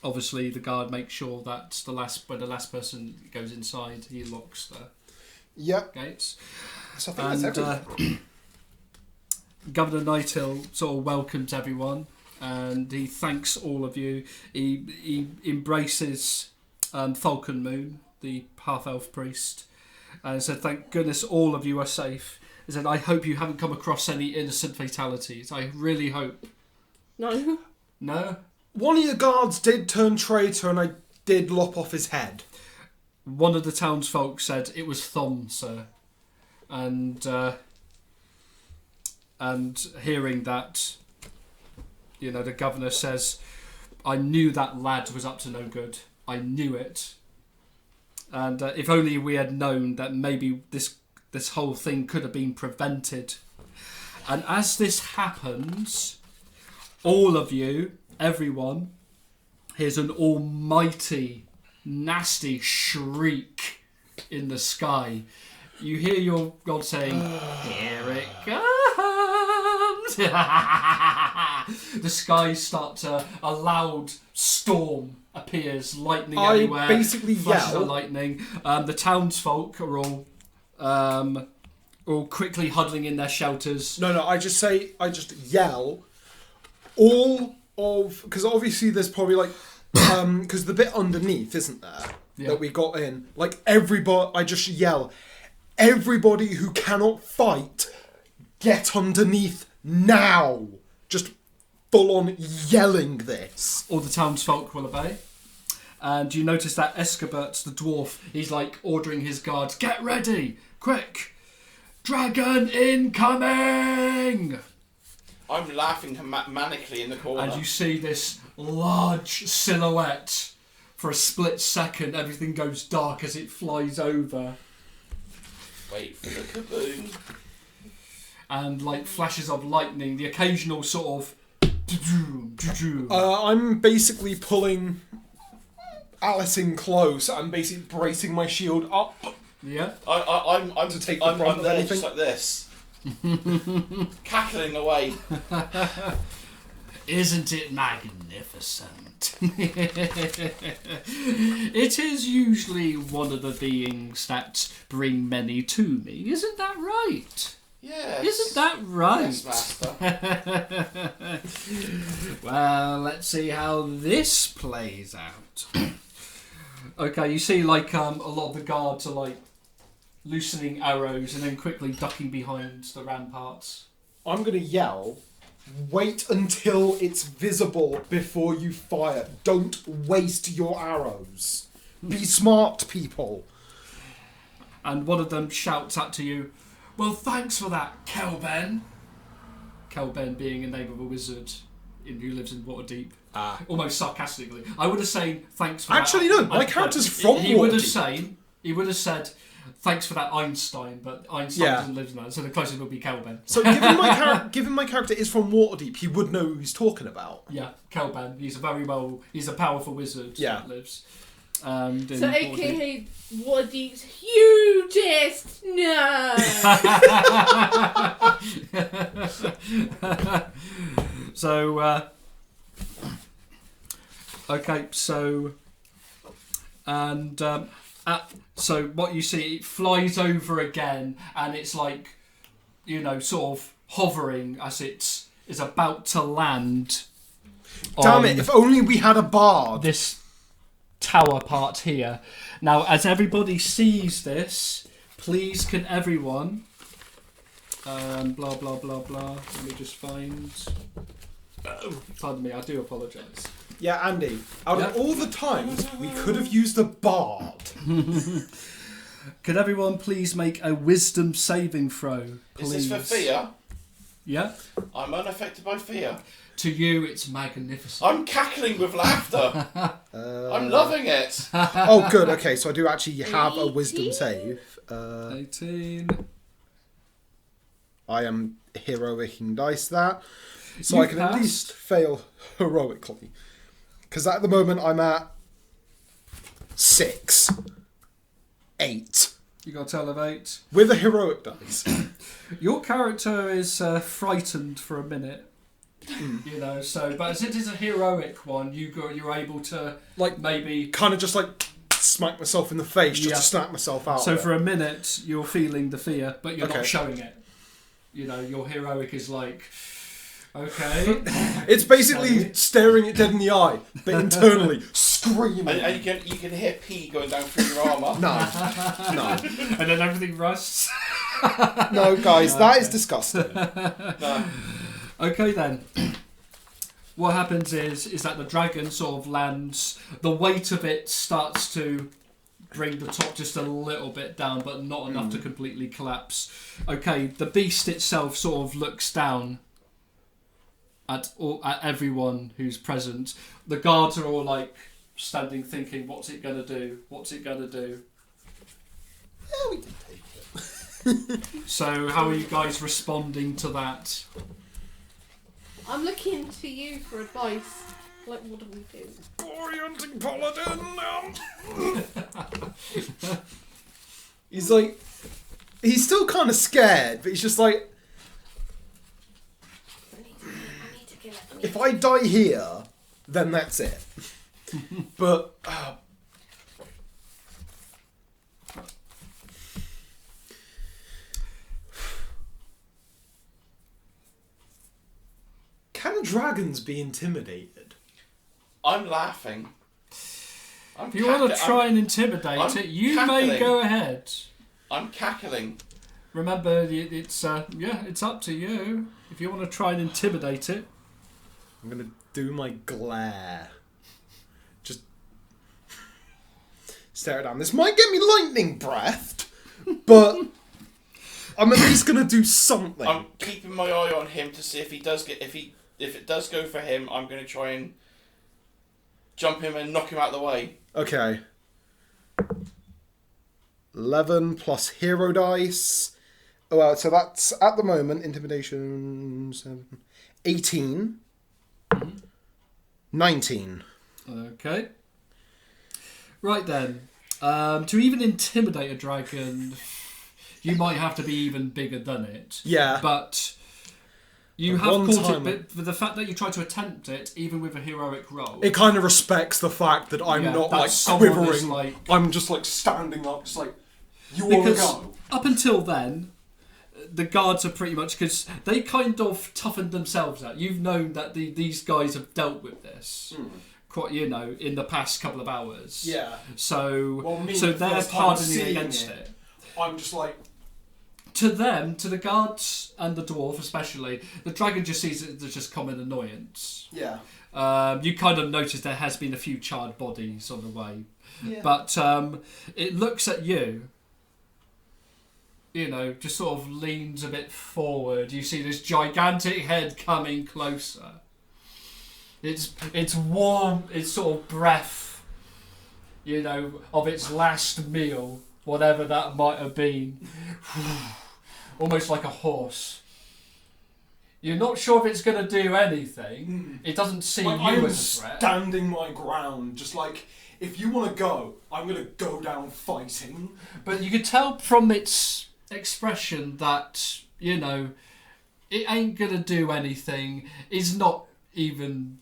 obviously the guard makes sure that when the last person goes inside, he locks the Yep. gates. So I think that's everything. Governor Nighthill sort of welcomes everyone, and he thanks all of you. He embraces Falcon Moon, the half-elf priest, and said, "Thank goodness all of you are safe." He said, "I hope you haven't come across any innocent fatalities. I really hope." No. No? One of your guards did turn traitor, and I did lop off his head. One of the townsfolk said it was Thom, sir. And hearing that, the governor says, "I knew that lad was up to no good. I knew it. And if only we had known that maybe this whole thing could have been prevented." And as this happens, all of you, everyone, hears an almighty, nasty shriek in the sky. You hear your God saying, "Here it comes." The skies start to, a loud storm appears, lightning everywhere. I basically flashes yell. of lightning. The townsfolk are all quickly huddling in their shelters. No, I just yell. All of, because obviously there's probably like, because the bit underneath, isn't there, that we got in, like everybody, I just yell, "Everybody who cannot fight, get underneath now." Just full on yelling this. All the townsfolk will obey. And you notice that Escobert, the dwarf, he's like ordering his guards, "Get ready, quick, dragon incoming!" I'm laughing manically in the corner. And you see this large silhouette. For a split second, everything goes dark as it flies over. Wait for the kaboom. And like flashes of lightning, the occasional sort of... I'm basically pulling Alice in close. I'm basically bracing my shield up. Yeah. I'm to take the brunt of there anything. just like this. Cackling away. Isn't it magnificent? It is usually one of the beings that bring many to me. Isn't that right? Yes. Isn't that right? Yes, master. Well, let's see how this plays out. Okay, you see like a lot of the guards are like loosening arrows and then quickly ducking behind the ramparts. I'm going to yell, "Wait until it's visible before you fire. Don't waste your arrows. Be smart, people." And one of them shouts out to you, "Well, thanks for that, Kelben." Kelben being a name of a wizard who lives in Waterdeep. Almost sarcastically. I would have said thanks for Actually, that. no, my character's from He would have Waterdeep. said thanks for that, Einstein, but Einstein doesn't live in that, so the closest would be Kelben. So given my character is from Waterdeep, he would know who he's talking about. Yeah, Kelben. He's a powerful wizard that lives. So Waterdeep. AKA Waterdeep's hugest nerd. So, okay, so, and so what you see, it flies over again, and it's like, sort of hovering as it is about to land. Damn it! If only we had a bard. This tower part here. Now, as everybody sees this, please can everyone... blah, blah, blah, blah. Let me just find... Pardon me, I do apologise. Yeah, Andy, out of all the times, we could have used a bard. Could everyone please make a wisdom saving throw, please? Is this for fear? Yeah? I'm unaffected by fear. To you, it's magnificent. I'm cackling with laughter. I'm loving it. Oh, good. Okay, so I do actually have a wisdom save. 18. I am heroicing dice that. So You I can at passed. least fail heroically. Because at the moment I'm at 6. 8. You got to elevate. With a heroic dice. Your character is frightened for a minute. You know, so but as it is a heroic one, you're able to Like maybe kind of just like smack myself in the face just to snap myself out. So of it. for a minute you're feeling the fear, but you're Okay. not showing it. You know, your heroic is like, okay. It's basically staring it dead in the eye, but internally screaming. And you can hear pee going down through your armour. No. And then everything rusts. No, guys, that is disgusting. No. Okay then. What happens is that the dragon sort of lands. The weight of it starts to bring the top just a little bit down, but not enough to completely collapse. Okay, the beast itself sort of looks down at everyone who's present. The guards are all like standing, thinking, "What's it gonna do? What's it gonna do?" Yeah, we can take it. So, how are you guys responding to that? I'm looking to you for advice. Like, what do we do? Orienting paladin. He's like, he's still kind of scared, but he's just like, I need to kill it. if I die here, then that's it. But can dragons be intimidated? I'm laughing. If you want to try and intimidate it, you may cackling. go ahead. I'm cackling. Remember, it's it's up to you. If you want to try and intimidate it, I'm gonna do my glare. Just stare it down. This might get me lightning breathed, but I'm at least gonna do something. I'm keeping my eye on him to see if it does go for him. I'm gonna try and jump him and knock him out of the way. Okay. 11 plus hero dice. Oh, well, so that's at the moment intimidation 7, 18, 19. okay. Right then, to even intimidate a dragon, you might have to be even bigger than it. Yeah. But you But have one caught time- it. But for the fact that you try to attempt it, even with a heroic roll, It kind of respects the fact that I'm Yeah, not that like someone quivering. is, like- I'm just like standing up, just like, you want to because go? up until then, the guards are pretty much because they kind of toughened themselves out. You've known that these guys have dealt with this. Quite, in the past couple of hours. Yeah. So, Well, me, so the they're first time hardening seeing against it. it. I'm just like, To them, to the guards and the dwarf especially, the dragon just sees it as just common annoyance. yeah. You kind of notice there has been a few charred bodies on the way, Yeah. but it looks at you. Just sort of leans a bit forward. You see this gigantic head coming closer. It's warm. It's sort of breath, of its last meal, whatever that might have been. Almost like a horse. You're not sure if it's going to do anything. It doesn't see Like, you I'm as a threat. standing my ground, just like, if you want to go, I'm going to go down fighting. But you could tell from its expression that, it ain't going to do anything. It's not even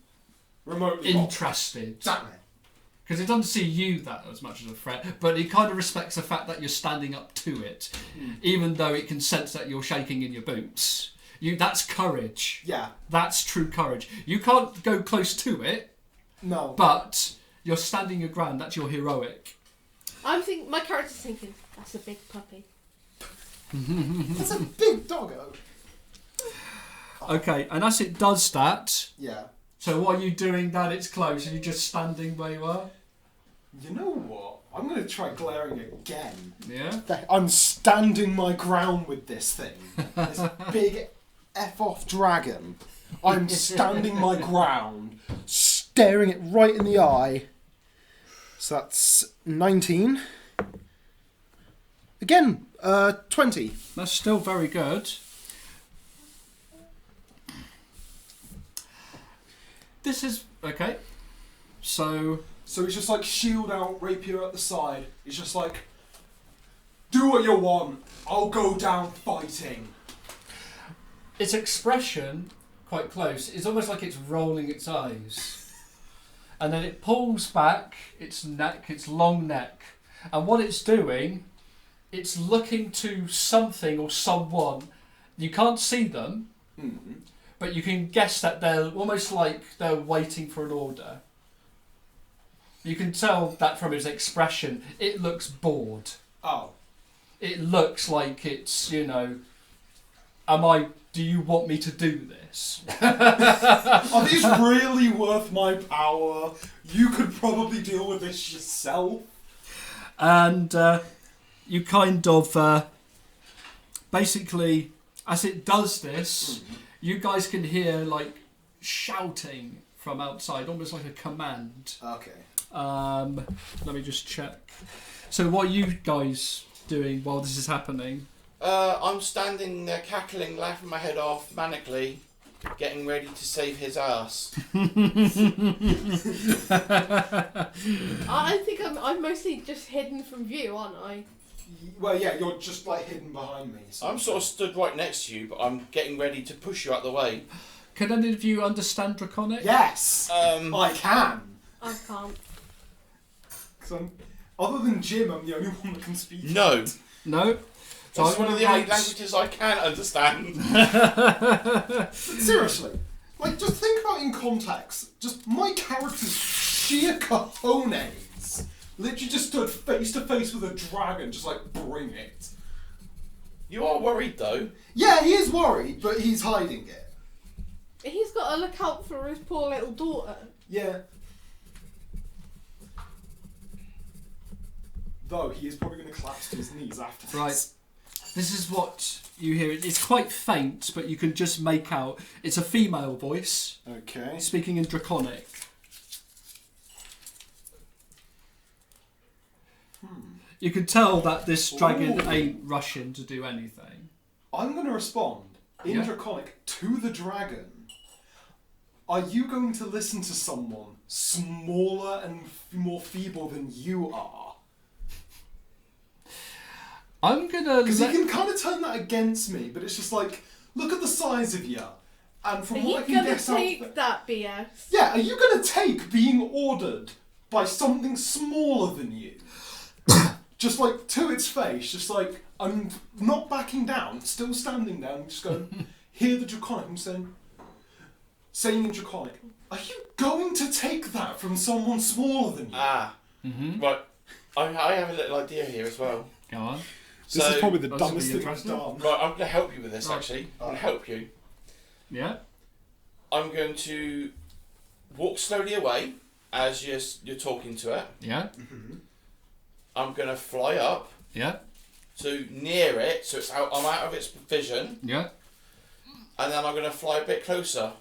Remotely interested. Exactly. Because it doesn't see you that as much as a threat, but it kind of respects the fact that you're standing up to it, even though it can sense that you're shaking in your boots. That's courage. Yeah. That's true courage. You can't go close to it, No. but you're standing your ground. That's your heroic. My character's thinking, that's a big puppy. That's a big doggo. Okay, and as it does that, Yeah. so what are you doing that it's close? Are you just standing where you are? You know what? I'm going to try glaring again. Yeah? I'm standing my ground with this thing. This big F-off dragon. I'm standing my ground, staring it right in the eye. So that's 19. Again, 20. That's still very good. This is... Okay. So it's just like shield out, rapier at the side. It's just like, do what you want. I'll go down fighting. its expression quite close, it's almost like it's rolling its eyes. And then it pulls back its neck, its long neck. And what it's doing, it's looking to something or someone. You can't see them, but you can guess that they're almost like they're waiting for an order. You can tell that from its expression. It looks bored. Oh. It looks like it's, do you want me to do this? Are these really worth my power? You could probably deal with this yourself. And you kind of, basically, as it does this, you guys can hear, like, shouting from outside, almost like a command. Okay. Let me just check. So what are you guys doing while this is happening? I'm standing there cackling, laughing my head off, manically, getting ready to save his ass. I think I'm mostly just hidden from view, aren't I? Well, yeah, you're just like hidden behind me. So. I'm sort of stood right next to you, but I'm getting ready to push you out the way. Can any of you understand Draconic? Yes, I can. I can't. Other than Jim, I'm the only one that can speak. No. No? So That's I'm one of gonna the only write- languages I can understand. Seriously, like, just think about it in context. Just my character's sheer cojones literally just stood face to face with a dragon, just like, bring it. You are worried, though. Yeah, he is worried, but he's hiding it. He's got to look out for his poor little daughter. Yeah. Though he is probably going to collapse to his knees after this. Right. This is what you hear. It's quite faint, but you can just make out. It's a female voice Okay. speaking in Draconic. You can tell that this dragon Ooh. ain't rushing to do anything. I'm going to respond in Yeah. Draconic to the dragon. Are you going to listen to someone smaller and more feeble than you are? I'm gonna Because let... he can kind of turn that against me, but it's just like, look at the size of you. And from Are what I you can gonna guess out... take that BS? Yeah, are you going to take being ordered by something smaller than you? Just like to its face, just like, I'm not backing down, still standing there, and just going, hear the Draconic, I'm saying in Draconic, are you going to take that from someone smaller than you? Ah. Mm-hmm. Right. I have a little idea here as well. Go on. This So- is probably the This will dumbest be thing I've interesting. done. Right, I'm going to help you with this, Right. actually. I'm going to help you. Yeah? I'm going to walk slowly away as you're talking to it. Yeah? I'm going to fly up Yeah? to near it, so I'm out of its vision, Yeah? and then I'm going to fly a bit closer,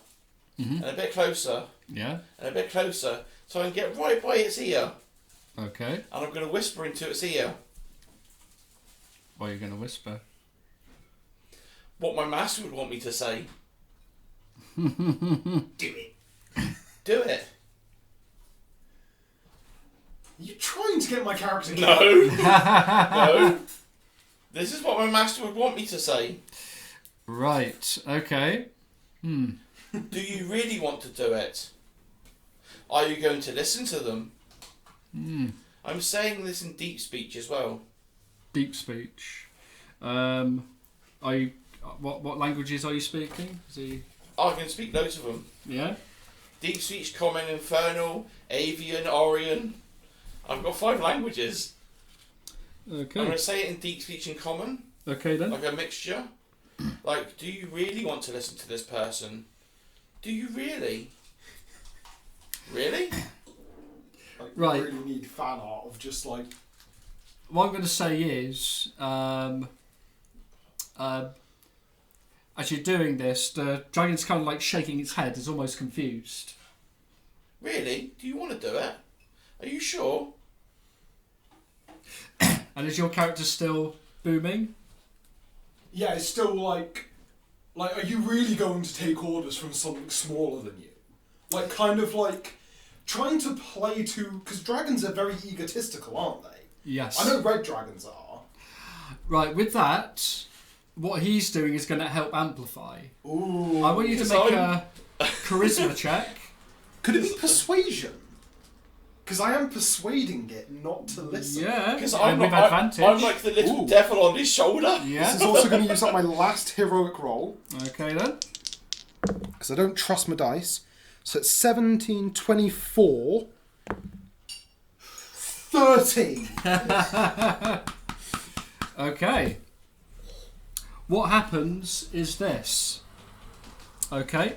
Mm-hmm. and a bit closer, Yeah? and a bit closer, so I can get right by its ear, Okay. and I'm going to whisper into its ear What are you going to whisper? what my master would want me to say. Do it. Do it. Are you trying to get my character No. killed? No. This is what my master would want me to say. Right. Okay. Do you really want to do it? Are you going to listen to them? I'm saying this in deep speech as well. Deep speech. Are you... What languages are you speaking? Is he... I can speak loads of them. Yeah? Deep speech, common, infernal, avian, Orion. I've got 5 languages. I'm going Okay. to say it in deep speech and common, Okay then. like a mixture. Like, do you really want to listen to this person? Do you really? Really? Like, Right. You really need fan art of just like... What I'm going to say is... as you're doing this, the dragon's kind of like shaking its head. It's almost confused. Really? Do you want to do it? Are you sure? And is your character still booming? Yeah, it's still like, are you really going to take orders from something smaller than you? Like, kind of like, trying to play to... Because dragons are very egotistical, aren't they? Yes. I know red dragons are. Right, with that, what he's doing is going to help amplify. Ooh. I want you to make a charisma check. Could it be persuasion? Because I am persuading it not to listen. Yeah, Because and with advantage. I'm like the little Ooh. devil on his shoulder. This Yeah. is also going to use up my last heroic roll. Okay then. Because I don't trust my dice. So it's 17, 24. 30. Okay. What happens is this. Okay.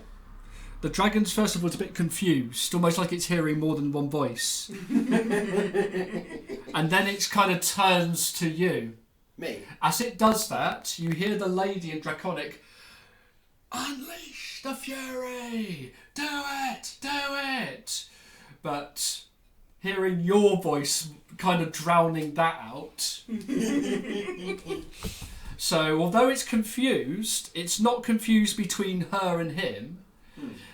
The dragon's first of all is a bit confused, almost like it's hearing more than one voice. And then it kind of turns to you. Me. As it does that, you hear the lady in Draconic, "Unleash the fury! Do it! Do it!" But hearing your voice kind of drowning that out. So although it's confused, it's not confused between her and him.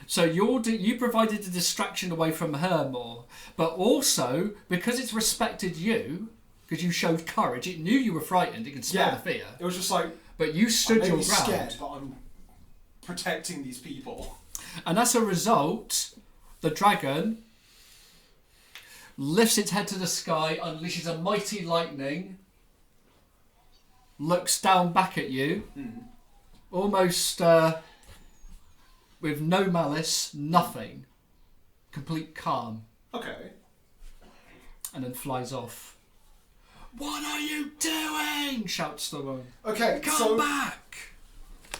So you provided a distraction away from her more. But also, because it's respected you, because you showed courage, it knew you were frightened, it could smell the fear. It was just like, But you stood I'm your maybe ground. scared, but I'm protecting these people. And as a result, the dragon lifts its head to the sky, unleashes a mighty lightning, looks down back at you, almost with no malice, nothing, complete calm, Okay. and then flies off. "What are you doing?" shouts the woman. Okay, "Come so back!"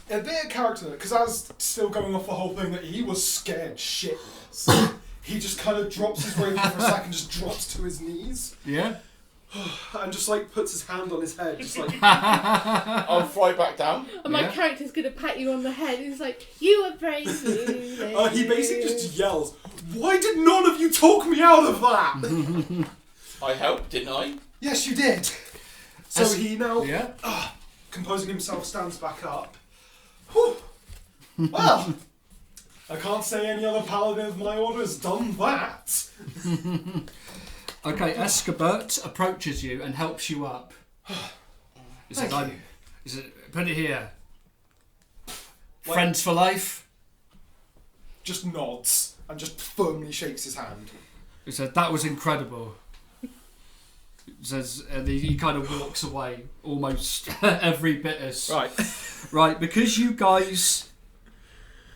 a bit of character, because I was still going off the whole thing that he was scared shitless. He just kind of drops his rapier for a second, just drops to his knees, Yeah? and just like puts his hand on his head, just like, I'll fly back down. And my Yeah. character's gonna pat you on the head. He's like, "You were brave." he basically just yells, "Why did none of you talk me out of that?" I helped, didn't I? Yes, you did. So As- he now, Yeah? composing himself, stands back up. Whew. Well, I can't say any other paladin of my order has done that. Okay, Escabert approaches you and helps you up. He says, Thank you. He says, "Put it here. Like- Friends for life." Just nods and just firmly shakes his hand. He said, "That was incredible." He says, and he kind of walks away, almost every bit as... Right. Right, because you guys...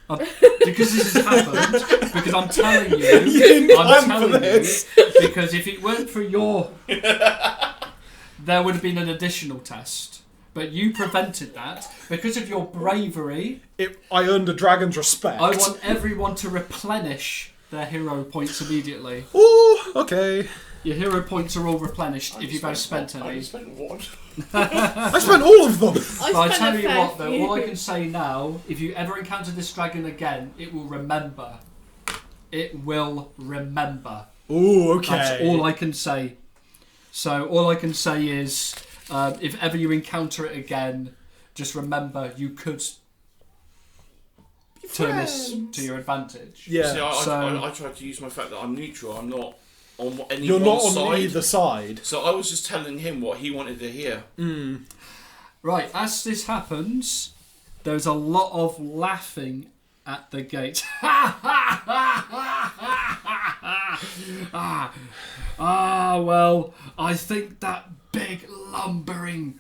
because this has happened, because I'm telling you... didn't I'm plan for telling this. you, because if it weren't for your... there would have been an additional test. But you prevented that. Because of your bravery, I earned a dragon's respect. I want everyone to replenish their hero points immediately. Ooh, okay. Your hero points are all replenished if you've spent I any. spent one. I spent all of them. But I spent tell a you fair what, though, few. all I can say now, if you ever encounter this dragon again, it will remember. It will remember. Ooh, okay. That's all I can say. So all I can say is, if ever you encounter it again, just remember you could turn this to your advantage. Yeah. See, So- I tried to use my fact that I'm neutral. I'm not on any You're one not on side. either side. So I was just telling him what he wanted to hear. Right, as this happens, there's a lot of laughing at the gate. Well, I think that big lumbering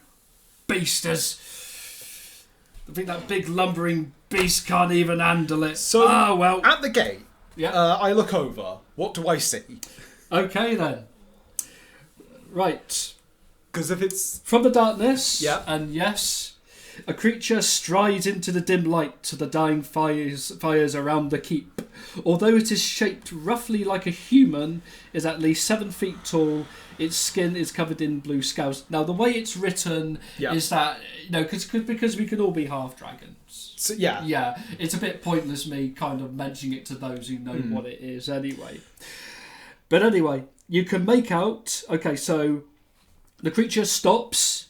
beast can't even handle it. So, well. at the gate, Yeah. I look over. What do I see? Okay then. Right. Because if it's... From the darkness, Yeah. and yes, a creature strides into the dim light to the dying fires around the keep. Although it is shaped roughly like a human, is at least 7 feet tall. Its skin is covered in blue scales. Now, the way it's written Yeah. is that, because we can all be half dragons. So, yeah. Yeah, it's a bit pointless me kind of mentioning it to those who know what it is anyway. But anyway, you can make out... Okay, so the creature stops.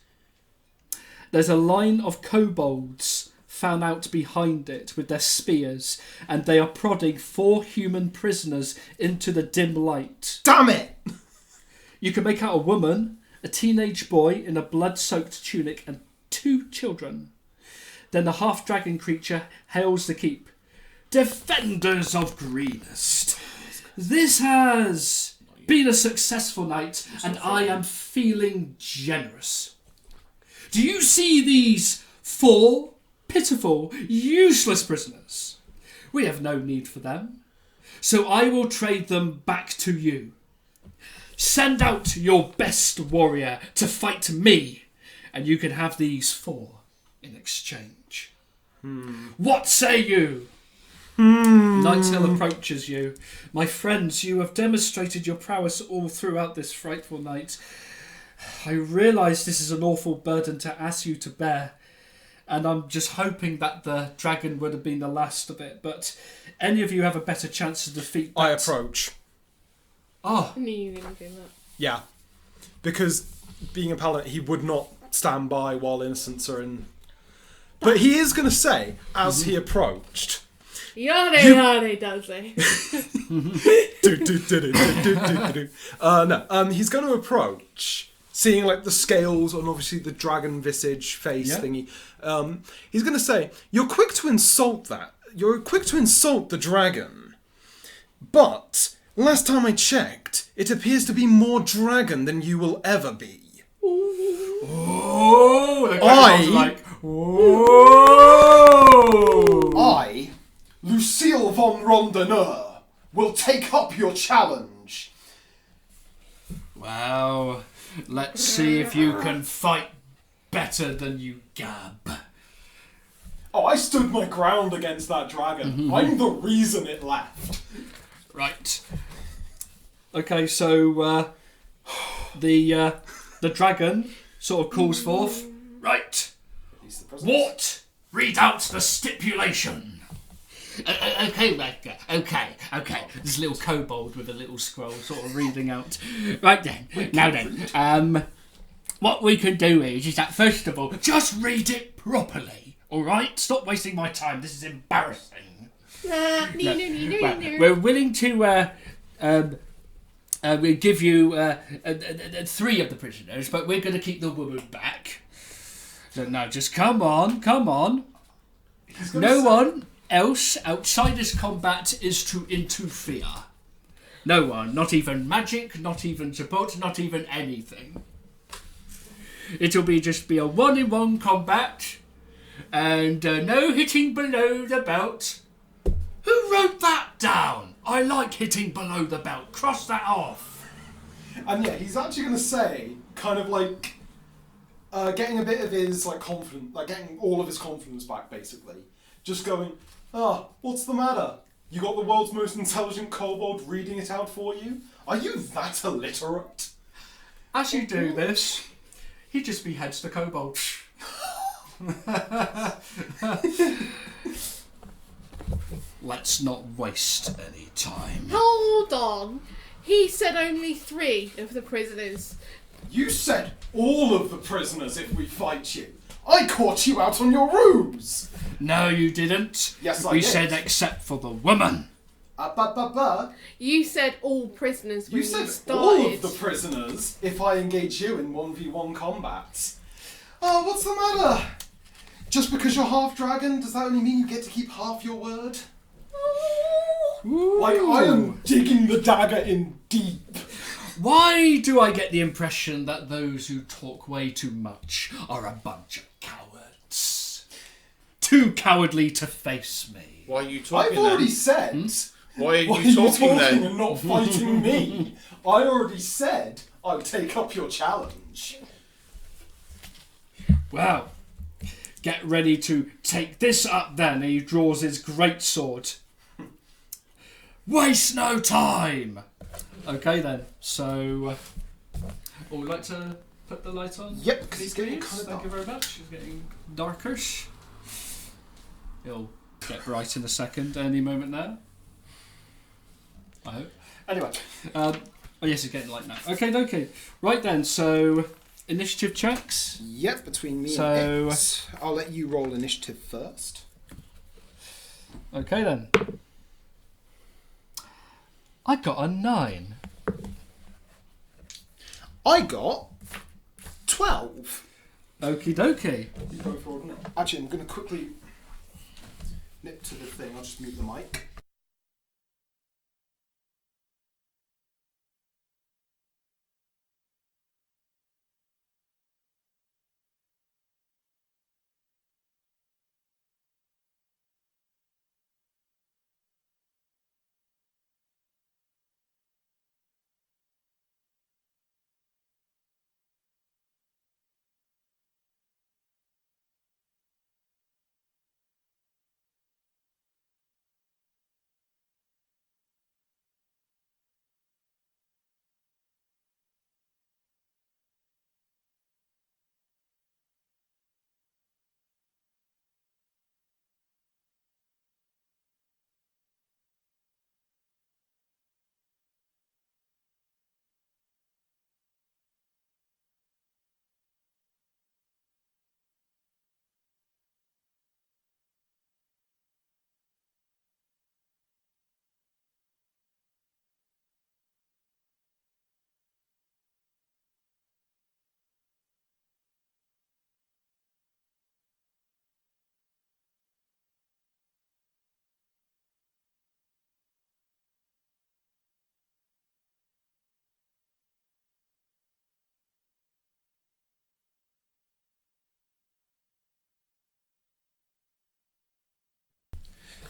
There's a line of kobolds found out behind it with their spears, and they are prodding 4 human prisoners into the dim light. Damn it! You can make out a woman, a teenage boy in a blood-soaked tunic, and 2 children. Then the half-dragon creature hails the keep. Defenders of Greenest, this has been a successful night, and I am feeling generous. Do you see these 4 pitiful, useless prisoners? We have no need for them, so I will trade them back to you. Send out your best warrior to fight me, and you can have these 4 in exchange. What say you? Nighthill approaches you. My friends, you have demonstrated your prowess all throughout this frightful night. I realise this is an awful burden to ask you to bear, and I'm just hoping that the dragon would have been the last of it, but any of you have a better chance to defeat that. I approach. Oh, I knew you were going to do that. Yeah. Because being a paladin, he would not stand by while innocents are in... But he is going to say, as he approached... Yada does he? No, he's going to approach, seeing like the scales and obviously the dragon visage face thingy. He's going to say, "You're quick to insult that. You're quick to insult the dragon, but last time I checked, it appears to be more dragon than you will ever be." Oh, I, Lucille von Rondeneur, will take up your challenge. Well, let's see if you can fight better than you gab. Oh, I stood my ground against that dragon. I'm the reason it left. Right. Okay, so the dragon sort of calls forth. Right. What? Read out the stipulation. Okay, Redgar. Okay. This little kobold with a little scroll sort of reading out. Right then. Now then. What we can do is that first of all, just read it properly. Alright? Stop wasting my time. This is embarrassing. We're willing to we'll give you 3 of the prisoners, but we're going to keep the woman back. So now just come on. No one else outside this combat is to interfere. No one, not even magic, not even support, not even anything. It'll just be a 1-in-1 combat, and no hitting below the belt. Who wrote that down? I like hitting below the belt. Cross that off. And yeah, he's actually going to say, kind of like, getting a bit of his like confidence, like getting all of his confidence back, basically. Just going, what's the matter? You got the world's most intelligent kobold reading it out for you? Are you that illiterate? As you do this, he just beheads the kobold. Let's not waste any time. Hold on. He said only 3 of the prisoners. You said all of the prisoners if we fight you. I caught you out on your ruse. No, you didn't. Yes, I We did. said except for the woman. You said all prisoners when You you said started. all of the prisoners if I engage you in 1v1 combat. Oh, what's the matter? Just because you're half dragon, does that only mean you get to keep half your word? Ooh. Like, I am digging the dagger in deep. Why do I get the impression that those who talk way too much are a bunch of cowards? Too cowardly to face me. Why are you talking I've already then? said. Why are Why you are you talking then? and not fighting me? I already said I would take up your challenge. Well, get ready to take this up then. And he draws his greatsword. Waste no time! Okay then, so... would you like to put the light on? Yep, because it's getting Please? kind of Thank you very much. It's getting darkish. It'll get bright in a second, any moment now. I hope. Anyway, oh yes, it's getting light now. Okay. Right then, so initiative checks. Yep, between me So- and X. I'll let you roll initiative first. Okay then. I got a 9. I got 12. Okie dokie. You go forward, innit? Actually, I'm going to quickly nip to the thing. I'll just mute the mic.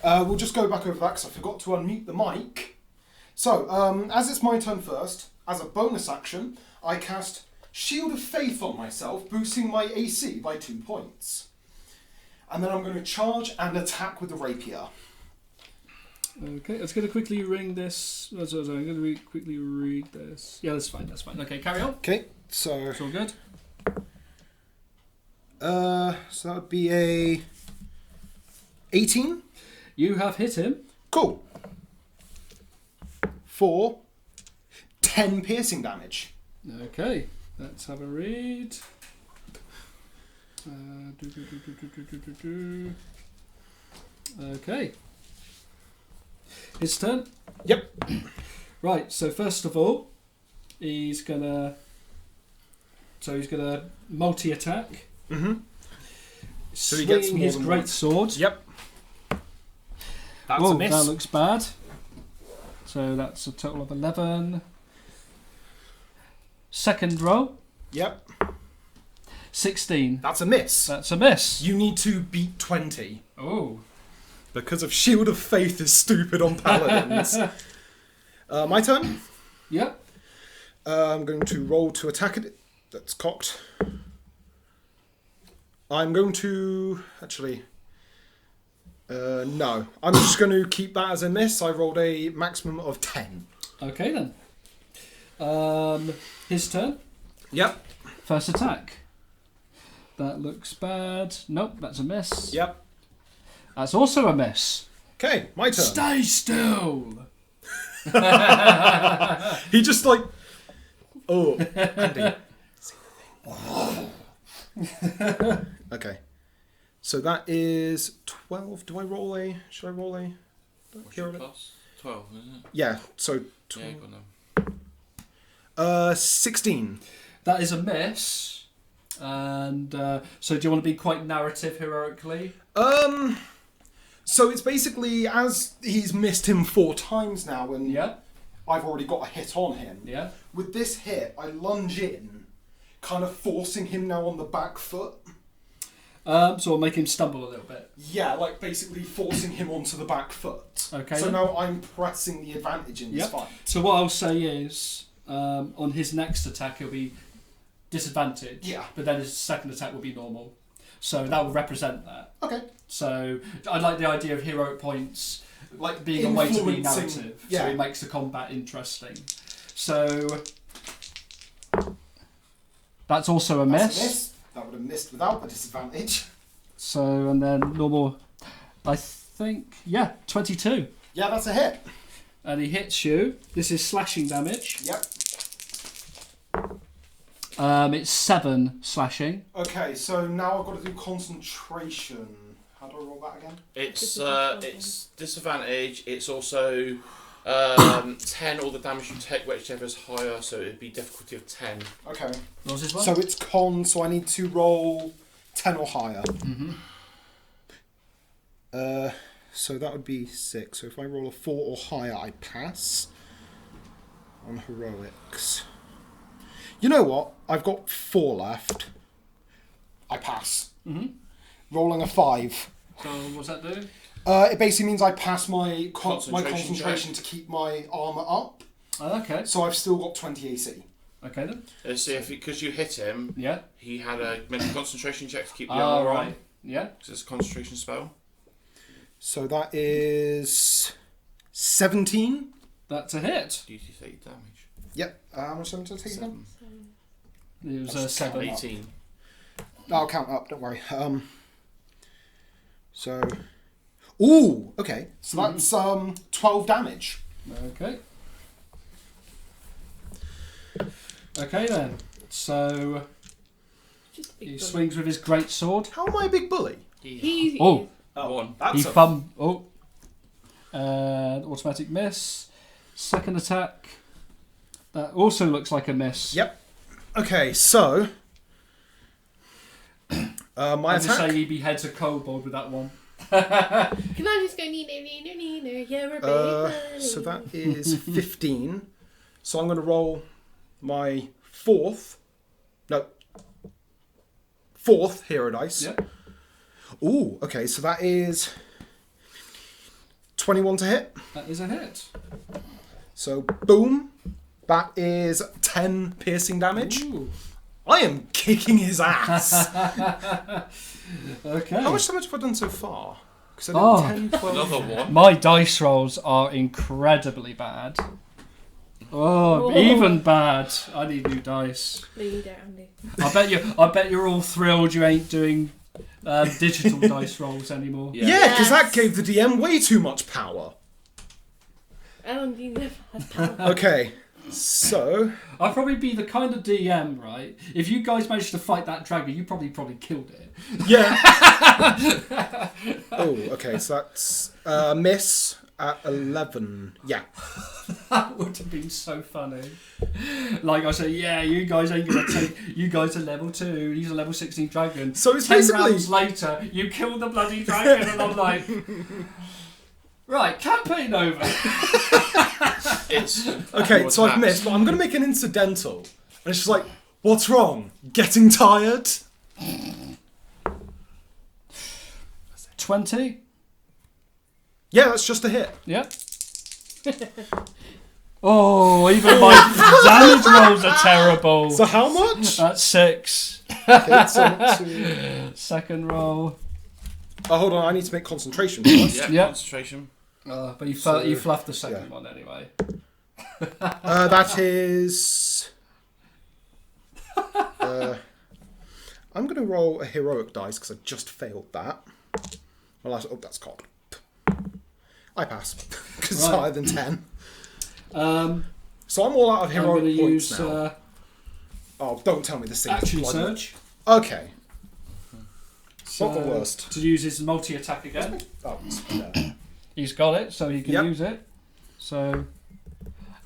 We'll just go back over that because I forgot to unmute the mic. So, as it's my turn first, as a bonus action, I cast Shield of Faith on myself, boosting my AC by 2 points. And then I'm going to charge and attack with the rapier. Okay, let's going to quickly ring this. I'm going to quickly read this. Yeah, that's fine. Okay, carry on. Okay, so It's all good. so that would be a 18. You have hit him. Cool. For 10 piercing damage. Okay, let's have a read. Okay. His turn. Yep. Right, so first of all, he's gonna multi-attack. Mm-hmm. So he Swinging gets more his than great one. sword. Yep. That's Whoa, a miss. that looks bad. So that's a total of 11. Second roll, Yep. 16. That's a miss. That's a miss. You need to beat 20. Oh. Because of Shield of Faith is stupid on paladins. My turn. Yep. I'm going to roll to attack it. That's cocked. I'm going to... Actually... no. I'm just going to keep that as a miss. I rolled a maximum of 10. Okay then. His turn. Yep. First attack. That looks bad. Nope, that's a miss. Yep. That's also a miss. Okay, my turn. Stay still. He just like... Oh, Andy. Okay. So that is 12. Do I roll a... Should I roll a... What's your plus? 12, isn't it? Yeah, so... Yeah, you got them. 16. That is a miss. And so do you want to be quite narrative heroically? So it's basically, as he's missed him 4 times now, and Yeah. I've already got a hit on him. Yeah. With this hit, I lunge in, kind of forcing him now on the back foot. So we'll make him stumble a little bit. Yeah, like basically forcing him onto the back foot. Okay. So then. now I'm pressing the advantage in this Yep. fight. So what I'll say is, on his next attack he'll be disadvantaged. Yeah. But then his second attack will be normal. So that will represent that. Okay. So I like the idea of heroic points Like being a way to be influencing- narrative. Yeah. So it makes the combat interesting. So that's also a That's miss. a miss. That would have missed without the disadvantage. So and then normal, I think, 22. Yeah, that's a hit. And he hits you. This is slashing damage. Yep. It's 7 slashing. Okay, so now I've got to do concentration. How do I roll that again? It's disadvantage. It's also 10 all the damage you take, whichever is higher, so it'd be difficulty of 10. Okay. What was this one? So it's con, so I need to roll 10 or higher. Mm-hmm. So that would be 6. So if I roll a 4 or higher, I pass on heroics. You know what? I've got 4 left. I pass. Mm-hmm. Rolling a 5. So what's that do? It basically means I pass my Concentration concentration to keep my armour up. Oh, okay. So I've still got 20 AC. Okay then. See, because you hit him, Yeah. he had a make a concentration check to keep the Oh, armor right. on. Yeah. Because it's a concentration spell. So that is 17. That's a hit. Do you take damage? Yep. How much damage did I take again? 7. It was That's 7. 18. I'll count up, don't worry. So... Ooh, okay. So that's 12 damage. Okay. Okay then. So Just big he bully. swings with his great sword. How am I a big bully? He Oh. One. He automatic miss. Second attack. That also looks like a miss. Yep. Okay, so... my I just say attack... he beheads a kobold with that one. Can I just go Nino, you're a big bully. So that is 15. So I'm going to roll my fourth hero dice. Yeah. Ooh, okay, so that is 21 to hit. That is a hit. So boom, that is 10 piercing damage. Ooh. I am kicking his ass. Okay. How much damage have I done so far? Because I did 10, 12... Another one. My dice rolls are incredibly bad. Oh, Oh. even bad. I need new dice. No, you don't, Andy. I bet you're all thrilled you ain't doing digital dice rolls anymore. Yeah, because that Yes. gave the DM way too much power. Andy never had power. Okay, so... I'd probably be the kind of DM, right? If you guys managed to fight that dragon, you probably killed it. Yeah. Oh, okay, so that's miss at 11. Yeah. That would have been so funny. Like I said, yeah, you guys ain't gonna take. You guys are level 2. He's a level 16 dragon. So it's 10 basically... rounds later, you kill the bloody dragon, and I'm like, right, campaign over. It's Okay, your so I've attacks. missed, but I'm going to make an incidental. And it's just like, what's wrong? Getting tired? 20. Yeah, that's just a hit. Yeah. Oh, even my damage rolls are terrible. So how much? That's 6. Okay, so two. Second roll. Oh, hold on, I need to make concentration first. Yeah, Yeah. concentration. But you, So, you fluffed the second yeah. one anyway. That is... I'm going to roll a heroic dice because I just failed that. Well, that's cocked. I pass because it's Right. higher than 10. So I'm all out of I'm going heroic to points use now. Oh, don't tell me this thing is action bloody... surge. Okay. So, Not the worst. To use his multi-attack again. Oh, no. He's got it, so he can Yep. use it. So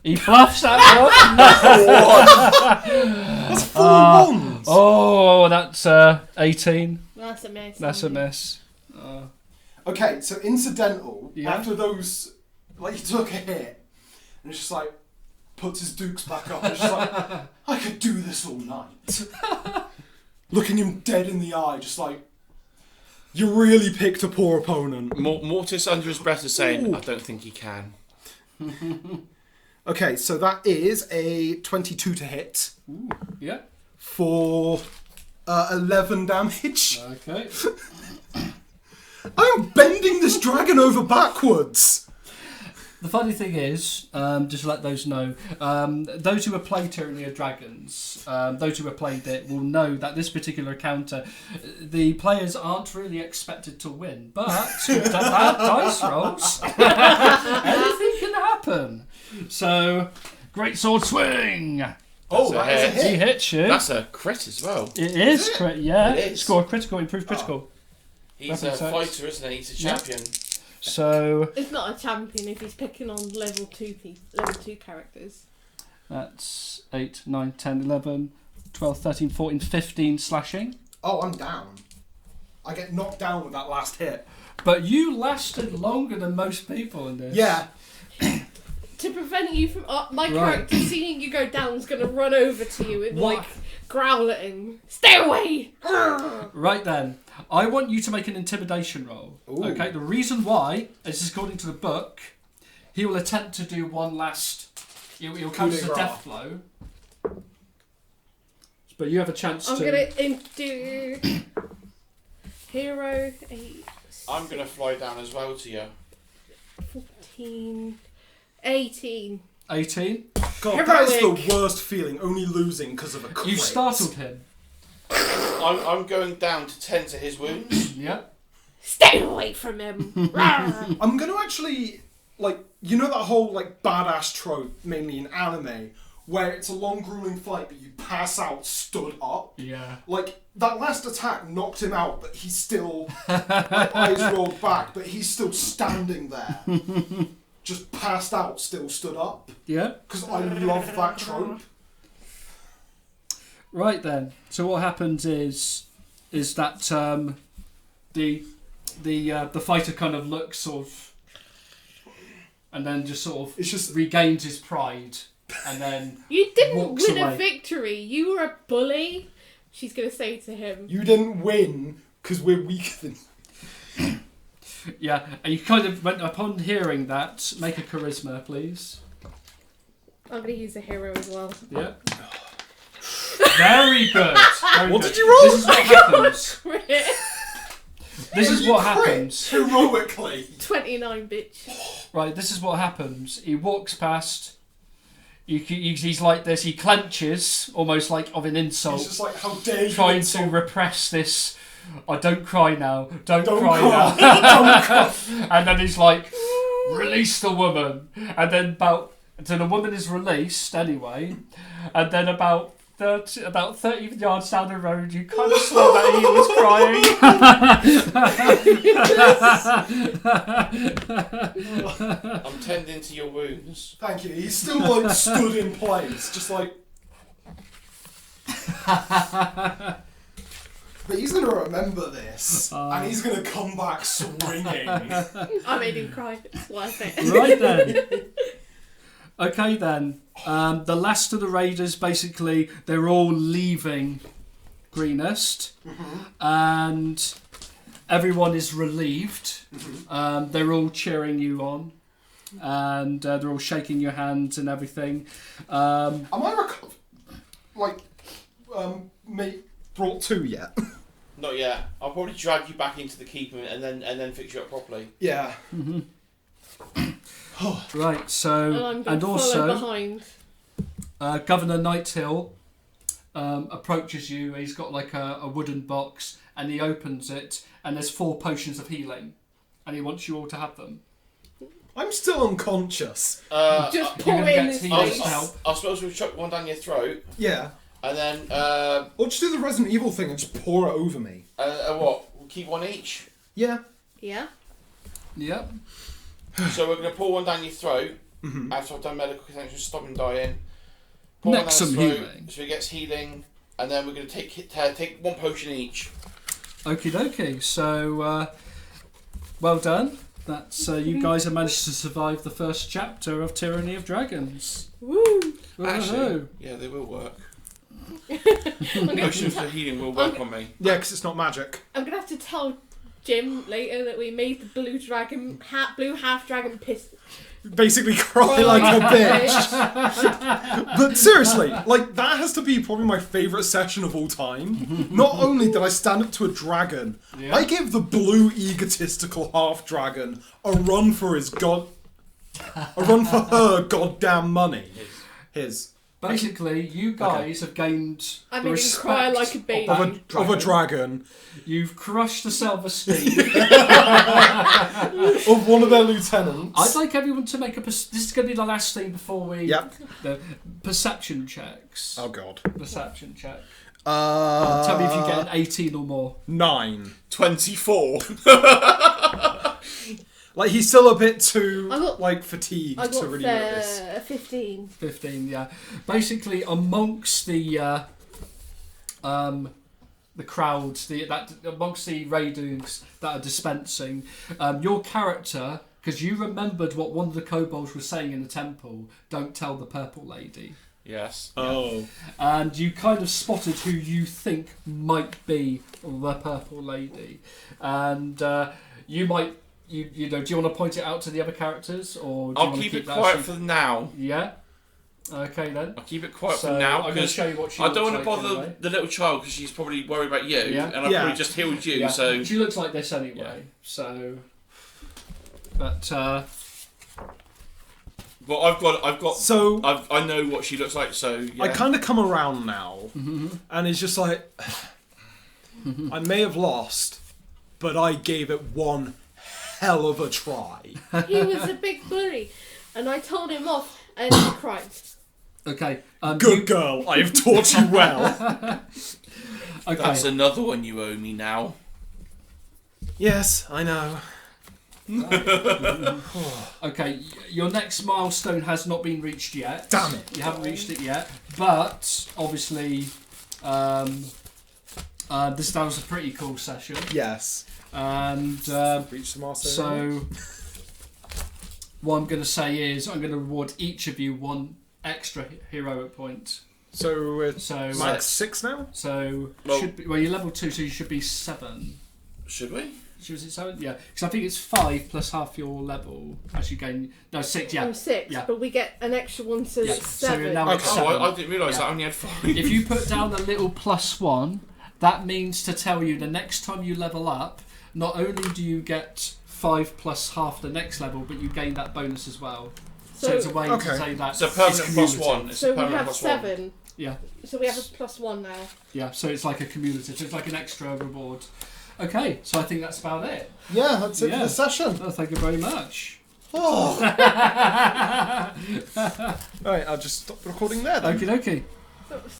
he fluffs that That's 4 ones! Oh, that's 18. That's a mess. That's a Andy. miss. Okay, so incidental, Yeah. after those, like, he took a hit, and it's just like, puts his dukes back up, and it's just like, I could do this all night. Looking him dead in the eye, just like, you really picked a poor opponent. Mortis under his breath is saying, Ooh. I don't think he can. Okay, so that is a 22 to hit Ooh, yeah. for 11 damage. Okay. I am bending this dragon over backwards. The funny thing is, just to let those know, those who have played Tyranny of Dragons, those who have played it will know that this particular encounter, the players aren't really expected to win, but with the bad dice rolls, anything can happen. So, great sword swing. Oh, That's a that is a hit. He hit. hits you. That's a crit as well. It is, yeah. It is. Score critical, improve critical. He's Weapon a search. fighter, isn't he? He's a Yeah. champion. So It's not a champion if he's picking on level 2 characters. that's 8, 9, 10, 11, 12, 13, 14, 15 slashing. Oh, I'm down. I get knocked down with that last hit. But you lasted longer than most people in this. Yeah. To prevent you from... my Right. character seeing you go down is going to run over to you and What? like growl at him. Stay away! Right then, I want you to make an intimidation roll. Ooh. Okay, the reason why is according to the book, he will attempt to do one last. He'll count as a death blow. But you have a chance I'm to. going to do... Hero 8... I'm going to fly down as well to you. 14... 18. 18. God, that is Heroic. the worst feeling, only losing because of a crit. You startled him. I'm going down to tend to his wounds. Yeah. Stay away from him! Rawr. I'm going to actually, like, you know that whole, like, badass trope, mainly in anime, where it's a long, grueling fight, but you pass out stood up? Yeah. Like, that last attack knocked him out, but he's still, like, eyes rolled back, but he's still standing there. Just passed out, still stood up. Yeah. Because I love that trope. Right then. So what happens is that the fighter kind of looks sort of, and then just sort of It's just regains his pride, and then You didn't walks win away. a victory. You were a bully. She's going to say to him. you didn't win because we're weaker than you. Yeah, and you kind of went upon hearing that. Make a charisma, please. I'm going to use a hero as well. Yeah. Very good. Very What good. did you roll? This is what happens. Crit. This is what happens. Heroically. 29, bitch. Right, this is what happens. He walks past. He's like this. He clenches, almost like of an It's insult, just like, how dare you trying insult to repress this. I don't cry now. Don't Don't cry cry. now. And then he's like, release the woman. And then so the woman is released anyway. And then about 30 yards down the road, you kind of saw that he was crying. I'm tending to your wounds. Thank you. He's still like stood in place, just like. But he's gonna remember this, and he's gonna come back swinging. I made him cry. It's worth it. Right then. Okay then. The last of the raiders, basically, they're all leaving Greenest, and everyone is relieved. They're all cheering you on, and they're all shaking your hands and everything. Am I mate brought 2 yet? Not yet. I'll probably drag you back into the keep and then fix you up properly. Yeah. Right. So And I'm going to follow also. behind. Governor Nighthill approaches you. He's got like a wooden box, and he opens it, and there's 4 potions of healing, and he wants you all to have them. I'm still unconscious. Just you're pull gonna it in get his healed. face. Help. I suppose we'll chuck one down your throat, Yeah. and then Or just do the Resident Evil thing and just pour it over me. what? We'll keep one each. Yeah. Yeah? Yep. So we're going to pour one down your throat after I've done medical connection, stop him dying. Pour one Next down some his throat, healing. so he gets healing, and then we're going to take 1 potion each. Okie dokie. So, well done. That's you guys have managed to survive the first chapter of Tyranny of Dragons. Woo! Actually, Woohoo. yeah, they will work. I'm gonna Potions for healing will work on me. Yeah, because it's not magic. I'm gonna have to tell Jim later that we made the blue half dragon piss. Basically cry like a bitch. But seriously, like, that has to be probably my favourite session of all time. Not only did I stand up to a dragon, Yeah. I gave the blue egotistical half dragon a run for her goddamn money. His. Basically, you guys have gained I the made him respect cry like a baby. Of a dragon. You've crushed the self-esteem. Of one of their lieutenants. I'd like everyone to make this is going to be the last thing before we... Yep. The perception checks. Oh god. Perception check. Tell Tell me if you get an 18 or more. 9. 24. Like, he's still a bit too, I got- fatigued I to got really notice. 15. 15, yeah. Basically, amongst the crowds, amongst the raiders that are dispensing, your character, because you remembered what one of the kobolds was saying in the temple, don't tell the purple lady. Yes. Oh. And you kind of spotted who you think might be the purple lady. And you might, you know, do you want to point it out to the other characters? Or do you I'll want keep to it keep quiet that for now. Yeah? Okay then. I'll keep it quiet So for now I'm going to because show you what she I don't want looks to like bother anyway. the little child because she's probably worried about you, Yeah. and I've Yeah. probably just healed you. Yeah. So, She looks like this anyway. Yeah. So, but well, I've got. So, I know what she looks like. So yeah. I kind of come around now, and it's just like, I may have lost, but I gave it one hell of a try. He was a big bully, and I told him off, and he cried. okay. Good girl, I have taught you well. Okay. That's another one you owe me now. Yes, I know. Okay. Your next milestone has not been reached yet. Damn it. You haven't reached it yet, but obviously, this was a pretty cool session, Yes. and Reach the master. so what I'm going to say is I'm going to reward each of you one extra heroic point. So it's So like 6 now? so Well- should be, well, you're level 2, so you should be 7. Should we? Was it 7? Yeah, because I think it's 5 plus half your level as you gain. No, 6. Yeah. I'm 6, Yeah. but we get an extra one, so Yeah. it's So 7. you're now at Okay. 7. Oh, I didn't realise Yeah. I only had 5. If you put down a little +1, that means to tell you the next time you level up, not only do you get 5 plus half the next level, but you gain that bonus as well. So it's a way Okay. to say that It's a permanent it's plus cumulative. 1. It's So a we permanent have plus 7. Yeah, So we have a +1 now. yeah. So it's like a cumulative. So it's like an extra reward. Okay, so I think that's about it. Yeah, that's it Yeah. for the session. Well, thank you very much. Oh. Alright, I'll just stop recording there then. Okie dokie.